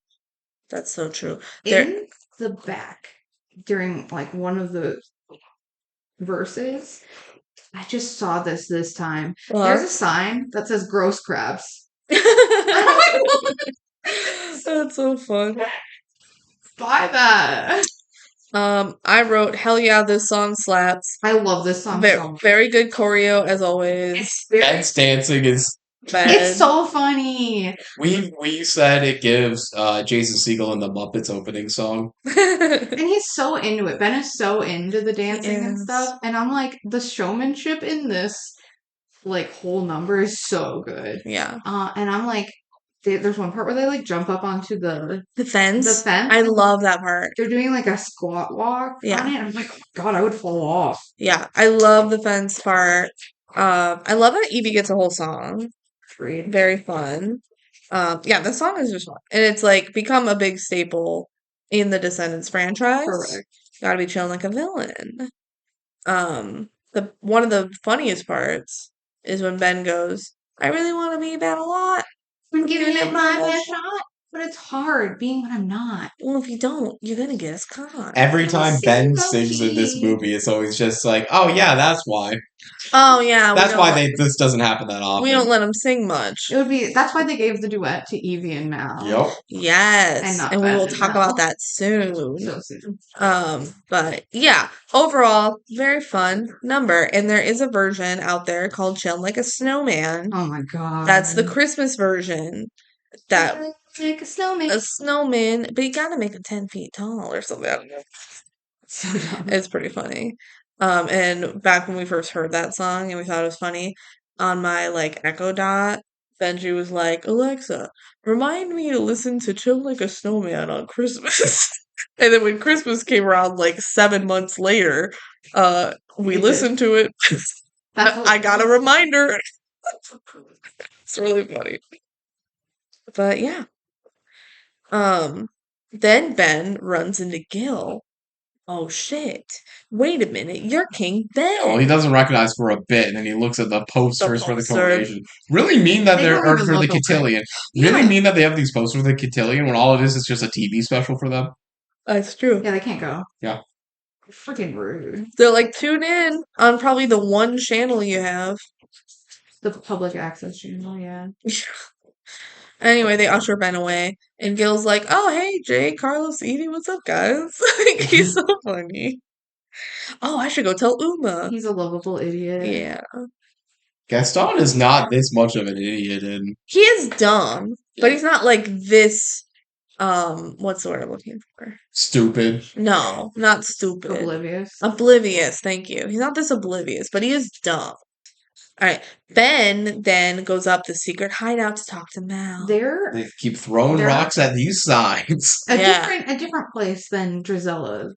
That's so true. There, In the back during like one of the verses, I just saw this time. There's a sign that says gross crabs. That's so fun. Buy that. I wrote, hell yeah, this song slaps. I love this song so much. Very good choreo as always. Ben's dancing is. Bad. It's so funny. We said it gives Jason Segel and the Muppets opening song. And he's so into it. Ben is so into the dancing and is. stuff. And I'm like, the showmanship in this like whole number is so good. Yeah. And I'm like, there's one part where they like jump up onto The the fence. fence. I and love that part. They're doing like a squat walk Yeah. on it. I'm like, oh my God, I would fall off. Yeah, I love the fence part. I love that Evie gets a whole song. Agreed. Very fun. Yeah, the song is just fun. And it's like become a big staple in the Descendants franchise. Correct. Gotta be chilling like a villain. The one of the funniest parts is when Ben goes, I really want to be Ben a lot. I'm giving it my best shot. shot, but it's hard being what I'm not. Well, if you don't, you're gonna get us caught. Every Little time Ben sings in this sympathy. movie, it's always just like, oh yeah, that's why. Oh yeah, That's why this doesn't happen that often. we don't let him sing much. That's why they gave the duet to Evie and Mal. Yep. Yes, not and we Ben will and talk Mal. about that soon. So soon. But yeah, overall, very fun number. And there is a version out there called Chill Like a Snowman. Oh my God. That's the Christmas version. That Like a snowman. a snowman, but you gotta make it 10 feet tall or something. I don't know. So dumb. It's pretty funny. And back when we first heard that song and we thought it was funny, on my like Echo Dot, Benji was like, Alexa, remind me to listen to Chill Like a Snowman on Christmas. And then when Christmas came around like 7 months later, we did. listened to it. That's I got a reminder. It's really funny. But yeah. Then Ben runs into Gil. Oh shit. Wait a minute, you're King Ben. Oh, he doesn't recognize for a bit, and then he looks at the posters for the poster. coronation. Really mean that They they're don't or even for the look okay. cotillion. Yeah. Really mean that they have these posters for the cotillion when all it is just a TV special for them. That's true. Yeah, they can't go. Yeah. Freaking rude. They're like, tune in on probably the one channel you have. The public access channel, yeah. Anyway, they usher Ben away, and Gil's like, "Oh, hey, Jay, Carlos, Edie, what's up, guys?" Like, he's so funny. Oh, I should go tell Uma. He's a lovable idiot. Yeah, Gaston is not this much of an idiot, and he is dumb, but he's not like this. What's the word I'm looking for? stupid. No, not stupid. Oblivious. Oblivious. Thank you. He's not this oblivious, but he is dumb. All right. Ben then goes up the secret hideout to talk to Mal. They're They keep throwing They're- rocks at these signs. a Yeah. different place than Drizella,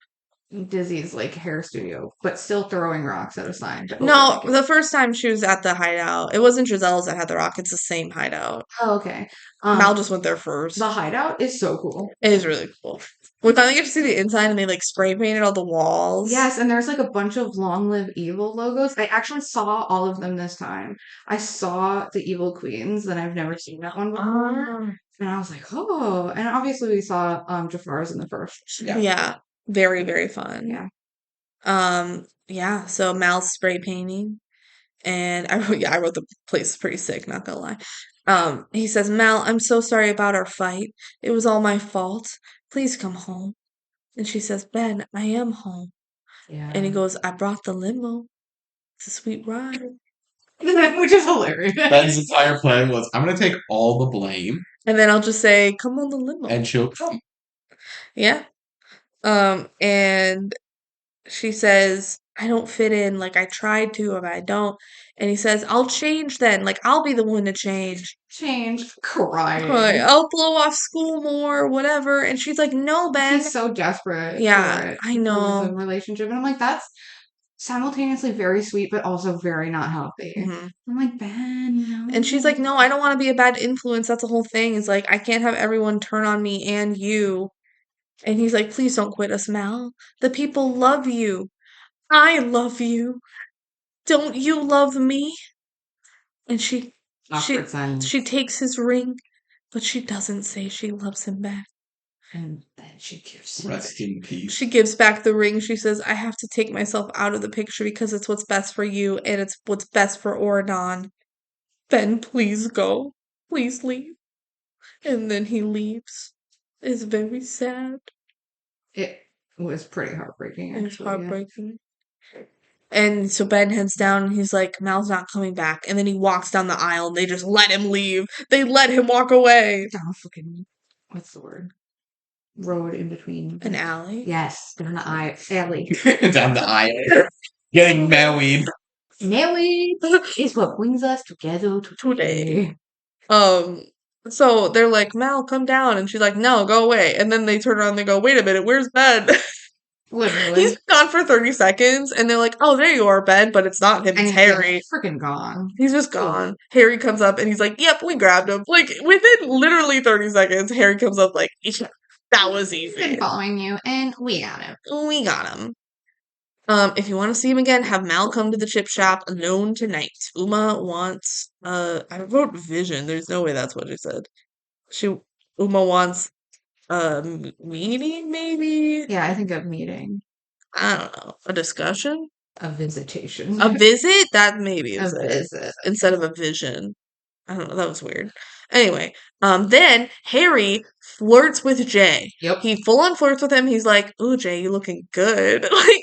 Dizzy's like hair studio, but still throwing rocks at a sign. to No, open it. the first time she was at the hideout, it wasn't Drizelle's that had the rock. It's the same hideout. Oh, okay. Mal just went there first. The hideout is so cool. It is really cool. We finally get to see the inside, and they like spray painted all the walls. Yes, and there's like a bunch of Long Live Evil logos. I actually saw all of them this time. I saw the Evil Queens, and I've never seen that one before. And I was like, oh. And obviously we saw Jafar's in the first. Yeah. Very, very fun. Yeah. Yeah, so Mal's spray painting. And I wrote the place pretty sick, not gonna lie. He says, Mal, I'm so sorry about our fight. It was all my fault. Please come home. And she says, Ben, I am home. Yeah. And he goes, I brought the limo. It's a sweet ride. Which is hilarious. Ben's entire plan was, I'm going to take all the blame, And then I'll just say, come on the limo. and she'll come. Yeah. And she says, I don't fit in. Like, I tried to, but I don't. And he says, I'll change then. Like, I'll be the one to change. Change. Crying. Like, I'll blow off school more, whatever. And she's like, no, Ben. He's so desperate. Yeah, for it, I for know. the relationship. And I'm like, that's simultaneously very sweet, but also very not healthy. Mhm. I'm like, Ben, no. And she's like, no, I don't want to be a bad influence. That's the whole thing. It's like, I can't have everyone turn on me and you. And he's like, please don't quit us, Mal. The people love you. I love you. Don't you love me? And Awkward silence. she takes his ring, but she doesn't say she loves him back. And then she gives him Rest in peace. She gives back the ring. She says, I have to take myself out of the picture because it's what's best for you and it's what's best for Oradon. Ben, please go. Please leave. And then he leaves. It's very sad. It was pretty heartbreaking, It's actually. heartbreaking. And so Ben heads down and he's like, Mal's not coming back. And then he walks down the aisle and they just let him leave. They let him walk away. Down fucking, what's the word? Road in between. An alley? Yes, down the alley. Down the aisle. Getting married. Married is what brings us together today. So they're like, Mal, come down. And she's like, no, go away. And then they turn around and they go, wait a minute, where's Ben? Literally. He's gone for 30 seconds. And they're like, oh, there you are, Ben. But it's not him, and it's he's Harry. freaking gone. He's just gone. Harry comes up and he's like, yep, we grabbed him. Like, within literally 30 seconds, Harry comes up like, that was He's easy. been following you, and we got him. We got him. If you want to see him again, have Mal come to the chip shop alone tonight. Uma wants, I wrote vision. There's no way that's what it said. Uma wants a meeting, maybe? Yeah, I think a meeting, I don't know. A discussion? a visitation, A visit? That maybe a is it. visit. Instead of a vision. I don't know. That was weird. Anyway, then Harry flirts with Jay. Yep. He full on flirts with him. He's like, "Ooh, Jay, you looking good." Like,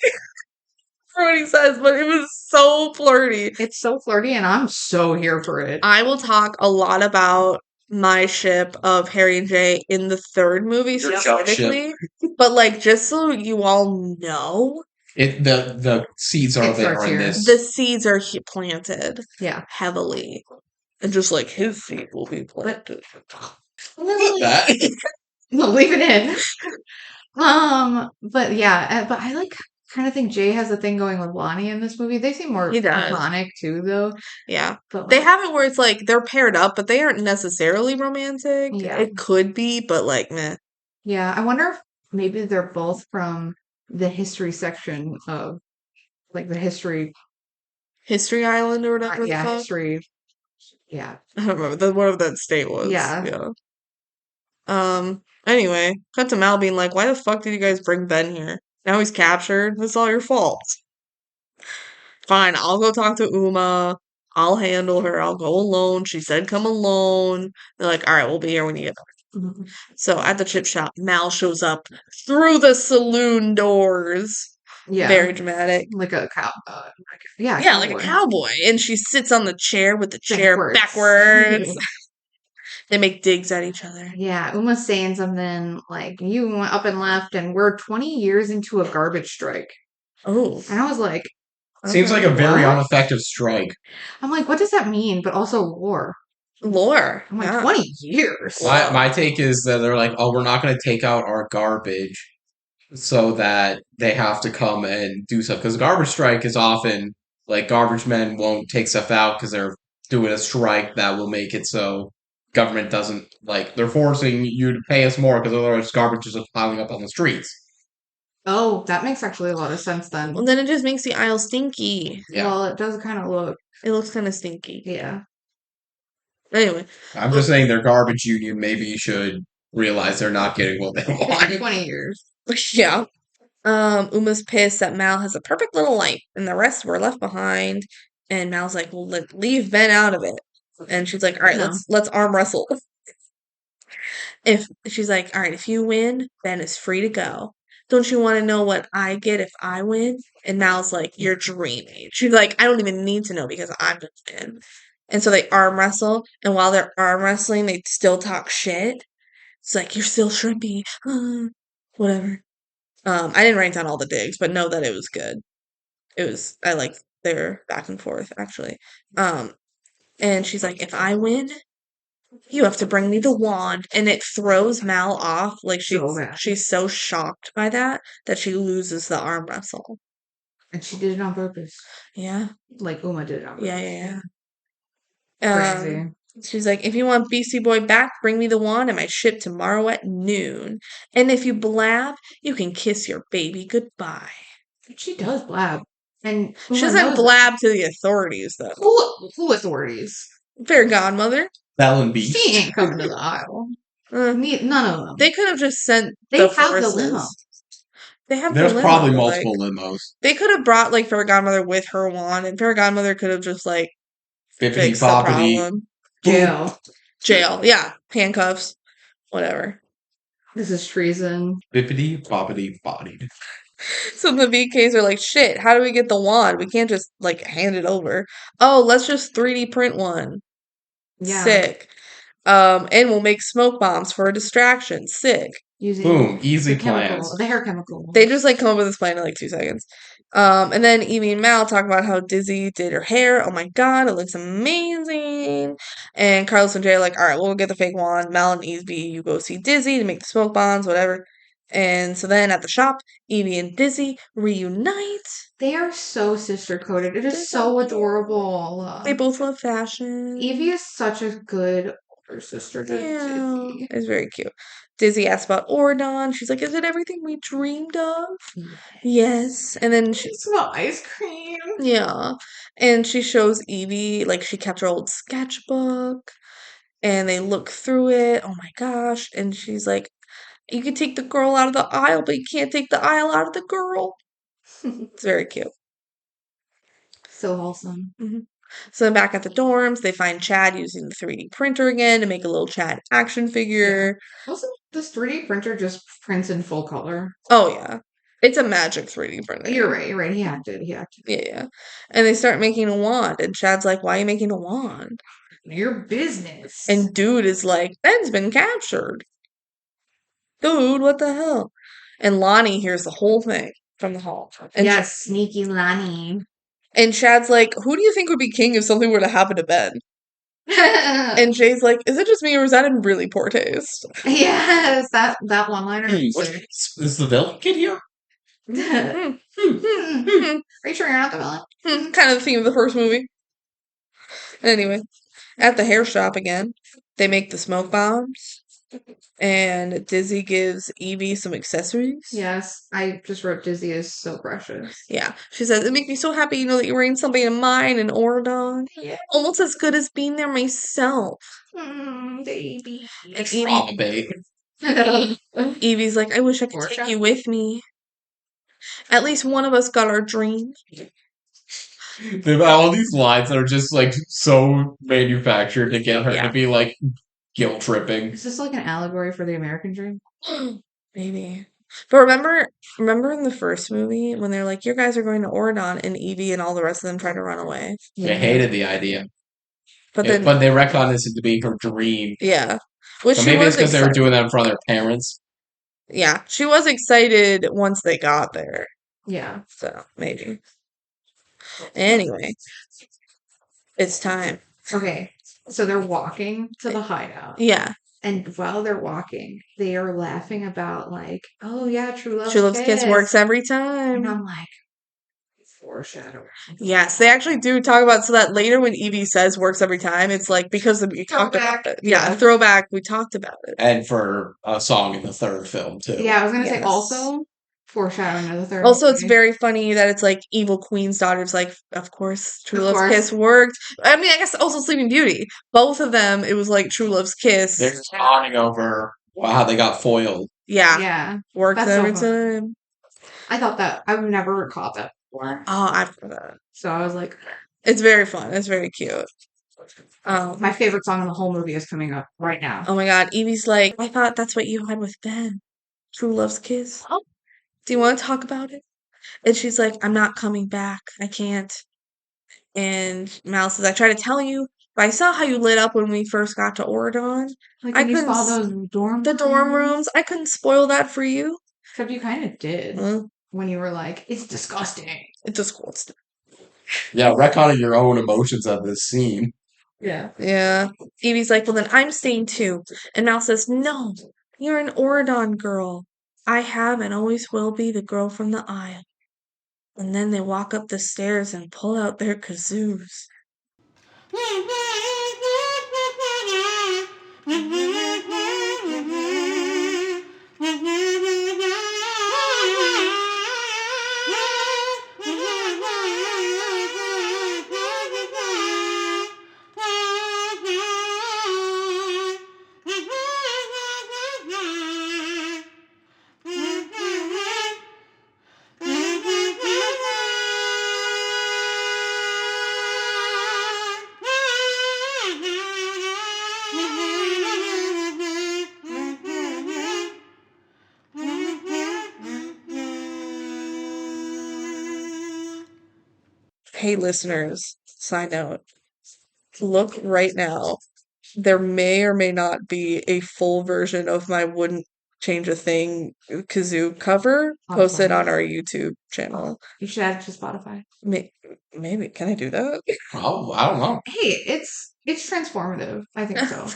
for what he says, but it was so flirty. It's so flirty, and I'm so here for it. I will talk a lot about my ship of Harry and Jay in the third movie Your jump ship. specifically, but like just so you all know, The seeds are It there starts in here. this. the seeds are planted Yeah. heavily, and just like his seed will be planted. That. No, leave it in. But yeah, but I like kind of think Jay has a thing going with Lonnie in this movie. They seem more He does. platonic too, though. Yeah. But They like, have it where it's like they're paired up, but they aren't necessarily romantic. Yeah. It could be, but like, meh. yeah, I wonder if maybe they're both from the history section of like the history. History Island or whatever the Yeah, fuck. history. Yeah. I don't remember whatever that state was. Yeah. Anyway, cut to Mal being like, why the fuck did you guys bring Ben here? Now he's captured. It's all your fault. Fine, I'll go talk to Uma. I'll handle her. I'll go alone. She said come alone. They're like, all right, we'll be here when you get back. Mhm. So at the chip shop, Mal shows up through the saloon doors. Yeah. Very dramatic. Like a cow. Yeah, Yeah, like a cowboy. And she sits on the chair with the chair backwards. They make digs at each other. Yeah, Uma's saying something like, you went up and left, and we're 20 years into a garbage strike. Oh. And I was like, Seems okay. like a very What? ineffective strike. I'm like, what does that mean? But also war. Lore. I'm like, Yeah. 20 years. My take is that they're like, oh, we're not going to take out our garbage so that they have to come and do stuff. Because garbage strike is often like garbage men won't take stuff out because they're doing a strike that will make it so government doesn't, like, they're forcing you to pay us more because otherwise garbage is just piling up on the streets. Oh, that makes actually a lot of sense then. Well, then it just makes the aisle stinky. Yeah. Well, it does kind of look. It looks kind of stinky. Yeah. Anyway. I'm just saying their garbage union maybe should realize they're not getting what they want. 20 years. Yeah. Uma's pissed that Mal has a perfect little life and the rest were left behind. And Mal's like, well, leave Ben out of it. And she's like, all right, No. let's arm wrestle. She's like, all right, if you win, Ben is free to go. Don't you want to know what I get if I win? And Mal's like, you're dreaming. She's like, I don't even need to know because I'm gonna win. And so they arm wrestle, and while they're arm wrestling, they still talk shit. It's like, you're still shrimpy. Whatever. I didn't write down all the digs, but know that it was good. I like their back and forth, actually. And she's like, if I win, you have to bring me the wand. And it throws Mal off. Like, she's so shocked by that she loses the arm wrestle. And she did it on purpose. Yeah. Like Uma did it on purpose. Yeah. Crazy. She's like, if you want Beastie Boy back, bring me the wand and my ship tomorrow at noon. And if you blab, you can kiss your baby goodbye. She does blab. And She doesn't blab to the authorities, though. Who authorities? Fairy godmother. Bell and Beast. She ain't coming to the aisle. None of them. They could have just sent They the have the forces. limo. They have There's the limo, probably like, multiple limos. they could have brought like Fairy Godmother with her wand, and Fairy Godmother could have just like Bippity fixed the boppity. problem. Jail. Yeah, handcuffs, whatever. This is treason. Bippity boppity bodied. So the VKs are like, shit, how do we get the wand? We can't just like hand it over. Oh, let's just 3D print one. Yeah. Sick. And we'll make smoke bombs for a distraction. Sick. Using Boom. Easy the chemical, plans. the hair chemical. They just like come up with this plan in like 2 seconds. And then Evie and Mal talk about how Dizzy did her hair. Oh my god, it looks amazing. And Carlos and Jay are like, all right, we'll get the fake wand. Mal and Evie, you go see Dizzy to make the smoke bombs, whatever. And so then at the shop, Evie and Dizzy reunite. They are so sister coded. It They're is so adorable. They both love fashion. Evie is such a good older sister to Yeah, Dizzy. it's very cute. Dizzy asks about Ordon. She's like, is it everything we dreamed of? Yes. And then she, Smell ice cream. yeah. And she shows Evie, like, she kept her old sketchbook and they look through it. Oh my gosh. And she's like, you can take the girl out of the aisle, but you can't take the aisle out of the girl. It's very cute. So wholesome. So then back at the dorms, they find Chad using the 3D printer again to make a little Chad action figure. Wasn't this 3D printer just prints in full color? Oh, yeah. It's a magic 3D printer. You're right. He acted. Yeah. And they start making a wand, and Chad's like, why are you making a wand? Your business. And dude is like, Ben's been captured. Dude, what the hell? And Lonnie hears the whole thing from the hall. And yes, sneaky Lonnie. And Chad's like, who do you think would be king if something were to happen to Ben? And Jay's like, is it just me or is that in really poor taste? Yes, that one liner. Is the villain kid here? Are you sure you're not the villain? Kind of the theme of the first movie. Anyway, at the hair shop again, they make the smoke bombs. And Dizzy gives Evie some accessories. Yes, I just wrote Dizzy is so precious. Yeah. She says, it makes me so happy, you know, that you're wearing something of mine in Oregon. Yeah. Almost as good as being there myself. Baby. And Trauma bait. Evie's like, I wish I could take you with me. At least one of us got our dream. They have all these lines that are just like so manufactured to get her to be like guilt tripping. Is this like an allegory for the American dream? Maybe. But remember in the first movie when they're like, you guys are going to Oregon, and Evie and all the rest of them try to run away. They hated the idea. But they retconned this into being her dream. Yeah. Which So maybe it's because they were doing that in front of their parents. Yeah. She was excited once they got there. Yeah. So maybe. Anyway. It's time. Okay. So they're walking to the hideout. Yeah. And while they're walking, they are laughing about like, oh yeah, True Love's Kiss works every time. And I'm like, foreshadowing. Yes, they actually do talk about so that later when Evie says works every time, it's like because we talked about it. Yeah, throwback. We talked about it. And for a song in the third film too. Yeah, I was gonna say also foreshadowing of the third. Also, it's very funny that it's like Evil Queen's daughter's like, of course, True Love's Kiss worked. I mean, I guess also Sleeping Beauty. Both of them, it was like True Love's Kiss. They're just bonding over how they got foiled. Yeah. Yeah. Works every time. I thought that. I've never caught that before. Oh, I've heard that. So I was like, it's very fun. It's very cute. My favorite song in the whole movie is coming up right now. Oh my god. Evie's like, I thought that's what you had with Ben. True Love's Kiss. Oh. Do you want to talk about it? And she's like, I'm not coming back. I can't. And Mal says, I tried to tell you, but I saw how you lit up when we first got to Oregon. Like when you saw those dorm rooms. I couldn't spoil that for you. Except you kind of did. When you were like, it's disgusting. It's disgusting. Yeah, retconning your own emotions of this scene. Yeah. Yeah. Evie's like, well, then I'm staying too. And Mal says, no, you're an Oregon girl. I have and always will be the girl from the aisle. And then they walk up the stairs and pull out their kazoos. Hey, listeners, side note. Look right now. There may or may not be a full version of my wooden Change a Thing kazoo cover On posted on Spotify. our YouTube channel. You should add it to Spotify. Maybe. Can I do that? Oh, I don't know. Hey, it's transformative. I think so.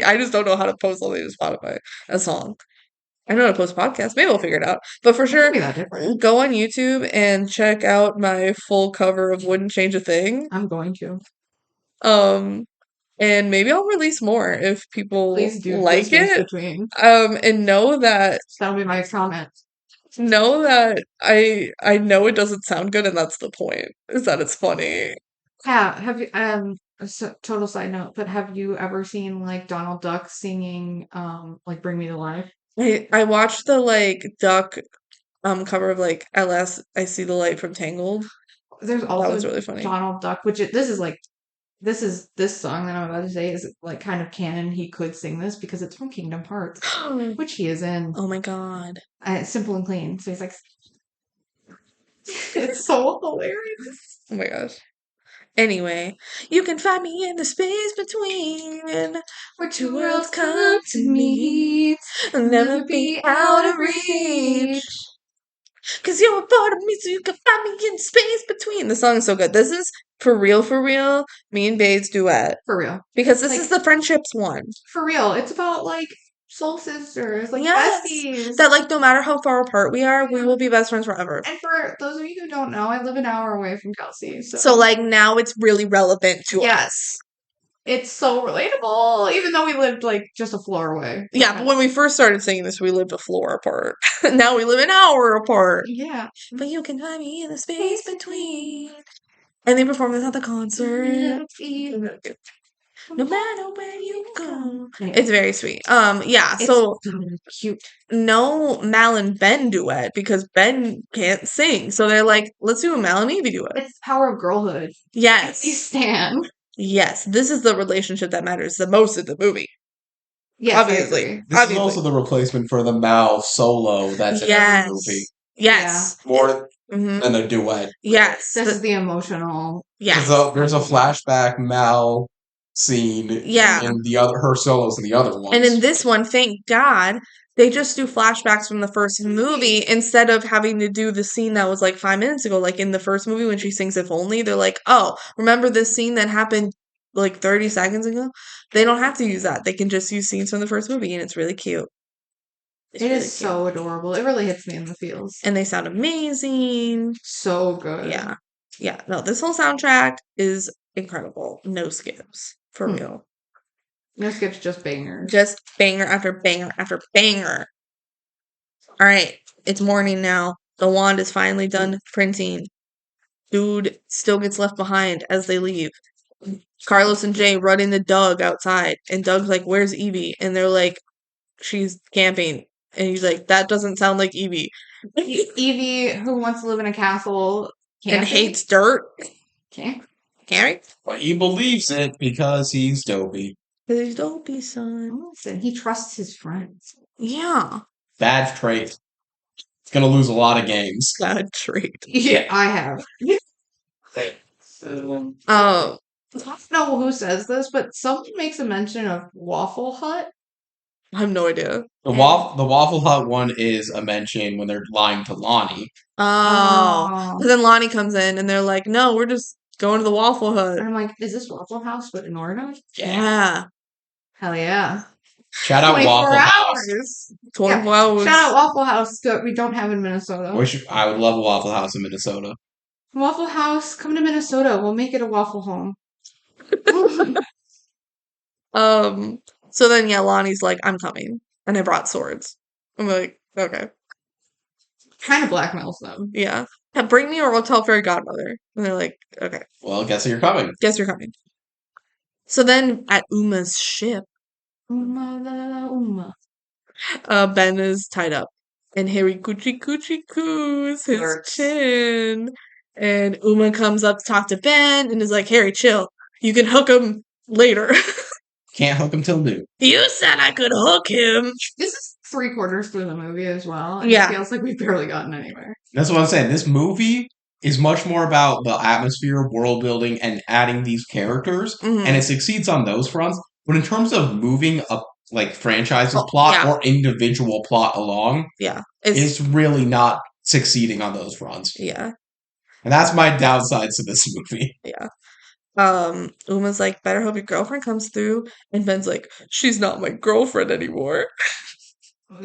I just don't know how to post something to Spotify. A song. I know how to post podcasts. Maybe we'll figure it out. But for It sure, can't be that different. go on YouTube and check out my full cover of Wouldn't Change a Thing. I'm going to. And maybe I'll release more if people Please do like space it. between. And know that That'll be my comment. I know it doesn't sound good, and that's the point. Is that it's funny. Yeah, have you total side note, but have you ever seen like Donald Duck singing like Bring Me to Life? I watched the like duck cover of like LS I See the Light from Tangled. There's That also was really funny. Donald Duck, this song that I'm about to say is like kind of canon. He could sing this because it's from Kingdom Hearts, which he is in. Oh my god. Simple and Clean. So he's like, it's so hilarious. Oh my gosh. Anyway, you can find me in the space between Where two worlds come to meet and never be out of reach. Cause you're a part of me, so you can find me in space between. The song is so good. This is for real, me and Babe's duet. For real. Because this Like- is the friendships one. For real. It's about like soul sisters, like Yes. besties. That like no matter how far apart we are, we will be best friends forever. And for those of you who don't know, I live an hour away from Kelsey. So like now it's really relevant to us. It's so relatable, even though we lived like just a floor away. Yeah, but when we first started singing this, we lived a floor apart. Now we live an hour apart. Yeah. But you can find me in the space between. And they perform this at the concert. No matter where you go. It's very sweet. Yeah, so cute. no Mal and Ben duet because Ben can't sing. So they're like, let's do a Mal and Evie duet. It's the power of girlhood. You Yes. stand. Yes. This is the relationship that matters the most in the movie. Yes, Obviously. I agree. This is also the replacement for the Mal solo that's in every movie. Yes. More Mhm. than a duet. Yes. This is the emotional. Yes. There's a flashback Mal scene Yeah. in her solos in the other ones. And in this one, thank God, they just do flashbacks from the first movie instead of having to do the scene that was like 5 minutes ago. Like in the first movie when she sings If Only, they're like, oh, remember this scene that happened like 30 seconds ago? They don't have to use that. They can just use scenes from the first movie, and it's really cute. It's It really is cute. so adorable. It really hits me in the feels. And they sound amazing. So good. Yeah. Yeah. No, this whole soundtrack is incredible. No skips. For real. No skips, just bangers. Just banger after banger after banger. All right. It's morning now. The wand is finally done printing. Dude still gets left behind as they leave. Carlos and Jay run into Doug outside. And Doug's like, where's Evie? And they're like, she's camping. And he's like, that doesn't sound like Evie. Evie, who wants to live in a castle, And hates dirt. Can't. Carrie? But he believes it because he's dopey. Because he's dopey, son. Listen, he trusts his friends. Yeah. Bad trait. It's gonna lose a lot of games. Bad trait. Yeah, I have. Oh. I don't know who says this, but someone makes a mention of Waffle Hut. I have no idea. The Waffle Hut one is a mention when they're lying to Lonnie. Oh. But then Lonnie comes in and they're like, no, we're just going to the Waffle Hut. And I'm like, is this Waffle House but in Oregon? Yeah. Hell yeah. Shout out 24 Waffle House. hours. 24 Yeah. hours. Shout out Waffle House that we don't have in Minnesota. I would love a Waffle House in Minnesota. Waffle House, come to Minnesota. We'll make it a waffle home. So then, yeah, Lonnie's like, I'm coming. And I brought swords. I'm like, okay. Kind of blackmails them. Yeah. Bring me or we'll tell fairy godmother. And they're like, okay. Well, guess you're coming. Guess you're coming. So then at Uma's ship, Uma la la la Uma. Ben is tied up. And Harry coochie coos his Lurks. chin. And Uma comes up to talk to Ben and is like, Harry, chill. You can hook him later. Can't hook him till noon. You said I could hook him. This is 3/4 through the movie as well. And Yeah. It feels like we've barely gotten anywhere. That's what I'm saying. This movie is much more about the atmosphere, world building, and adding these characters, Mhm. and it succeeds on those fronts. But in terms of moving a like franchise's Oh, plot yeah. or individual plot along Yeah. is really not succeeding on those fronts. Yeah. And that's my downsides to this movie. Yeah. Uma's like, better hope your girlfriend comes through. And Ben's like, she's not my girlfriend anymore.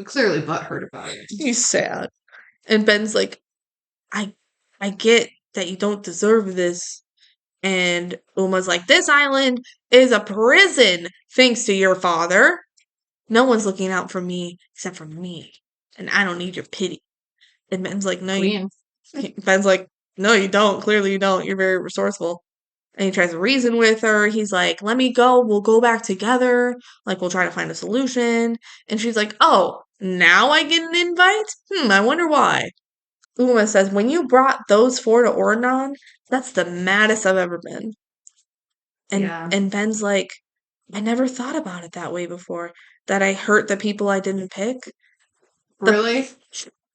Clearly butthurt about it. He's sad. And Ben's like, I get that you don't deserve this. And Uma's like, this island is a prison thanks to your father. No one's looking out for me except for me. And I don't need your pity. And Ben's like, no, you Ben's like, no, you don't. Clearly you don't. You're very resourceful. And he tries to reason with her. He's like, let me go. We'll go back together. Like, we'll try to find a solution. And she's like, oh, now I get an invite? I wonder why. Uma says, when you brought those 4 to Ornan, that's the maddest I've ever been. And Ben's like, I never thought about it that way before. That I hurt the people I didn't pick. Really?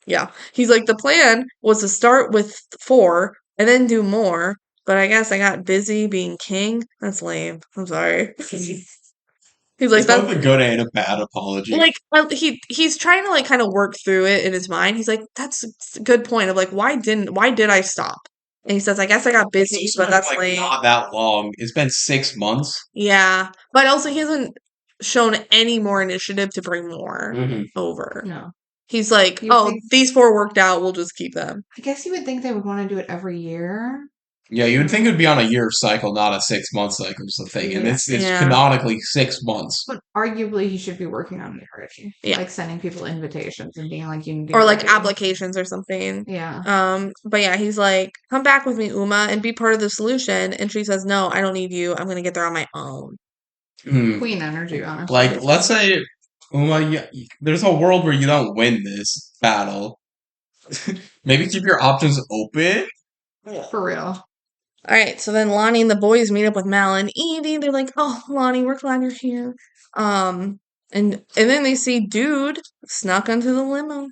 Yeah. He's like, the plan was to start with 4 and then do more. But I guess I got busy being king. That's lame. I'm sorry. He's like, It's both a good and a bad apology. like he's trying to like kind of work through it in his mind. He's like, that's a good point of like, why did I stop? And he says, I guess I got busy, It's but that's like lame. not that long. It's been 6 months. Yeah, but also he hasn't shown any more initiative to bring more Mhm. over. No. He's like, You oh, think- these 4 worked out. We'll just keep them. I guess you would think they would want to do it every year. Yeah, you would think it would be on a year cycle, not a 6-month cycle is the thing. And Yeah. it's Yeah. canonically 6 months. But arguably, he should be working on marriage. Yeah. Like sending people invitations and being like, you can do Or like it. applications or something. Yeah. But yeah, he's like, come back with me, Uma, and be part of the solution. And she says, no, I don't need you. I'm gonna get there on my own. Queen energy, honestly. Like, let's say, Uma, there's a world where you don't win this battle. Maybe keep your options open. For real. All right, so then Lonnie and the boys meet up with Mal and Evie. They're like, "Oh, Lonnie, we're glad you're here." And then they see Dude snuck onto the limo,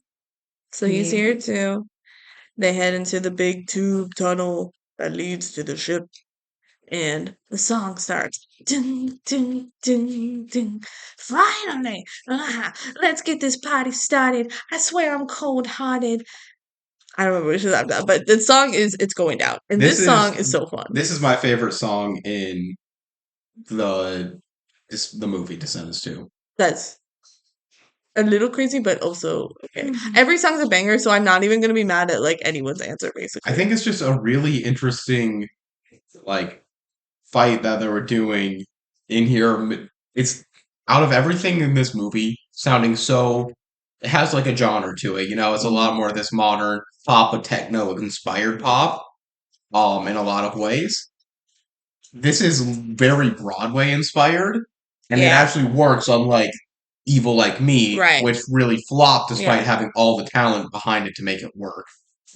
so he's Yeah. here too. They head into the big tube tunnel that leads to the ship, and the song starts. Ding, ding, ding, ding. Finally, let's get this party started. I swear I'm cold-hearted. I don't remember which is that, but the song is "It's Going Down," and this song is so fun. This is my favorite song in the movie Descendants 2. That's a little crazy, but also okay. Every song's a banger, so I'm not even gonna be mad at like anyone's answer. Basically, I think it's just a really interesting, like, fight that they were doing in here. It's out of everything in this movie, sounding so. It has like a genre to it, It's a lot more of this modern pop, but techno-inspired pop, in a lot of ways. This is very Broadway inspired, and it Yeah. actually works. Unlike Evil Like Me, Right. which really flopped despite Yeah. having all the talent behind it to make it work.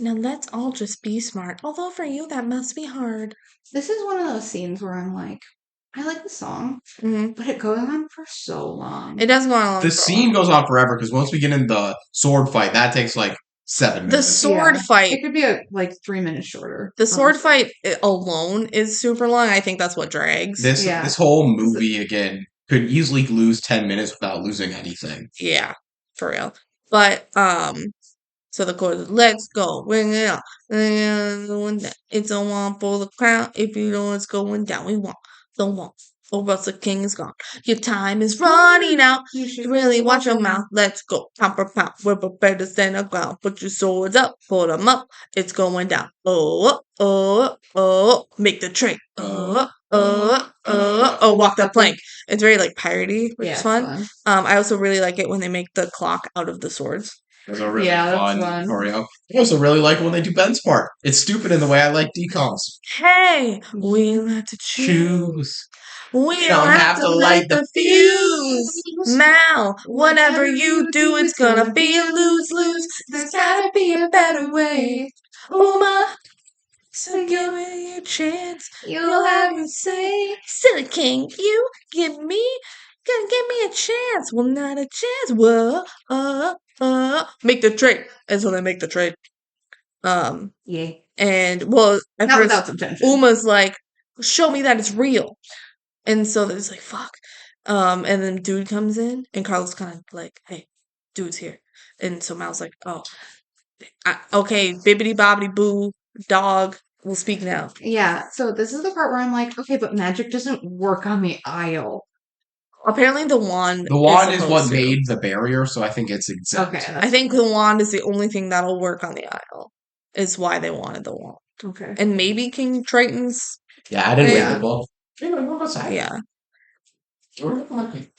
now let's all just be smart. Although for you that must be hard. This is one of those scenes where I'm like, I like the song, Mm-hmm. but it goes on for so long. It does go on. The scene goes on forever because once we get in the sword fight, that takes like 7 The minutes. sword Yeah. fight. It could be like 3 minutes shorter. The sword honestly. fight alone is super long. I think that's what drags. Yeah. This whole movie again could easily lose 10 minutes without losing anything. Yeah, for real. But so the chorus is, let's go, bring it up. It's a one for the crown. If you know it's going down, we want the one. Or else the king is gone. Your time is running out. You You should really watch your mouth. Let's go. Pound for pound. We're prepared to stand our ground. Put your swords up. Put them up. It's going down. Oh, oh, oh. Make the trade. Oh, walk the plank. It's very like piratey, which Yeah, is it's fun. I also really like it when they make the clock out of the swords. It was a really Yeah, that's fun fun. choreo. I also really like when they do Ben's part. It's stupid in the way I like DCOMs. Hey, we have to choose. We don't have to light the fuse. Mal, whatever you do, it's gonna be a lose-lose. There's gotta be a better way. Uma, so give me a chance. You'll have your say. Silly king, you gonna give me a chance. Well, not a chance. Whoa, make the trade. And so they make the trade. Yeah. And well, at Not first, without some tension. Uma's like, show me that it's real. And so it's like, fuck. And then dude comes in, and Carlos kind of like, hey, dude's here. And so Mal's like, oh, okay, bibbity bobbity boo, dog, will speak now. Yeah, so this is the part where I'm like, okay, but magic doesn't work on the aisle. Apparently the wand The wand is supposed what to. made the barrier, so I think it's exempt. Okay, I think the wand is the only thing that'll work on the aisle. Is why they wanted the wand. okay. And maybe King Triton's, Yeah, I didn't read Yeah. the book. yeah.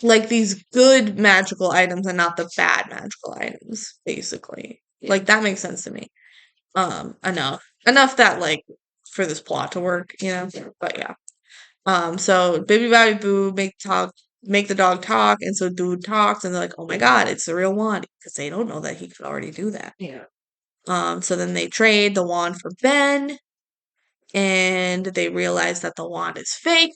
Like these good magical items and not the bad magical items, basically. Like that makes sense to me. Enough that like for this plot to work, you know. But yeah. So Bibby Bobby Boo make the dog talk, and so dude talks, and they're like, oh my god, it's the real wand, because they don't know that he could already do that. Yeah. So then they trade the wand for Ben, and they realize that the wand is fake,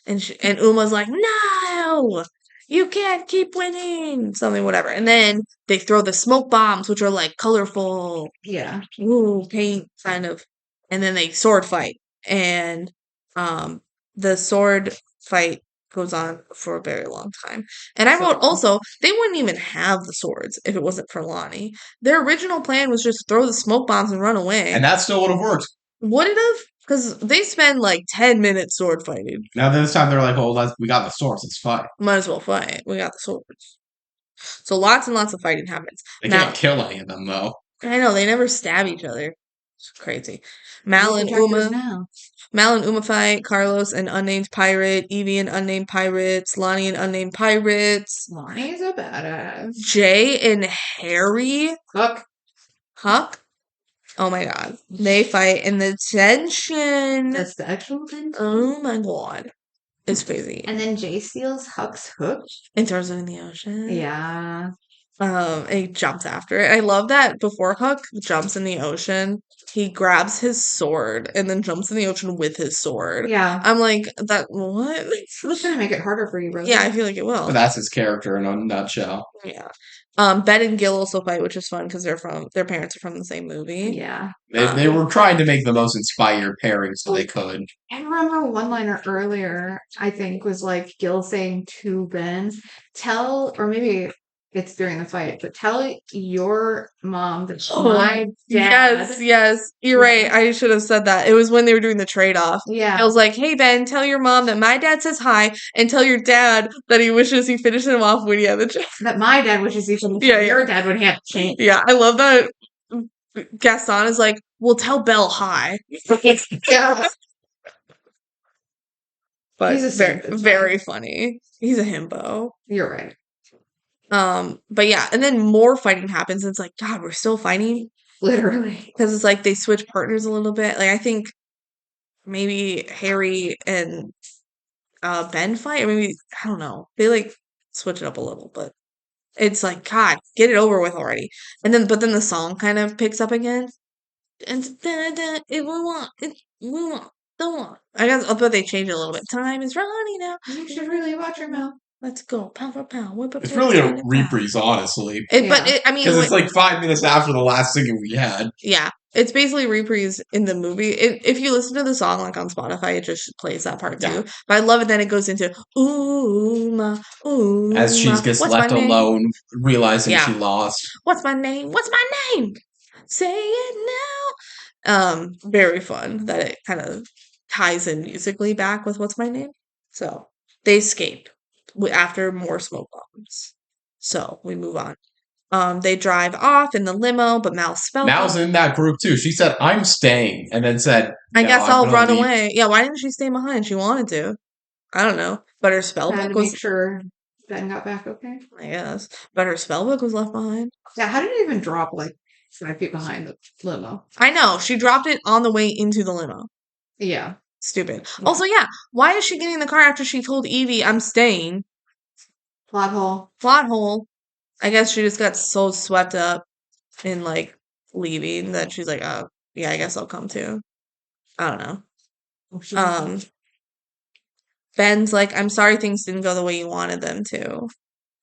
and Uma's like, no, you can't keep winning, something, whatever. And then they throw the smoke bombs, which are like colorful, Yeah. ooh, paint kind of, and then they sword fight, and the sword fight goes on for a very long time. And I wrote So- also, they wouldn't even have the swords if it wasn't for Lonnie. Their original plan was just throw the smoke bombs and run away. And that still would have worked. Would it have? Because they spend like 10 minutes sword fighting. Now this time they're like, oh, we got the swords, let's fight. Might as well fight. We got the swords. So lots and lots of fighting happens. They Now, can't kill any of them, though. I know, they never stab each other. It's crazy. Mal and Detectives Uma. now. Mal and Uma fight, Carlos and unnamed pirate, Evie and unnamed pirates, Lonnie and unnamed pirates, Lonnie's a badass. Jay and Harry, Look. Huck. Oh my god. They fight, and the tension. The sexual tension. Oh my god. It's crazy. And then Jay steals Huck's hook. And throws it in the ocean. Yeah. And he jumps after it. I love that before Huck jumps in the ocean, he grabs his sword and then jumps in the ocean with his sword. Yeah. I'm like, that what? That's gonna make it harder for you, Rosie. Yeah, I feel like it will. But that's his character in a nutshell. Yeah. Ben and Gil also fight, which is fun because their parents are from the same movie. Yeah. They were trying to make the most inspired pairing so they could. I remember one liner earlier, I think, was like Gil saying to Ben, or maybe it's during the fight, but tell your mom that my dad. Yes, you're right. I should have said that. It was when they were doing the trade-off. Yeah. I was like, hey, Ben, tell your mom that my dad says hi, and tell your dad that he wishes he finished him off when he had the chance. That my dad wishes he could. Yeah, Your dad would have changed. Yeah, I love that Gaston is like, well, tell Belle hi. Yeah. But He's a very, savage, very funny. He's a himbo. You're right. But yeah, and then more fighting happens, and it's like, God, we're still fighting? Literally. Because it's like they switch partners a little bit. Like, I think maybe Harry and Ben fight, or maybe, I don't know. They like switch it up a little, but it's like, God, get it over with already. But then the song kind of picks up again. And it will want, don't want. I guess I'll bet they change it a little bit. Time is running out. You should really watch your mouth. Let's go, pound for pound. Whip It's really a reprise, honestly. But I mean, Because it's like 5 minutes after the last single we had. yeah, it's basically reprise in the movie. If you listen to the song like on Spotify, it just plays that part too. Yeah. But I love it. Then it goes into Uma, Uma. As she gets What's left my name? alone, realizing Yeah. she lost. What's my name? What's my name? Say it now. Very fun that it kind of ties in musically back with What's My Name. So they escape after more smoke bombs. So we move on. They drive off in the limo, but Mal's in that group too. She said, I'm staying. And then said, I "No, guess I'm I'll gonna run leave." away. Yeah, why didn't she stay behind? She wanted to. I don't know. But her spell Trying book to was, make sure Ben got back okay. I guess. But her spell book was left behind. Yeah, how did it even drop like 5 feet behind the limo? I know. She dropped it on the way into the limo. Yeah. Stupid. Yeah. Also, yeah, why is she getting in the car after she told Evie, I'm staying? Plot hole. Plot hole. I guess she just got so swept up in like leaving that she's like, oh, yeah, I guess I'll come too. I don't know. Ben's like, I'm sorry things didn't go the way you wanted them to.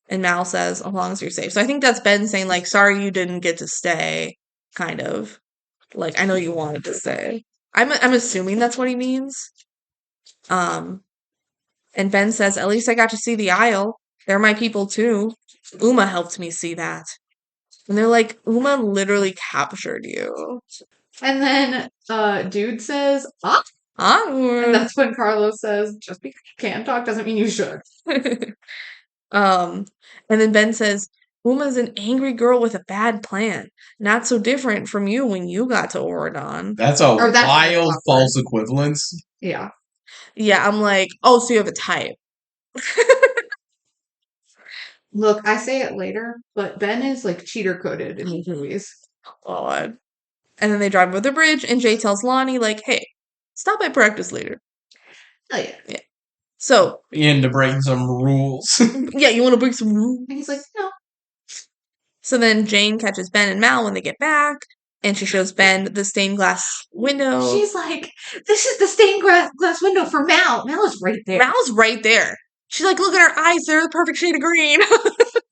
And Mal says, as long as you're safe. So I think that's Ben saying, like, sorry you didn't get to stay, kind of. Like, I know you wanted to stay. I'm assuming that's what he means. And Ben says, at least I got to see the aisle. They're my people too. Uma helped me see that. And they're like, Uma literally captured you. And then dude says, ah. And Awkward. that's when Carlos says, just because you can talk doesn't mean you should. And then Ben says, Uma's an angry girl with a bad plan. Not so different from you when you got to Oregon. That's a Or that's wild awkward. false equivalence. Yeah. Yeah, I'm like, oh, so you have a type. Look, I say it later, but Ben is like cheater coded in these movies. God. And then they drive over the bridge, and Jay tells Lonnie, like, hey, stop by practice later. Oh yeah. So, And to break some rules. yeah, you want to break some rules? And he's like, no. So then Jane catches Ben and Mal when they get back, and she shows Ben the stained glass window. She's like, this is the stained glass window for Mal. Mal is right there. Mal's right there. She's like, look at her eyes, they're the perfect shade of green.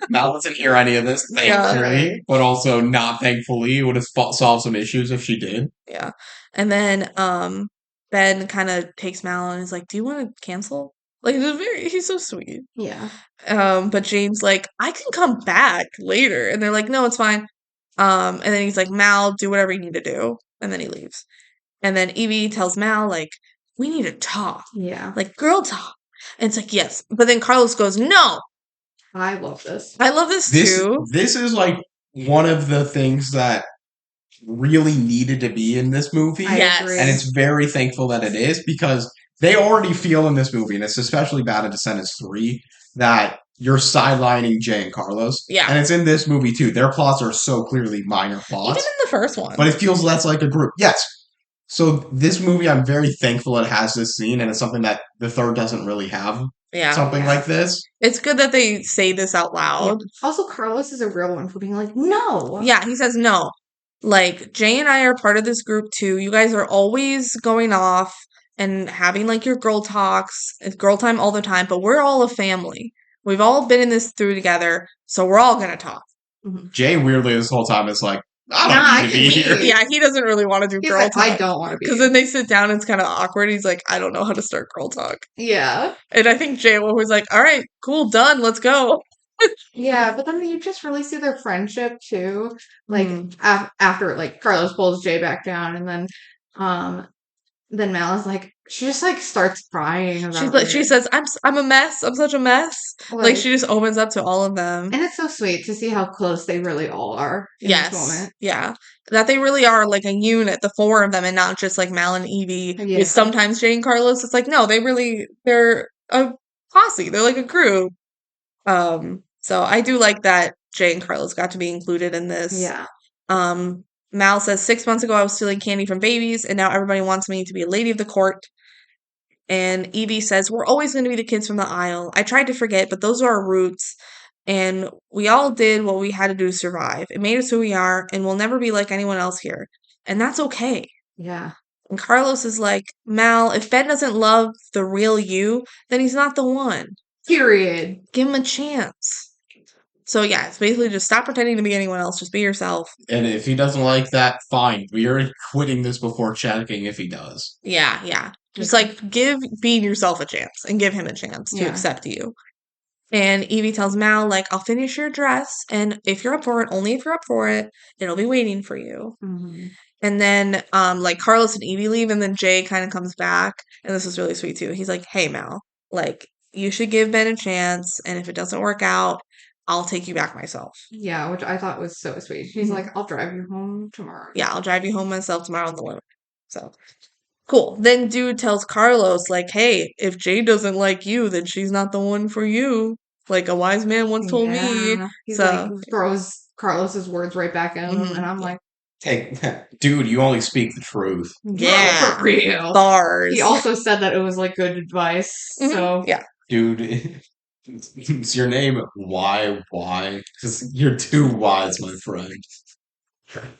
Mal doesn't hear any of this, Yeah. thankfully, but also not thankfully. It would have solved some issues if she did. Yeah. And then Ben kind of takes Mal and is like, do you want to cancel? Like, he's so sweet. Yeah. But Jane's like, I can come back later. And they're like, no, it's fine. And then he's like, Mal, do whatever you need to do. And then he leaves. And then Evie tells Mal, like, we need to talk. Yeah. Like, girl talk. And it's like, yes. But then Carlos goes, no. I love this. I love this too. This is like one of the things that really needed to be in this movie. I Yes. agree. And it's very thankful that it is, because they already feel in this movie, and it's especially bad in Descendants 3, that you're sidelining Jay and Carlos. Yeah. And it's in this movie too. Their plots are so clearly minor Even plots. in the first one. But it feels less like a group. Yes. So this movie, I'm very thankful it has this scene, and it's something that the third doesn't really have. Yeah. Something like this. It's good that they say this out loud. Also, Carlos is a real one for being like, no. Yeah, he says no. Like, Jay and I are part of this group too. You guys are always going off and having like your girl talks. It's girl time all the time, but we're all a family. We've all been in this through together, so we're all gonna talk. Jay, weirdly, this whole time is like, I Nah, don't I need to be can here. leave. Yeah, he doesn't really want to do He's girl like, talk. I don't want to be. Because then they sit down and it's kind of awkward. He's like, I don't know how to start girl talk. Yeah. And I think Jay was like, all right, cool, done, let's go. Yeah, but then you just really see their friendship too. Like Mhm. after like Carlos pulls Jay back down, and then Mal is like, she just like starts crying about She it. says, I'm a mess. I'm such a mess. Like, she just opens up to all of them. and it's so sweet to see how close they really all are in this moment. Yeah. That they really are like a unit, the four of them, and not just like Mal and Evie Yeah. with sometimes Jay and Carlos. It's like, no, they're a posse. They're like a crew. So I do like that Jay and Carlos got to be included in this. Yeah. Mal says 6 months ago I was stealing candy from babies, and now everybody wants me to be a lady of the court. And Evie says, we're always going to be the kids from the aisle. I tried to forget, but those are our roots. And we all did what we had to do to survive. It made us who we are, and we'll never be like anyone else here. And that's okay. Yeah. And Carlos is like, Mal, if Ben doesn't love the real you, then he's not the one. Period. Give him a chance. So yeah, it's basically just stop pretending to be anyone else. Just be yourself. And if he doesn't like that, fine. We are quitting this before checking if he does. Yeah, yeah. Just like give being yourself a chance and give him a chance to Yeah. accept you. And Evie tells Mal, like, I'll finish your dress, and if you're up for it, only if you're up for it, it'll be waiting for you. Mm-hmm. And then like Carlos and Evie leave, and then Jay kind of comes back, and this is really sweet too. He's like, hey Mal, like, you should give Ben a chance, and if it doesn't work out, I'll take you back myself. Yeah, which I thought was so sweet. He's like, I'll drive you home tomorrow. Yeah, I'll drive you home myself tomorrow on the limit. So cool. Then dude tells Carlos, like, hey, if Jay doesn't like you, then she's not the one for you. Like a wise man once told me. Yeah. He's So like throws Carlos's words right back at him, Mhm. and I'm like, Hey, dude, you only speak the truth. Yeah. for real. bars. He also said that it was like good advice. Mhm. So Yeah. Dude, is your name Why? Because you're too wise, my friend.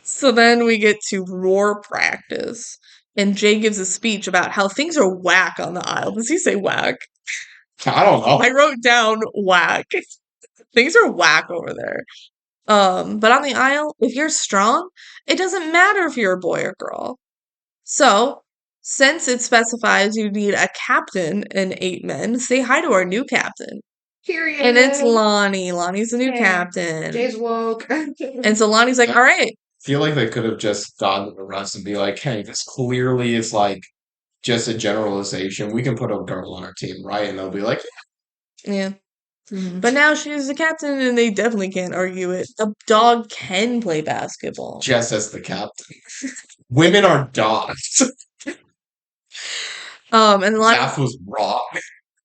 So then we get to roar practice. And Jay gives a speech about how things are whack on the aisle. Does he say whack? I don't know. I wrote down whack. Things are whack over there. But on the aisle, if you're strong, it doesn't matter if you're a boy or girl. So since it specifies you need a captain and 8 men, say hi to our new captain. Period. And it's Lonnie. Lonnie's the new Yeah. captain. Jay's woke. And so Lonnie's like, all right. I feel like they could have just gone to the rest and be like, hey, this clearly is like just a generalization. We can put a girl on our team, right? And they'll be like, Yeah. Mhm. But now she's the captain and they definitely can't argue it. A dog can play basketball. just as the captain. Women are dogs. And Lonnie, That was wrong.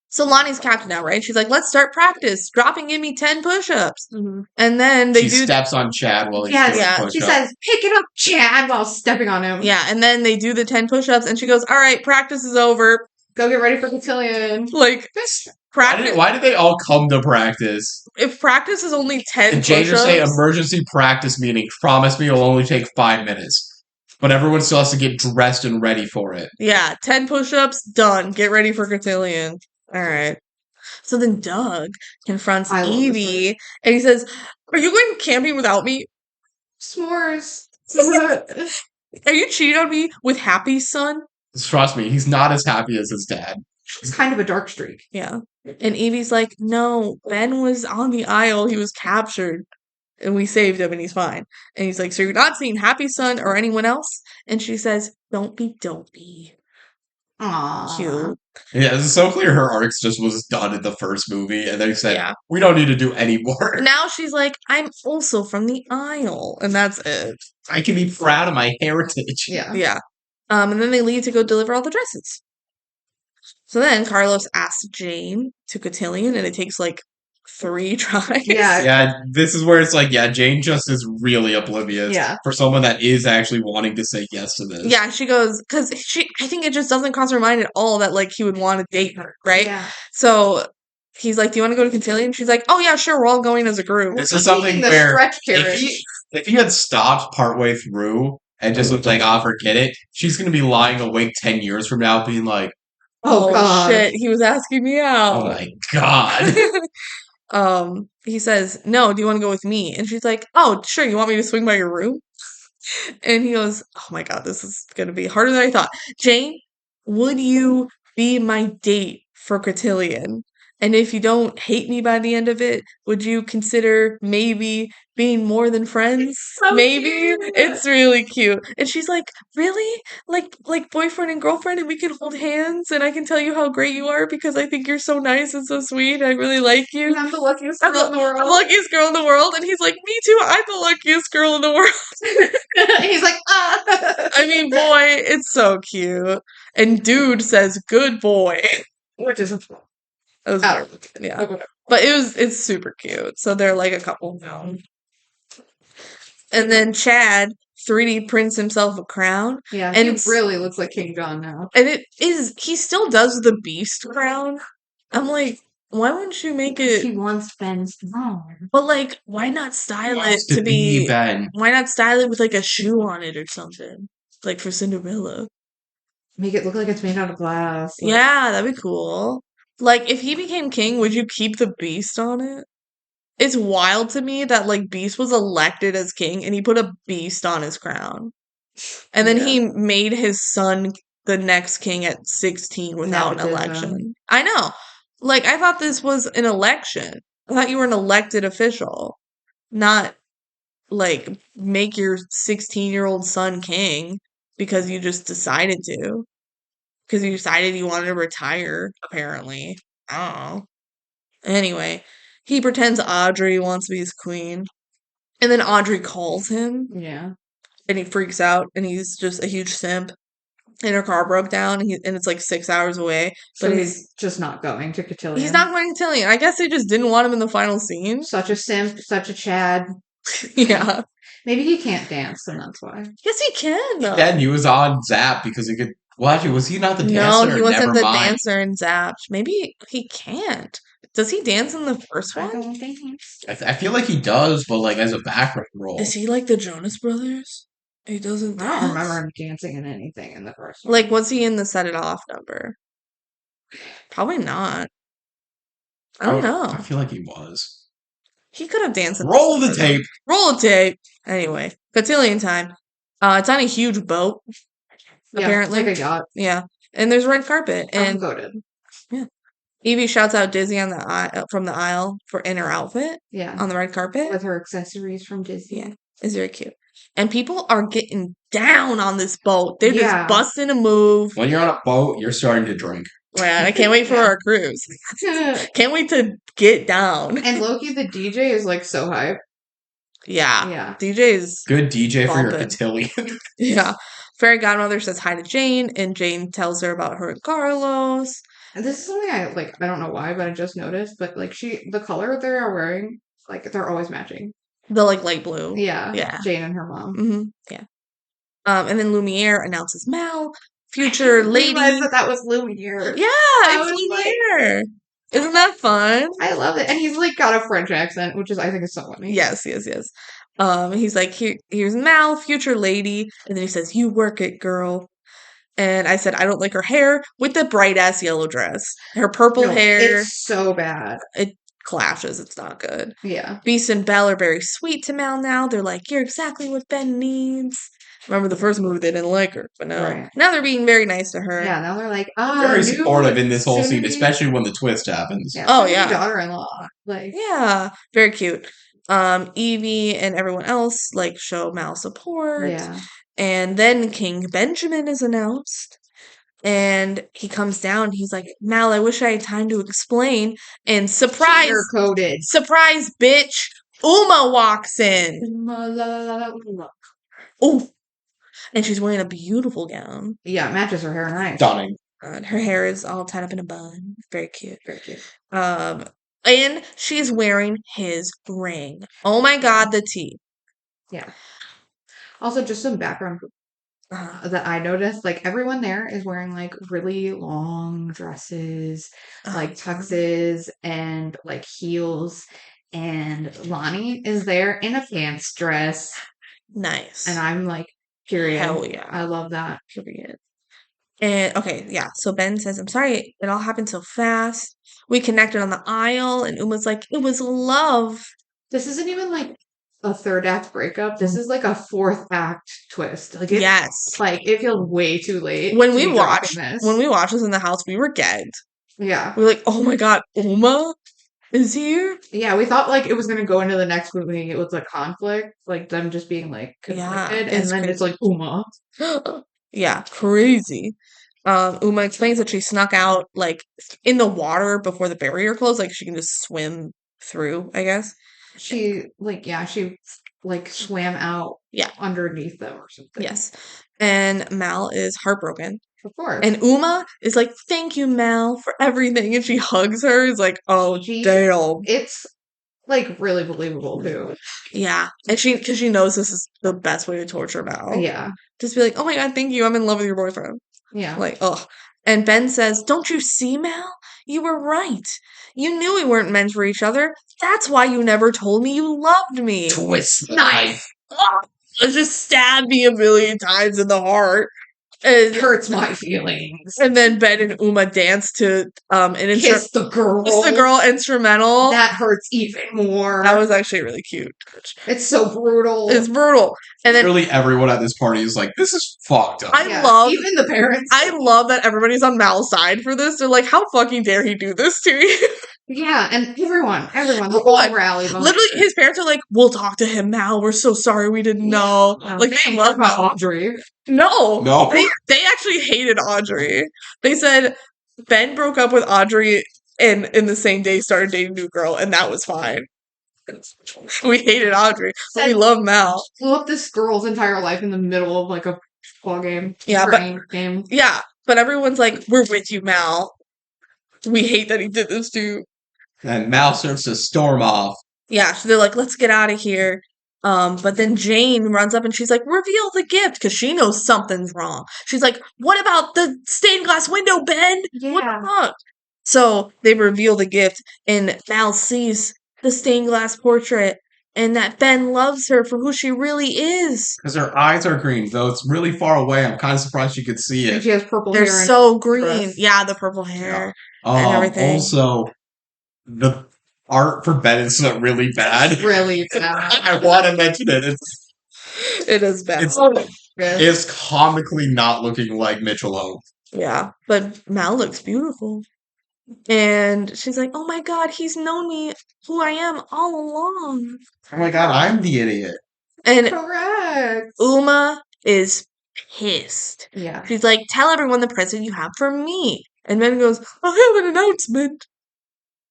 so Lonnie's captain now, right? She's like, let's start practice. Dropping give me 10 push-ups. Mhm. And then they She do steps on Chad while he's Yes, doing yeah, push-ups. she says, "Pick it up, Chad," while stepping on him. yeah, and then they do the 10 push-ups and she goes, all right, practice is over. Go get ready for cotillion. Like practice Why did they all come to practice? if practice is only 10 And Jane just say push-ups. emergency practice meeting. Promise me it'll only take 5 minutes. But everyone still has to get dressed and ready for it. Yeah, 10 push-ups, done. Get ready for cotillion. All right. So then Doug confronts I love this Evie and he says, are you going camping without me? S'mores. Are you cheating on me with Happy's son? Trust me, he's not as happy as his dad. It's kind of a dark streak. Yeah. And Evie's like, no, Ben was on the aisle. He was captured. And we saved him and he's fine. And he's like, so you're not seeing Happy's son or anyone else? And she says, don't be dopey. Aww. Cute. Yeah, it's so clear her arcs just was done in the first movie, and they said, Yeah. we don't need to do any more. Now she's like, I'm also from the aisle. And that's it. I can be proud of my heritage. Yeah. Yeah. And then they leave to go deliver all the dresses. So then Carlos asks Jane to cotillion, and it takes like 3 tries. Yeah. Yeah, this is where it's like, yeah, Jane just is really oblivious Yeah. for someone that is actually wanting to say yes to this. Yeah, she goes, because I think it just doesn't cross her mind at all that like he would want to date her, right? Yeah. So he's like, do you want to go to cotillion? She's like, oh yeah, sure, we're all going as a group. This is something Taking the where stretch if carriage. he had stopped partway through and just looked like, oh, forget it, she's going to be lying awake 10 years from now being like, Oh, God. shit, he was asking me out. oh my God. He says, no, do you want to go with me? And she's like, oh, sure, you want me to swing by your room? And he goes, oh my God, this is going to be harder than I thought. Jane, would you be my date for cotillion? And if you don't hate me by the end of it, would you consider maybe being more than friends? So maybe. cute. It's really cute. And she's like, really? Like boyfriend and girlfriend, and we can hold hands and I can tell you how great you are because I think you're so nice and so sweet. I really like you. And I'm the luckiest I'm girl in the I'm the world. luckiest girl in the world. And he's like, me too. I'm the luckiest girl in the world. He's like, ah. I mean, boy, it's so cute. And dude says, good boy. Which is That was Oh. yeah. Okay. But it's super cute. So they're like a couple now. And then Chad 3D prints himself a crown. Yeah, And he really looks like King John now. And he still does the beast crown. I'm like, why wouldn't you make He it wants Ben's throne. but like why not style it Wants to be Ben. why not style it with like a shoe on it or something? Like for Cinderella. Make it look like it's made out of glass. Like, Yeah, that'd be cool. Like, if he became king, would you keep the beast on it? It's wild to me that, like, Beast was elected as king and he put a beast on his crown. And then Yeah. he made his son the next king at 16 without an Nepotism. election. I know. Like, I thought this was an election. I thought you were an elected official, not, like, make your 16-year-old son king because you just decided to. Because you decided you wanted to retire, apparently. I don't know. Anyway, he pretends Audrey wants to be his queen. And then Audrey calls him, Yeah. and he freaks out, and he's just a huge simp. And her car broke down, and it's like 6 hours away. So But he's just not going to cotillion. he's not going to tell you. I guess they just didn't want him in the final scene. Such a simp, such a Chad. Yeah. Maybe he can't dance, and that's why. Yes, he can. though. Then he was on Zap because he could. Well, actually, was he not the No, dancer? he wasn't Never the mind. dancer in Zapped. Maybe he can't. Does he dance in the first I one? don't think. I feel like he does, but like as a background role. Is he like the Jonas Brothers? He doesn't I don't dance? remember him dancing in anything in the first one. Like, was he in the Set It Off number? Probably not. I don't know. I feel like he was. He could have danced. in Roll the first tape. one. Roll the tape. Anyway, cotillion time. It's on a huge boat. apparently. It's like a yacht. Yeah. And there's red carpet. I'm And goated. Evie shouts out Dizzy on the from the aisle in her outfit Yeah. on the red carpet. With her accessories from Disney. Yeah. It's very cute. And people are getting down on this boat. They're Yeah. just busting a move. When you're on a boat, you're starting to drink. Man, I can't wait for Yeah. our cruise. Can't wait to get down. And Loki, the DJ, is like so hype. Yeah. Yeah. DJ's Good DJ for your Bumpin'. cotillion. Yeah. Fairy Godmother says hi to Jane, and Jane tells her about her and Carlos. And this is something I like. I don't know why, but I just noticed. But like, the color they are wearing, like they're always matching. The like light blue. Yeah. Yeah. Jane and her mom. Mm-hmm. Yeah. And then Lumiere announces Mal, future lady. I realized that was Lumiere. Yeah, I it's was like- Lumiere. Isn't that fun? I love it, and he's like got a French accent, which is I think is so funny. Yes. He's like, here's Mal, future lady, and then he says, "You work it, girl." And I said, I don't like her hair with the bright ass yellow dress. Her purple No, hair It's so bad. clashes. It's not good. Yeah. Beast and Belle are very sweet to Mal now. They're like, "You're exactly what Ben needs." Remember the first movie they didn't like her, but now they're being very nice to her. Yeah. Now they're like, Very supportive in this whole scene, soon-to-be- especially when the twist happens. Yeah, Oh, soon-to-be yeah. daughter-in-law. Like, Yeah, very cute. Evie and everyone else like show Mal support. yeah. And then King Benjamin is announced. And he comes down. He's like, "Mal, I wish I had time to explain." And surprise, Coded. surprise, bitch, Uma walks in. Oh, and she's wearing a beautiful gown. Yeah, matches her hair nice. Stunning. And her hair is all tied up in a bun. Very cute. Very cute. And she's wearing his ring. Oh my god, the tea. Yeah. Also, just some background that I noticed, like everyone there is wearing like really long dresses, like tuxes and like heels. And Lonnie is there in a pants dress. Nice. And I'm like, period. Hell yeah. I love that. Period. And okay, yeah. So Ben says, "I'm sorry it all happened so fast. We connected on the aisle," and Uma's like, "It was love." This isn't even like a third act breakup. This is like a fourth act twist. Like, it's, Yes. like it feels way too late. When to we be watched dropping this. this in the house, we were gagged. Yeah. We were like, "Oh my god, Uma is here?" Yeah, we thought like it was gonna go into the next movie. It was a conflict, like them just being like conflicted, and it's then it's like Uma. Yeah, crazy. Uma explains that she snuck out like in the water before the barrier closed, like she can just swim through, I guess. She swam out underneath them or something. Yes. And Mal is heartbroken. Of course. And Uma is like, "Thank you, Mal, for everything." And she hugs her. It's like, oh, damn. It's like really believable too. Yeah. And because she knows this is the best way to torture Mal. Yeah. Just be like, "Oh my god, thank you. I'm in love with your boyfriend." Yeah. Like, ugh. And Ben says, "Don't you see, Mal? You were right. You knew we weren't meant for each other. That's why you never told me you loved me." Twist knife. Ugh. It just stabbed me a million times in the heart. It hurts my feelings. And then Ben and Uma dance to an Kiss the girl. Kiss the girl instrumental. That hurts even more. That was actually really cute. It's so brutal. It's brutal. And then Literally everyone at this party is like, "This is fucked up." I love even the parents. I love that everybody's on Mal's side for this. They're like, "How fucking dare he do this to you?" Yeah, and everyone, the whole rally. Literally, his parents are like, "We'll talk to him, Mal. We're so sorry we didn't know." Like, they love about Audrey. No. No. They actually hated Audrey. They said Ben broke up with Audrey and in the same day started dating a new girl, and that was fine. We hated Audrey. But we love Mal. Blew up this girl's entire life in the middle of like a ball game. Yeah, game. Yeah, but everyone's like, "We're with you, Mal. We hate that he did this to you." And Mal starts to storm off. Yeah, so they're like, "Let's get out of here." But then Jane runs up and she's like, "Reveal the gift," because she knows something's wrong. She's like, "What about the stained glass window, Ben? What the fuck?" So they reveal the gift, and Mal sees the stained glass portrait, and that Ben loves her for who she really is. Because her eyes are green, though it's really far away. I'm kind of surprised you could see And it. she has purple They're hair. so green. dress. Yeah, the purple hair. and everything. Also, the art for Ben is really bad. Really bad. I want to mention it. It is bad. It's is comically not looking like Mitchell Home. Yeah, but Mal looks beautiful. And she's like, oh my god, he's known me who I am all along. Oh my god, I'm the idiot. And Correct. Uma is pissed. Yeah. She's like, tell everyone the present you have for me. And Ben goes, I have an announcement.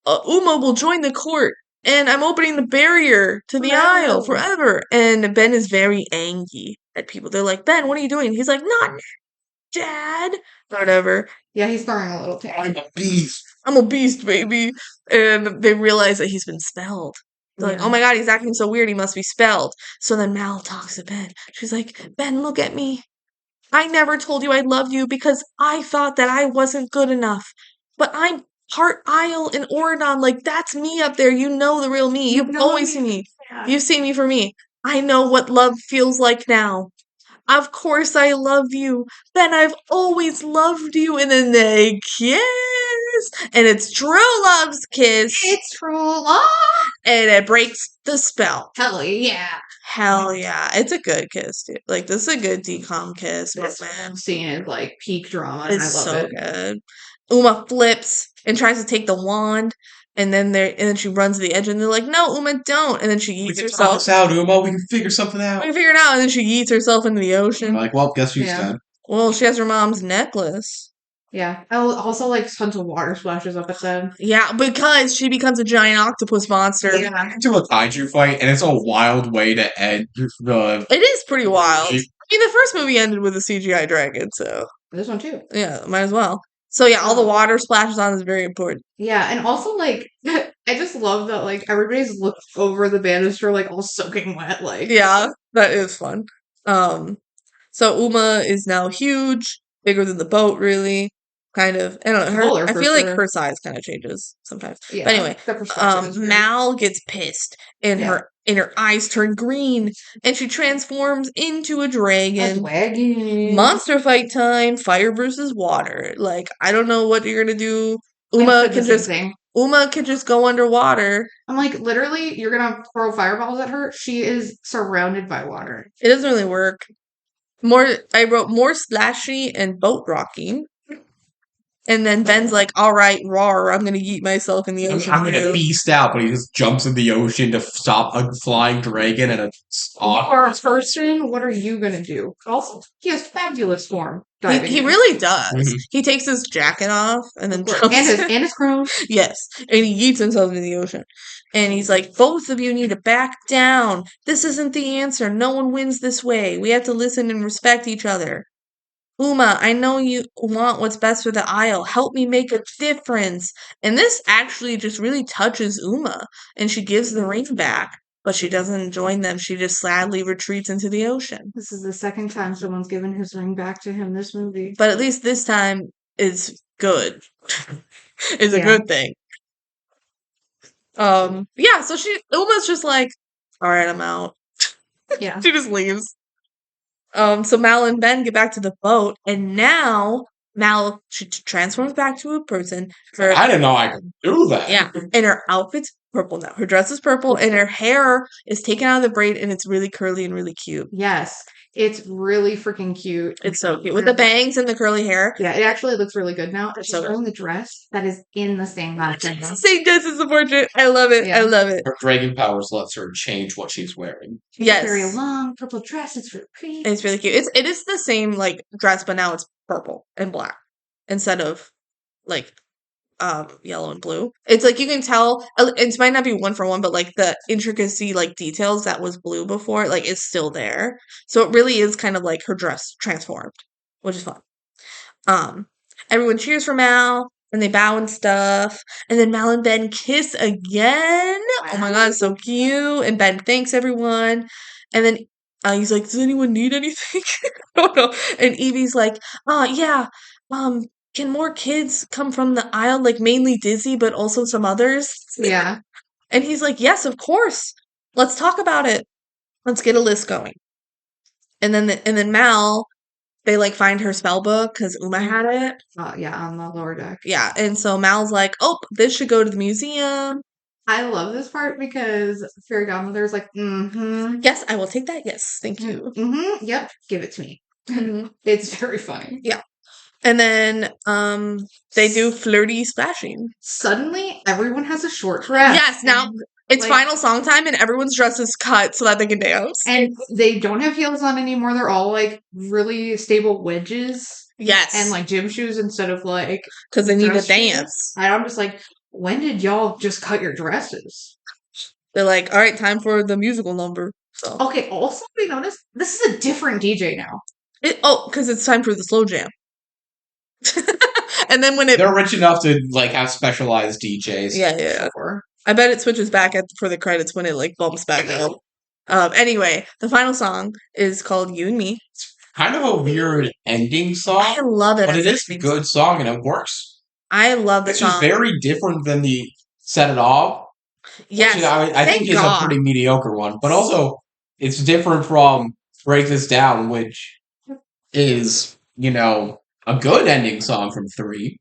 Uma will join the court, and I'm opening the barrier to the aisle forever. And Ben is very angry at people. They're like, Ben, what are you doing? He's like, not now, Dad. Whatever. Yeah, he's throwing a little tantrum. I'm a beast. I'm a beast, baby. And they realize that he's been spelled. They're like, Yeah. oh my god, he's acting so weird, he must be spelled. So then Mal talks to Ben. She's like, Ben, look at me. I never told you I loved you because I thought that I wasn't good enough. But I'm part Isle in Oregon. Like, that's me up there. You know the real me. You've know always me. seen me. Yeah. You've seen me for me. I know what love feels like now. Of course I love you. Ben, I've always loved you. And then they kiss. And it's true love's kiss. It's true love. And it breaks the spell. Hell yeah. Hell yeah. It's a good kiss, dude. Like, this is a good DCOM kiss, This man. scene is like peak drama, and I It's love so it. good. Uma flips and tries to take the wand, and then she runs to the edge, and they're like, "No, Uma, don't!" And then she We yeets can talk herself. this out, Uma. We can figure something We out. can figure it out, and then she yeets herself into the I'm ocean. like, well, guess who's Yeah. dead? Well, she has her mom's necklace. Yeah. Oh, also like tons of water splashes up at them. Yeah, because she becomes a giant octopus monster. Yeah. Into a kaiju fight, and it's a wild way to end the. It is pretty wild. I mean, the first movie ended with a CGI dragon, so This one too. yeah, might as well. So yeah, all the water splashes on is very important. Yeah, and also like I just love that like everybody's looked over the banister like all soaking wet. Like Yeah, that is fun. So Uma is now huge, bigger than the boat, really. Kind of. I don't know. Taller, I for feel like sure. her size kind of changes sometimes. Yeah, But anyway, the perspective is weird. Mal gets pissed, and Yeah. her eyes turn green, and she transforms into a A dragon. dragon. Monster fight time, fire versus water. Like, I don't know what you're gonna do. Uma I said the can same just thing. Uma can just go underwater. I'm like, literally, you're gonna throw fireballs at her. She is surrounded by water. It doesn't really work. I wrote more slashy and boat rocking. And then Ben's like, all right, roar, I'm going to yeet myself in the ocean. I'm gonna too." beast out, but he just jumps in the ocean to stop a flying dragon and a spot. For a person, what are you gonna do? Also, he has fabulous form. Diving He in. really does. Mhm. He takes his jacket off and then Of course. jumps. and his crown. Yes. And he yeets himself into the ocean. And he's like, both of you need to back down. This isn't the answer. No one wins this way. We have to listen and respect each other. Uma, I know you want what's best for the Isle. Help me make a difference. And this actually just really touches Uma. And she gives the ring back. But she doesn't join them. She just sadly retreats into the ocean. This is the second time someone's given his ring back to him this movie. But at least this time is good. It's a Yeah. good thing. Yeah, so Uma's just like, all right, I'm out. Yeah. She just leaves. So Mal and Ben get back to the boat, and now she transforms back to a person. I didn't know I could do that. Yeah, and her outfit's purple now. Her dress is purple, and her hair is taken out of the braid, and it's really curly and really cute. Yes. It's really freaking cute. It's so cute with the bangs and the curly hair. Yeah, it actually looks really good now. She's so good. wearing the dress that is in the same pattern. Same dress as the portrait. I love it. Yeah. I love it. Her dragon powers lets her change what she's wearing. She's Yes. very long purple dress. It's really pretty. It's really cute. It is the same like dress, but now it's purple and black instead of like yellow and blue. It's like you can tell it might not be one for one, but like the intricacy, like details that was blue before, like is still there. So it really is kind of like her dress transformed, which is fun. Everyone cheers for Mal and they bow and stuff. And then Mal and Ben kiss again. Oh my god, it's so cute. And Ben thanks everyone. And then he's like, does anyone need anything? I don't know. And Evie's like, yeah, can more kids come from the Isle, like mainly Dizzy, but also some others? Yeah. And he's like, yes, of course. Let's talk about it. Let's get a list going. And then Mal, they like find her spell book because Uma had it. Yeah, on the lower deck. Yeah, and so Mal's like, oh, this should go to the museum. I love this part because Fairy Godmother is like, mm-hmm. Yes, I will take that. Yes, thank you. Mm-hmm. Yep. Give it to me. Mhm. It's very funny. And then they do flirty splashing. Suddenly, everyone has a short dress. Yes, now and, it's like- final song time and everyone's dress is cut so that they can dance. And they don't have heels on anymore. They're all like really stable wedges Yes. and like gym shoes instead of like. Because they need to dress shoes. dance. And I'm just like, when did y'all just cut your dresses? They're like, all right, time for the musical number. So Okay, also, we noticed this is a different DJ now. because it's time for the slow jam. And then when it They're rich enough to like have specialized DJs. yeah. Sure. I bet it switches back for the credits when it like bumps back up. Anyway, the final song is called You and Me. Kind of a weird ending I song, love it. but as it is a theme good song and it works. I love the It's song. just very different than the Set It Off. Yes. Which I thank think is God. a pretty mediocre one, but also it's different from Break This Down, which is, a good ending song from 3.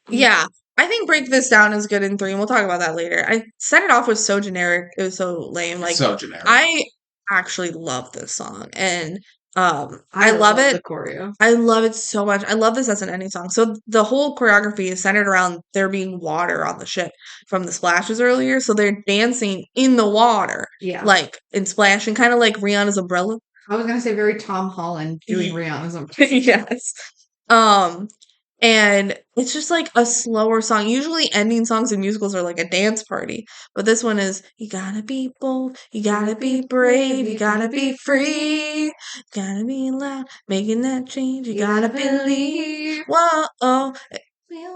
Yeah. I think Break This Down is good in 3, and we'll talk about that later. I Set It Off was so generic. It was so lame. Like So generic. I actually love this song, and I love it. The choreo. I love it so much. I love this as an ending song. So the whole choreography is centered around there being water on the ship from the splashes earlier. So they're dancing in the water, Yeah. like and splashing, kind of like Rihanna's umbrella. I was gonna say very Tom Holland doing Rihanna's umbrella. Yes. And it's just like a slower song. Usually ending songs in musicals are like a dance party. But this one is you gotta be bold, you gotta be brave, you gotta be free, you gotta be loud, making that change, you gotta believe. Whoa,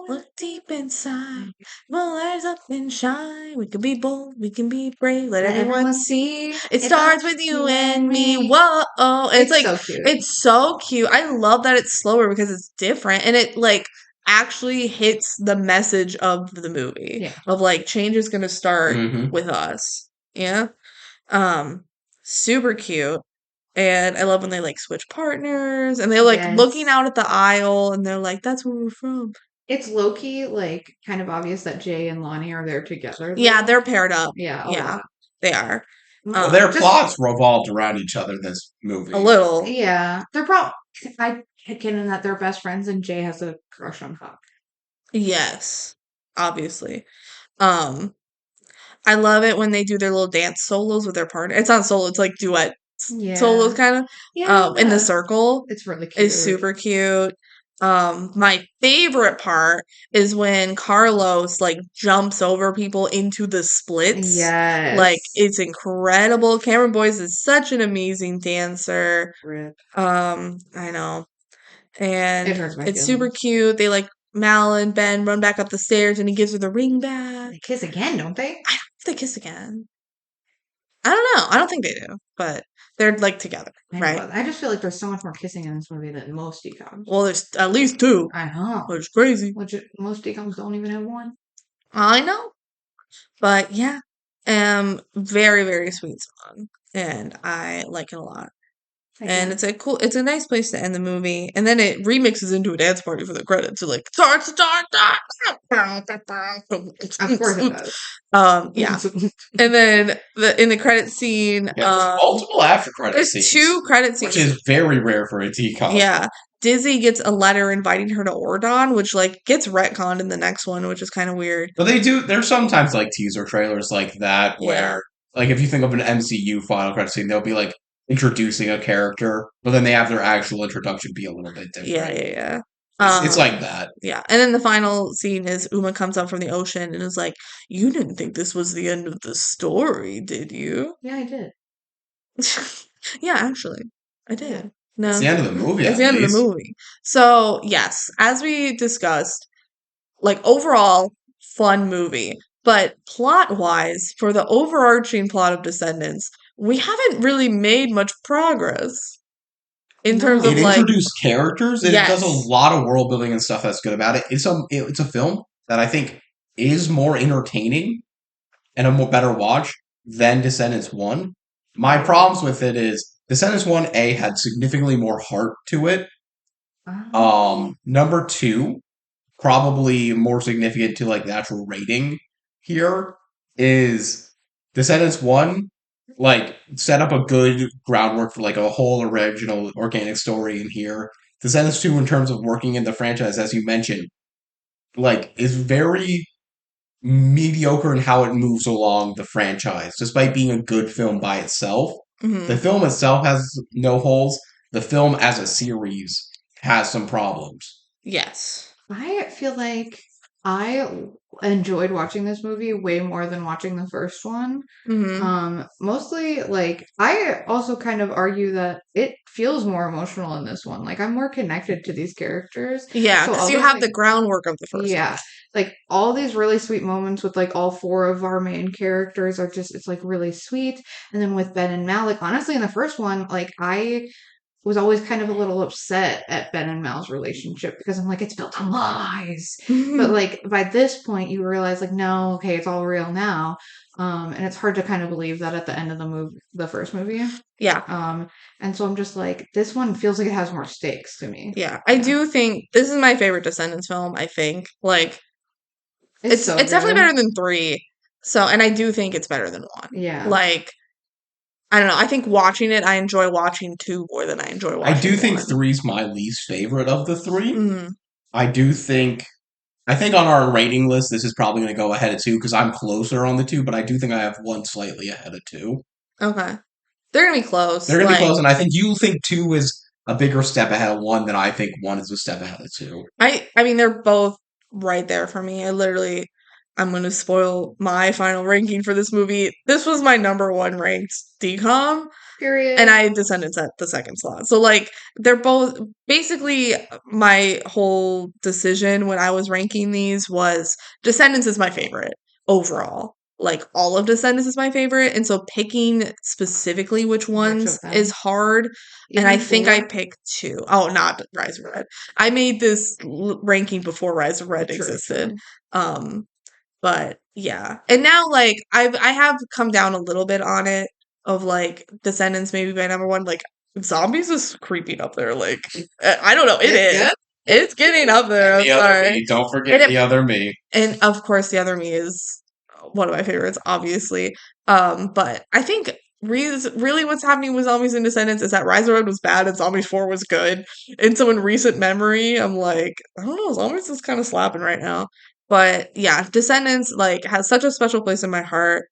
look deep inside, we'll rise up and shine. We can be bold, we can be brave, let everyone see. It starts with you and me. Whoa, it's like so cute. it's so cute. I love that it's slower because it's different and it like actually hits the message of the movie. Yeah. Of like change is gonna start Mhm. with us. Yeah. Super cute. And I love when they like switch partners and they're like Yes. looking out at the aisle and they're like, that's where we're from. It's low key, like kind of obvious that Jay and Lonnie are there together. Yeah, they're paired up. Yeah, Yeah, lot. they are. Well, their Just- plots revolved around each other this movie. A little. Yeah, they're probably. I canon that they're best friends, and Jay has a crush on Huck. Yes, obviously. I love it when they do their little dance solos with their partner. It's not solo, it's like duet Yeah, solos kind of. Yeah, In the circle. It's really cute. Is super cute. My favorite part is when Carlos like jumps over people into the splits. Yes, Like it's incredible. Cameron Boyce is such an amazing dancer. Rip. I know. And It hurts my it's super feelings. cute. They like Mal and Ben run back up the stairs and he gives her the ring back. They kiss again, don't they? They kiss again. I don't know. I don't think they do, but they're like together, right? I just feel like there's so much more kissing in this movie than most DCOMs. Well, there's at least 2, I know. which is crazy. Most DCOMs don't even have one. I know. But yeah, very, very sweet song. And I like it a lot. And it's a nice place to end the movie. And then it remixes into a dance party for the credits. So like, of course it does. yeah. And then in the credit scene, Yeah, there's multiple after credit there's scenes. 2 credit scenes. Which is very rare for a DCOM. Yeah. Dizzy gets a letter inviting her to Ordon, which like gets retconned in the next one, which is kind of weird. But there's sometimes like teaser trailers like that where, like if you think of an MCU final credit scene, they'll be like introducing a character, but then they have their actual introduction be a little bit different. Yeah. It's like that. Yeah. And then the final scene is Uma comes up from the ocean and is like, you didn't think this was the end of the story, did you? Yeah, I did. Yeah, actually. I did. Yeah. No. It's the end of the movie. It's the end of the movie. So, yes, as we discussed, like overall, fun movie. But plot-wise, for the overarching plot of Descendants, we haven't really made much progress. In terms It of like introduced characters. It Yes. does a lot of world building and stuff that's good about it. It's a film that I think is more entertaining and a better watch than Descendants 1. My problems with it is Descendants 1A had significantly more heart to it. Number 2, probably more significant to like the actual rating, here is Descendants 1, like, set up a good groundwork for, like, a whole original organic story in here. Descendants 2, in terms of working in the franchise, as you mentioned, like, is very mediocre in how it moves along the franchise, despite being a good film by itself. The film itself has no holes. The film as a series has some problems. Yes. I feel like I enjoyed watching this movie way more than watching the first one. Mostly, like, I also kind of argue that it feels more emotional in this one. Like, I'm more connected to these characters. Yeah, So because all you these, have like, the groundwork of the first yeah, one. like all these really sweet moments with like all four of our main characters are just, it's like really sweet. And then with Ben and Malik, honestly, in the first one, like I was always kind of a little upset at Ben and Mal's relationship because I'm like, it's built on lies. But like by this point, you realize like, no, okay, it's all real now. And it's hard to kind of believe that at the end of the movie, the first movie. Yeah. And so I'm just like, this one feels like it has more stakes to me. Yeah. I do think this is my favorite Descendants film, I think. Like, it's so definitely good. better than 3. So, and I do think it's better than 1. Yeah. Like, I don't know. I think watching it, I enjoy watching 2 more than I enjoy watching I do think 1. 3's my least favorite of the 3. Mhm. I think on our rating list, this is probably going to go ahead of 2 because I'm closer on the 2, but I do think I have 1 slightly ahead of 2. Okay. They're going to be close. They're going to be like, close, and I think you think 2 is a bigger step ahead of 1 than I think 1 is a step ahead of 2. I mean, they're both right there for me. I'm going to spoil my final ranking for this movie. This was my number 1 ranked DCOM. Period. And I had Descendants at the second slot. So, like, they're both basically my whole decision when I was ranking these was Descendants is my favorite overall. Like, all of Descendants is my favorite. And so, picking specifically which ones is hard. And I think I picked 2. Oh, not Rise of Red. I made this ranking before Rise of Red existed. But yeah. And now, like, I have come down a little bit on it. Of like Descendants maybe by number 1, like Zombies is creeping up there. Like I don't know, it is. Yeah. It's getting up there. I'm The other sorry. me, don't forget the other me. And of course, The Other Me is one of my favorites, obviously. But I think really what's happening with Zombies and Descendants is that Rise of Red was bad and Zombies 4 was good. And so in recent memory, I'm like, I don't know, Zombies is kind of slapping right now. But yeah, Descendants like has such a special place in my heart.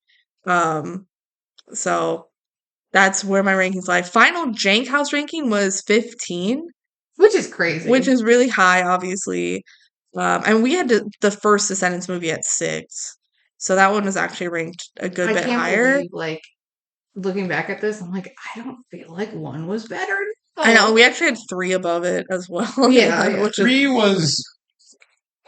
So that's where my rankings lie. Final Jank House ranking was 15, which is crazy. which is really high, obviously. And we had the first Descendants movie at 6, so that one was actually ranked a good bit higher. Believe, like looking back at this, I'm like, I don't feel like 1 was better. I know we actually had 3 above it as well. Yeah, which 3 was.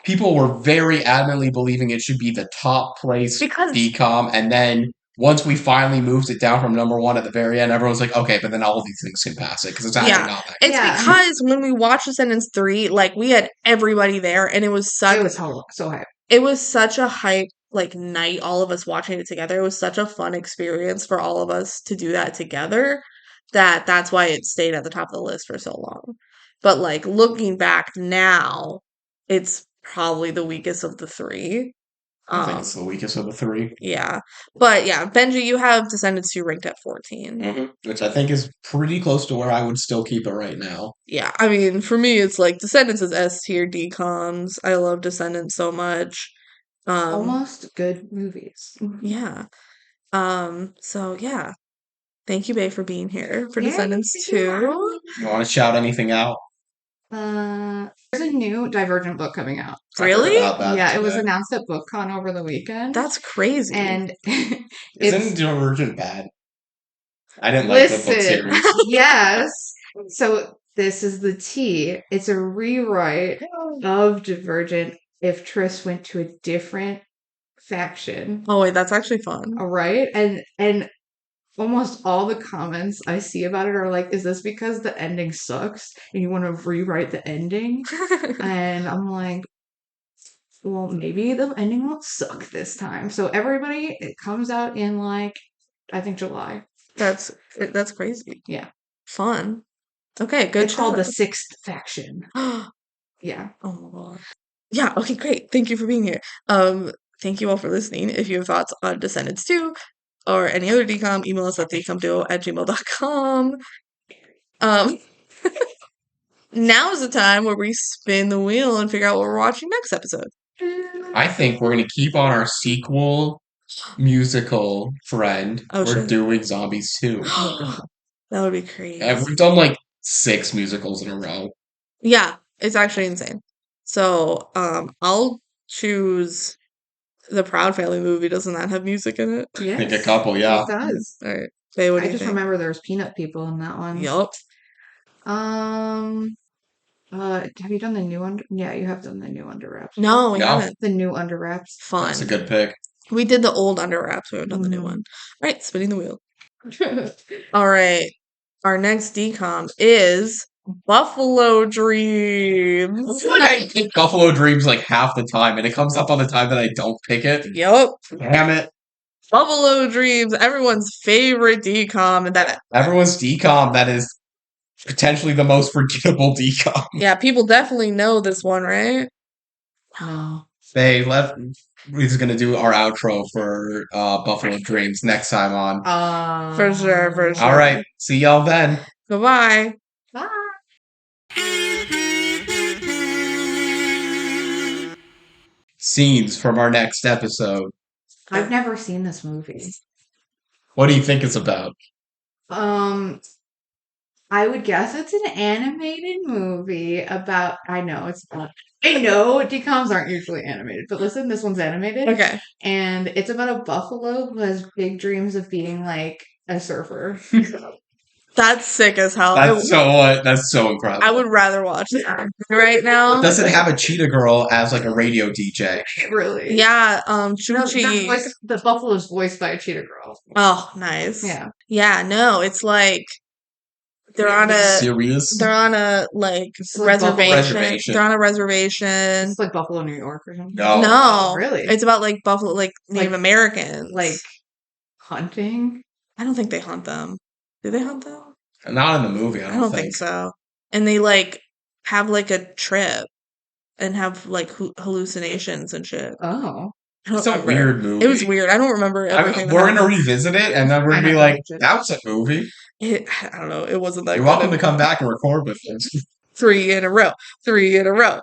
People were very adamantly believing it should be the top place Because- DCOM, and then once we finally moved it down from number 1 at the very end, everyone's like, okay, but then all of these things can pass it because it's actually not that good. It's because when we watched Descendants 3, like we had everybody there, and it was such. It was so hype. It was such a hype like night. All of us watching it together. It was such a fun experience for all of us to do that together. That's why it stayed at the top of the list for so long. But like looking back now, it's probably the weakest of the 3. I think it's the weakest of the 3. Yeah. But yeah, BenG, you have Descendants 2 ranked at 14. Which I think is pretty close to where I would still keep it right now. Yeah, I mean, for me, it's like Descendants is S tier DCOMs. I love Descendants so much. Almost good movies. Yeah. So yeah. Thank you, Bae, for being here for Descendants 2. You want to shout anything out? There's a new Divergent book coming out. Really? Yeah, it was announced at BookCon over the weekend. That's crazy. And Isn't Divergent bad? I didn't like the book series. Yes. So this is the tea. It's a rewrite of Divergent if Triss went to a different faction. Oh wait, that's actually fun. All right. And almost all the comments I see about it are like, is this because the ending sucks and you want to rewrite the ending? And I'm like, well, maybe the ending won't suck this time. So everybody, it comes out in like, I think July. That's crazy. Yeah. Fun. Okay, good. It's called the Sixth Faction. Yeah. Oh my god. Yeah, okay, great. Thank you for being here. thank you all for listening. If you have thoughts on Descendants 2 or any other DCOM, email us at decomduo@gmail.com. Now is the time where we spin the wheel and figure out what we're watching next episode. I think we're going to keep on our sequel musical trend. Oh, We're shit. doing Zombies 2. That would be crazy. And we've done like 6 musicals in a row. Yeah, it's actually insane. So, I'll choose the Proud Family movie. Doesn't that have music in it? I think a Yes, couple, yeah. it does. All right. Faye, what do I you just think? remember there was peanut people in that one. Yup. Have you done the new under? Yeah, you have done the new under wraps. No, we No. haven't. The new under wraps. Fun. That's a good pick. We did the old under wraps. We haven't done the new Mm. one. All right, spinning the wheel. All right. Our next DCOM is Buffalo Dreams. I feel like I pick Buffalo Dreams like half the time, and it comes up on the time that I don't pick it. Yup. Damn it. Buffalo Dreams, everyone's favorite DCOM, and that Everyone's DCOM that is potentially the most forgettable DCOM. yeah, people definitely know this one, right? No. Faye, we're just gonna do our outro for Buffalo Dreams next time on. For sure, for sure. All right, see y'all then. Goodbye. Bye. Scenes from our next episode. I've never seen this movie. What do you think it's about? I would guess it's an animated movie about. I know it's not. I know DCOMs aren't usually animated, but listen, this one's animated. Okay. And it's about a buffalo who has big dreams of being like a surfer. That's sick as hell. That's so incredible. I would rather watch that right now. Does it have a cheetah girl as like a radio DJ? Really? Yeah, No, Chuchi. that's like the buffalo's voiced by a cheetah girl. Oh, nice. Yeah. Yeah, no, it's like they're on a Serious? like It's like Buffalo reservation. They're on a reservation. It's like Buffalo, New York or something. No. No, Really? It's about like Buffalo, like Native Like- Americans. Like hunting. I don't think they hunt them. Do they hunt them? Not in the movie, I don't think so. And they like have like a trip and have like hallucinations and shit. Oh. I don't It's a remember. weird movie. It was weird. I don't remember everything. that We're going to happened. revisit it, and then we're going to I be know, like, watch it. that was a movie. I don't know. It wasn't that You're good. welcome to come back and record with us. 3 in a row. 3 in a row.